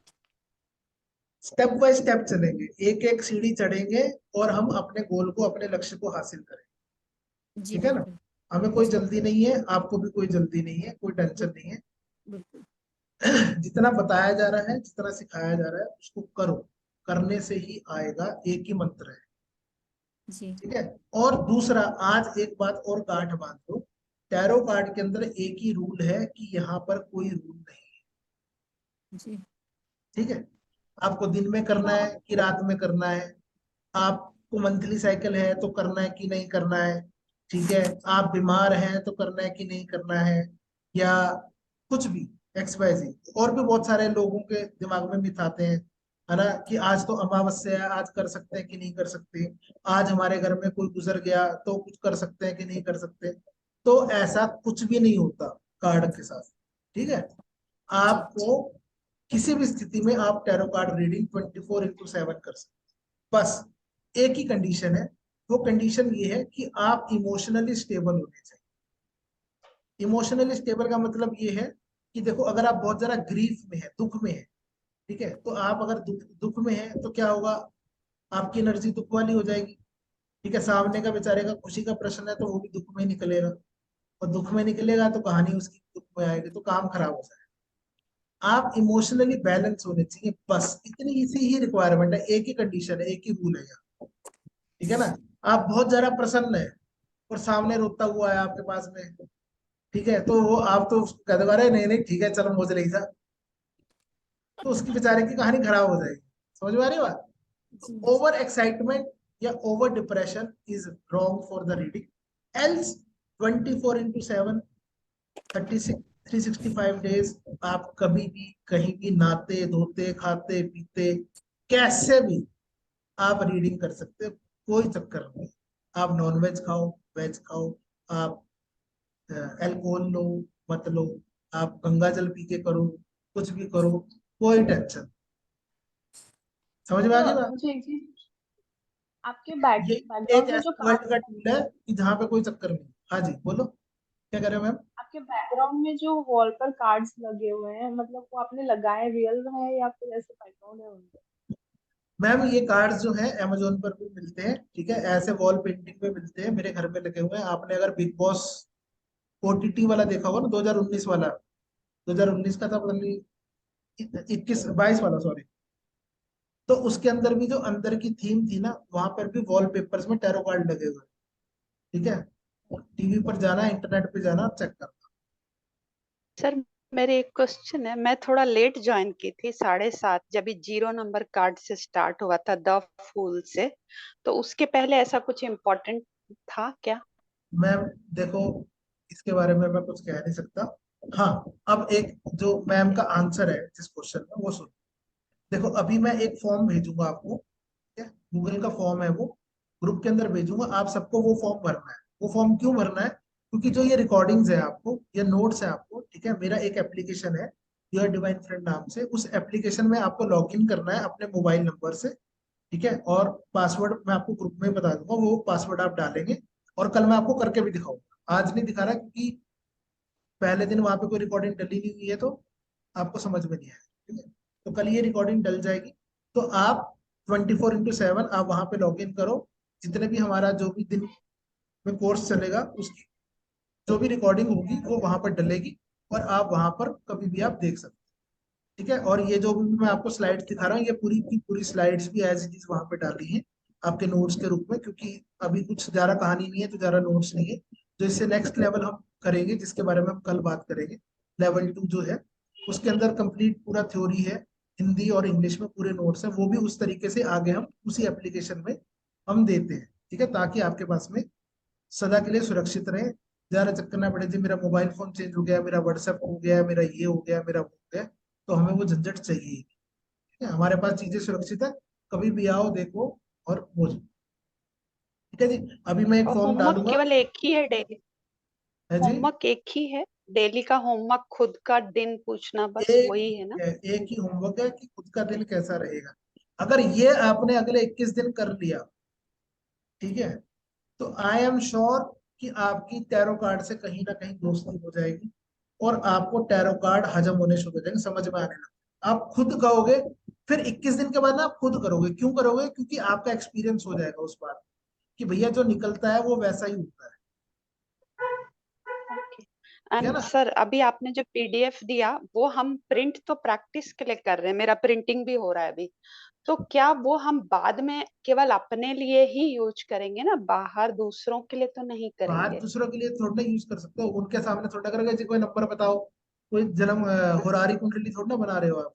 स्टेप बाय स्टेप चलेंगे, एक एक सीढ़ी चढ़ेंगे और हम अपने गोल को, अपने लक्ष्य को हासिल करेंगे। जी ठीक है ना? बिल्कुल हमें कोई जल्दी नहीं है, आपको भी कोई जल्दी नहीं है, कोई टेंशन नहीं है। बिल्कुल। जितना बताया जा रहा है, जितना सिखाया जा रहा है, उसको करो, करने से ही आएगा, एक ही मंत्र है। जी ठीक है, और दूसरा, आज एक बात और गांठ बांध लो, टैरो कार्ड के अंदर एक ही रूल है कि यहाँ पर कोई रूल नहीं है। जी ठीक है, आपको दिन में करना है कि रात में करना है, आपको मंथली साइकिल है तो करना है कि नहीं करना है, ठीक है, आप बीमार हैं तो करना है कि नहीं करना है, या कुछ भी XYZ। और भी बहुत सारे लोगों के दिमाग में मिथ आते हैं, है ना, कि आज तो अमावस्या है, आज कर सकते हैं कि नहीं कर सकते, आज हमारे घर में कोई गुजर गया तो कुछ कर सकते हैं कि नहीं कर सकते। तो ऐसा कुछ भी नहीं होता कार्ड के साथ। ठीक है, आपको किसी भी स्थिति में आप टैरो कार्ड रीडिंग 24/7 कर सकते हैं। बस एक ही कंडीशन है, वो कंडीशन ये है कि आप इमोशनली स्टेबल होने चाहिए। इमोशनली स्टेबल का मतलब ये है कि देखो, अगर आप बहुत ज्यादा ग्रीफ में है, दुख में है, ठीक है, तो आप अगर दुख में है तो क्या होगा, आपकी एनर्जी दुख वाली हो जाएगी। ठीक है, सामने का बेचारे का खुशी का प्रश्न है तो वो भी दुख में निकलेगा, और दुख में निकलेगा तो कहानी उसकी दुख में आएगी, तो काम खराब हो जाएगा। आप इमोशनली बैलेंस होने चाहिए, बस इतनी सी ही रिक्वायरमेंट है, एक ही कंडीशन है, एक ही रूल है यहाँ। ठीक है ना? आप बहुत ज्यादा प्रसन्न है और सामने रोता हुआ है आपके पास में, ठीक है, तो वो आप तो कह दो अरे नहीं नहीं ठीक है चलो मुझे नहीं था, तो उसकी बेचारे की कहानी खराब हो जाएगी। समझ में आ रही बात? ओवर एक्साइटमेंट या over depression is wrong for the reading. Else 24/7 365 days आप कभी भी कहीं भी नहाते धोते खाते पीते कैसे भी आप रीडिंग कर सकते हो, कोई चक्कर नहीं। आप नॉन वेज खाओ, वेज खाओ, आप अल्कोहल लो, मत लो, आप गंगा जल पी के करो, कुछ भी करो, कोई टेंशन। समझ में आ गई बात? मुझे एक चीज, आपके ये एक बैकग्राउंड में जो ऐसा वर्ल्ड का कार्ड, टूल है कि जहाँ पे कोई चक्कर नहीं। हाँ जी बोलो, क्या कर रहे हो मैम? आपके बैकग्राउंड में जो वॉल पर कार्ड्स लगे हुए हैं, मतलब वो आपने लगाए रियल है या फिर ऐसे बैकग्राउंड है उनके? मैम ये कार्ड्स जो है अमेजोन पर भी मिलते हैं, ठीक है, ऐसे वॉल पेंटिंग में मिलते हैं, मेरे घर में लगे हुए हैं। आपने अगर बिग बॉस OTT वाला देखा होगा ना, 2019 वाला, 2019 का था पता नहीं, 21-22 वाला सॉरी, तो उसके अंदर भी जो अंदर की थीम थी ना, वहां पर भी वॉलपेपर्स में टैरो कार्ड लगे हुए हैं। ठीक है, टीवी पर जाना, इंटरनेट पे जाना, चेक करना। सर मेरी एक क्वेश्चन है, मैं थोड़ा लेट ज्वाइन की थी 7:30, जब 0 नंबर कार्ड से स्टार्ट हुआ था द फूल से, तो उसके पहले ऐसा कुछ इम्पोर्टेंट था क्या? मैम देखो, इसके बारे में मैं कुछ कह नहीं सकता। हाँ, अब एक जो मैम का आंसर है जिस क्वेश्चन में, वो सुन। देखो, अभी मैं एक फॉर्म भेजूंगा आपको, ठीक है, गूगल का फॉर्म है वो, ग्रुप के अंदर भेजूंगा, आप सबको वो फॉर्म भरना है। वो फॉर्म क्यों भरना है? क्योंकि जो ये रिकॉर्डिंग्स है आपको, ये नोट्स है आपको, ठीक है, मेरा एक एप्लीकेशन है योर डिवाइन फ्रेंड नाम से, उस एप्लीकेशन में आपको लॉग इन करना है अपने मोबाइल नंबर से, ठीक है, और पासवर्ड मैं आपको ग्रुप में बता दूंगा, वो पासवर्ड आप डालेंगे। और कल मैं आपको करके भी दिखाऊंगा, आज नहीं दिखा रहा क्योंकि पहले दिन वहां पे कोई रिकॉर्डिंग डली नहीं हुई है, तो आपको समझ में नहीं आया, ठीक है। तो कल ये रिकॉर्डिंग डल जाएगी, तो आप 24/7 आप वहां पे लॉग इन करो। जितने भी हमारा जो भी दिन में कोर्स चलेगा, उसकी जो भी रिकॉर्डिंग होगी वो वहां पर डलेगी, और आप वहां पर कभी भी आप देख सकते हैं, ठीक है। और ये जो भी मैं आपको स्लाइड्स दिखा रहा हूँ, ये पूरी की पूरी स्लाइड्स भी एज इट इज वहां पे डाली हैं आपके नोट्स के रूप में, क्योंकि अभी कुछ ज्यादा कहानी नहीं है, तो ज्यादा नोट्स नहीं है। तो इससे नेक्स्ट लेवल हम करेंगे, जिसके बारे में हम कल बात करेंगे, लेवल 2 जो है, उसके अंदर कंप्लीट पूरा थ्योरी है, हिंदी और इंग्लिश में पूरे नोट्स हैं, वो भी उस तरीके से आगे हम उसी एप्लीकेशन में हम देते हैं, ठीक है, ताकि आपके पास में सदा के लिए सुरक्षित रहे। ज्यादा चक्कर ना पड़े जी मेरा मोबाइल फोन चेंज हो गया, मेरा व्हाट्सएप हो गया, मेरा ये हो गया, मेरा वो हो गया, तो हमें वो झंझट चाहिए ही नहीं, ठीक है। हमारे पास चीजें सुरक्षित है, कभी भी आओ, देखो और वो जाओ, ठीक है जी। अभी मैं एक और फॉर्म होमवर्क डालूंगा। केवल एक ही है डेली? है जी, होमवर्क एक ही है डेली का? होमवर्क खुद का दिन पूछना, बस एक वही है ना? एक ही होमवर्क है कि खुद का दिन कैसा रहेगा। अगर ये आपने अगले 21 दिन कर लिया, ठीक है, तो आई एम श्योर कि आपकी टैरो कार्ड से कहीं ना कहीं दोस्ती हो जाएगी, और आपको टैरो कार्ड हजम होने शुरू हो जाएंगे, समझ में आने लगेगा, आप खुद कहोगे। फिर 21 दिन के बाद ना आप खुद करोगे। क्यों करोगे? क्योंकि आपका एक्सपीरियंस हो जाएगा उस बात कि भैया जो निकलता है वो वैसा ही होता है, ठीक है एंड ना। सर, अभी आपने जो पीडीएफ दिया वो हम प्रिंट तो प्रैक्टिस के लिए कर रहे हैं, मेरा प्रिंटिंग भी हो रहा है अभी, तो क्या वो हम बाद में केवल अपने लिए ही यूज करेंगे ना, बाहर दूसरों के लिए तो नहीं बाहर करेंगे? दूसरों के लिए थोड़ा ना यूज कर सकते हो, उनके सामने थोड़ा करोगे जी, कोई नंबर बताओ, कोई जन्म होरारी कुंडली थोड़ा ना बना रहे हो आप,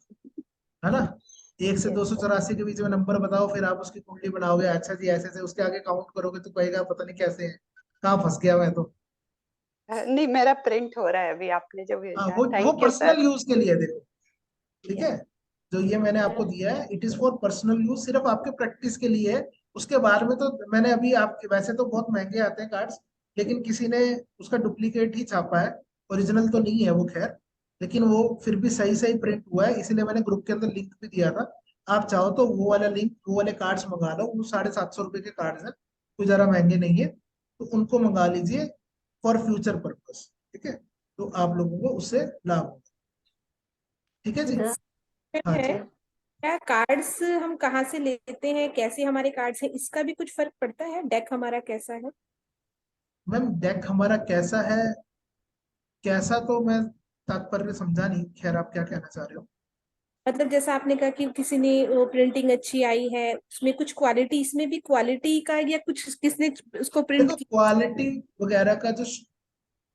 है ना। 1 से 284 के बीच में नंबर बताओ, फिर आप उसकी कुंडली बनाओगे, अच्छा जी ऐसे ऐसे, उसके आगे काउंट करोगे तो कहेगा पता नहीं कैसे है, कहाँ फंस गया मैं तो। नहीं, मेरा प्रिंट हो रहा है अभी, आपने जो हाँ, भेजा है, वो thank you personal sir. Use के लिए, देखो, ठीक है, जो ये मैंने आपको दिया है it is for personal use, सिर्फ आपके प्रैक्टिस के लिए है। उसके बाद में तो मैंने अभी आपके, वैसे तो बहुत महंगे आते हैं कार्ड्स, लेकिन किसी ने उसका डुप्लीकेट ही छापा है, ओरिजिनल तो नहीं है वो, खैर, लेकिन वो फिर भी सही सही प्रिंट हुआ है, इसलिए मैंने ग्रुप के अंदर लिंक भी दिया था। आप चाहो तो वो वाला लिंक, वो वाले कार्ड्स मंगा लो, वो 750 रुपए के कार्ड्स हैं, कोई ज्यादा महंगे नहीं है, तो उनको मंगा लीजिए फॉर फ्यूचर पर्पस, ठीक है, तो आप लोगों को उससे लाभ होगा, ठीक है जी। हाँ है, जी क्या कार्ड्स हम कहाँ से लेते हैं, कैसे हमारे कार्ड्स हैं, इसका भी कुछ फर्क पड़ता है? डेक हमारा कैसा है? मैम, डेक हमारा कैसा है, कैसा तो मैं तात्पर्य समझा नहीं, खैर आप क्या कहना चाह रहे हो? मतलब जैसा आपने कहा कि किसी ने प्रिंटिंग अच्छी आई है, उसमें कुछ क्वालिटी, इसमें भी क्वालिटी का या कुछ किसने उसको प्रिंट देखो, किया? क्वालिटी वगैरह का जो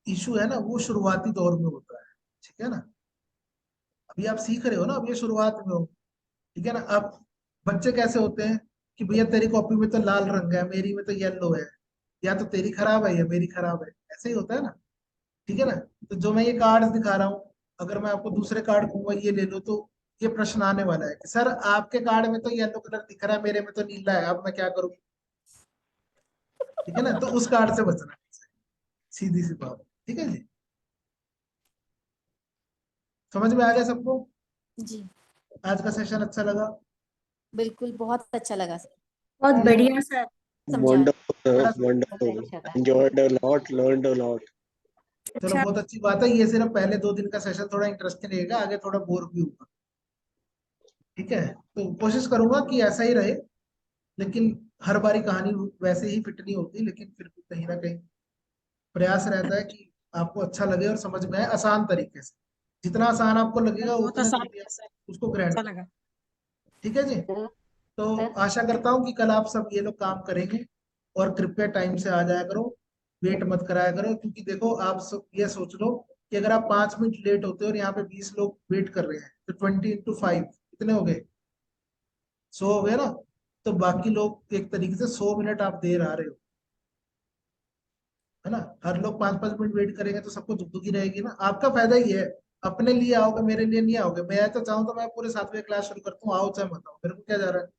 इशू है ना, वो शुरुआती दौर में होता है, ठीक है ना। अभी आप सीख रहे हो ना, अब ये शुरुआत में हो, ठीक है ना। अब बच्चे कैसे होते हैं कि भैया तेरी कॉपी में तो लाल रंग है, मेरी में तो येलो है, या तो तेरी खराब है या मेरी खराब है, ऐसे ही होता है ना, ठीक है ना। तो जो मैं ये कार्ड दिखा रहा हूँ, अगर मैं आपको दूसरे कार्ड कहूंगा ये ले लो, तो ये प्रश्न आने वाला है कि सर आपके कार्ड में तो येलो कलर दिख रहा है, मेरे में तो नीला है, अब मैं क्या करूँ, ठीक है ना। तो उस कार्ड से बचना है, सीधी सी बात, ठीक है जी। समझ में आ गया सबको? जी आज का सेशन अच्छा लगा? बिल्कुल, बहुत अच्छा लगा सर, बहुत चलो, बढ़िया सर। समझा Wonderful, बड़ा wonderful. अच्छा था। Enjoyed a lot, learned a lot. चलो, अच्छा, बहुत अच्छी बात है, ये सिर्फ पहले 2 दिन का सेशन थोड़ा इंटरेस्टिंग रहेगा, आगे थोड़ा बोर भी होगा, ठीक है। तो कोशिश करूंगा कि ऐसा ही रहे, लेकिन हर बारी कहानी वैसे ही फिट नहीं होती, लेकिन फिर भी कहीं ना कहीं प्रयास रहता है कि आपको अच्छा लगे और समझ में आए आसान तरीके से। जितना आसान आपको लगेगा बहुत उतना आसान जल्दी है आप सर, उसको ग्रहण अच्छा करें, लगा। ठीक है जी। तो सर आशा करता हूँ कि कल आप सब ये लोग काम करेंगे, और कृपया टाइम से आ जाया करो, वेट मत कराया करो, क्योंकि देखो आप सब ये सोच लो कि अगर आप 5 मिनट लेट होते हो और यहाँ पे 20 लोग वेट कर रहे हैं तो 20 × 5 कितने हो गए? 100 हो गए ना। तो बाकी लोग एक तरीके से 100 मिनट आप देर आ रहे हो, है ना। हर लोग 5-5 मिनट वेट करेंगे तो सबको दुखी रहेगी ना। आपका फायदा ही है, अपने लिए आओगे, मेरे लिए नहीं आओगे। मैं तो चाहूँ तो मैं पूरे 7 बजे क्लास शुरू करता हूँ, आओ चाहे मत आओ, मेरे को क्या जा रहा है।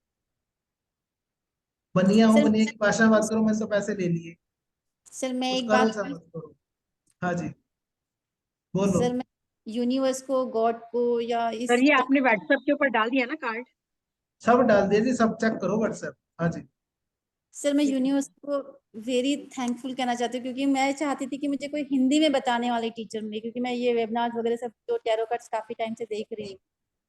बनिया हूँ, सर बनिया की भाषा में बात करो, मैंने तो पैसे ले लिए, सर मैं कुछ एक करो बात चाहे मत करो। हाँ जी बोलो। सर मैं यूनिवर्स को, गॉड को या इस सर ये आपने व्हाट्सएप के ऊपर डाल दिया ना कार्ड? सब डाल दिया जी, सब चेक करो व्हाट्सएप। हाँ जी सर मैं यूनिवर्स को वेरी थैंकफुल कहना चाहती हूँ, क्योंकि मैं चाहती थी कि मुझे कोई हिंदी में बताने वाले टीचर मिले, क्योंकि मैं ये वेबिनार वगैरह सब जो टैरो कार्ड्स काफी टाइम से देख रही हूँ,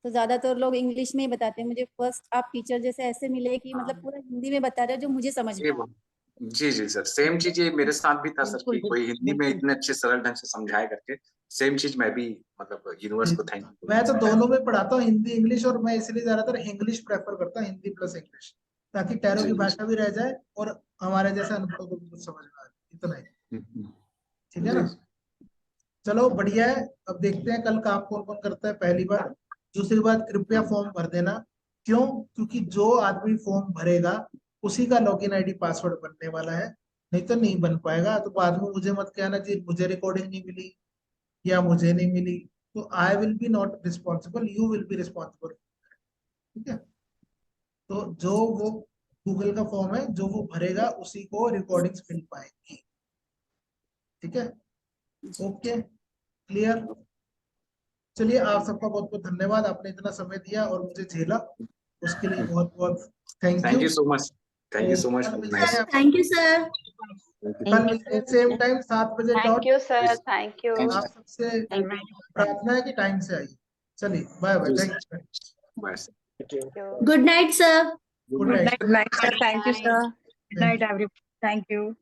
तो ज्यादातर लोग इंग्लिश में ही बताते हैं। मुझे फर्स्ट आप टीचर जैसे ऐसे मिले कि मतलब पूरा हिंदी में बता रहे हो जो मुझे समझ में ये आए। वो- जी जी सर, सेम चीज ये मेरे साथ भी था सर, बिल्कुल कि कोई हिंदी में बिल्कुल। इतने अच्छे सरल ढंग से समझाया करके। सेम चीज मैं भी मतलब यूनिवर्स जी। को थैंक यू मैं बोलना तो चाहता दोनों में पढ़ाता हूँ, हिंदी इंग्लिश, और मैं इसलिए ज्यादातर इंग्लिश प्रेफर करता हूँ, हिंदी प्लस इंग्लिश, ताकि टैरो हूँ। की जी भाषा भी रह जाए और हमारे जैसे अनपढ़ों को भी कुछ समझ में आए, इतना ही। ठीक है जी ना। चलो बढ़िया है। अब देखते हैं कल काम कौन कौन करता है पहली बार। दूसरी बात, कृपया फॉर्म भर देना। क्यों? क्योंकि जो आदमी फॉर्म भरेगा उसी का लॉगिन आईडी पासवर्ड बनने वाला है, नहीं तो नहीं बन पाएगा। तो बाद में मुझे मत कहना जी मुझे रिकॉर्डिंग नहीं मिली या मुझे नहीं मिली। तो I will be not responsible, you will be responsible. ठीक है। तो जो वो गूगल का फॉर्म है जो वो भरेगा उसी को रिकॉर्डिंग्स मिल पाएंगी। ठीक है। Okay clear. चलिए आप सबका बहुत बहुत धन्यवाद, आपने इतना समय दिया और मुझे झेला, उसके लिए बहुत बहुत thank thank you. You so much. Thank you तो सो मच कल फॉर मिलते नाइस। हैं, थैंक यू सर। कल मिलते हैं सेम टाइम 7 बजे thank dot. You sir, thank you. आप सबसे प्रार्थना है कि टाइम से आइए। चलिए bye bye, thank you. Bye sir. Good night sir. Good good night. Night sir, thank you sir. Good thank night you. Everyone, thank you.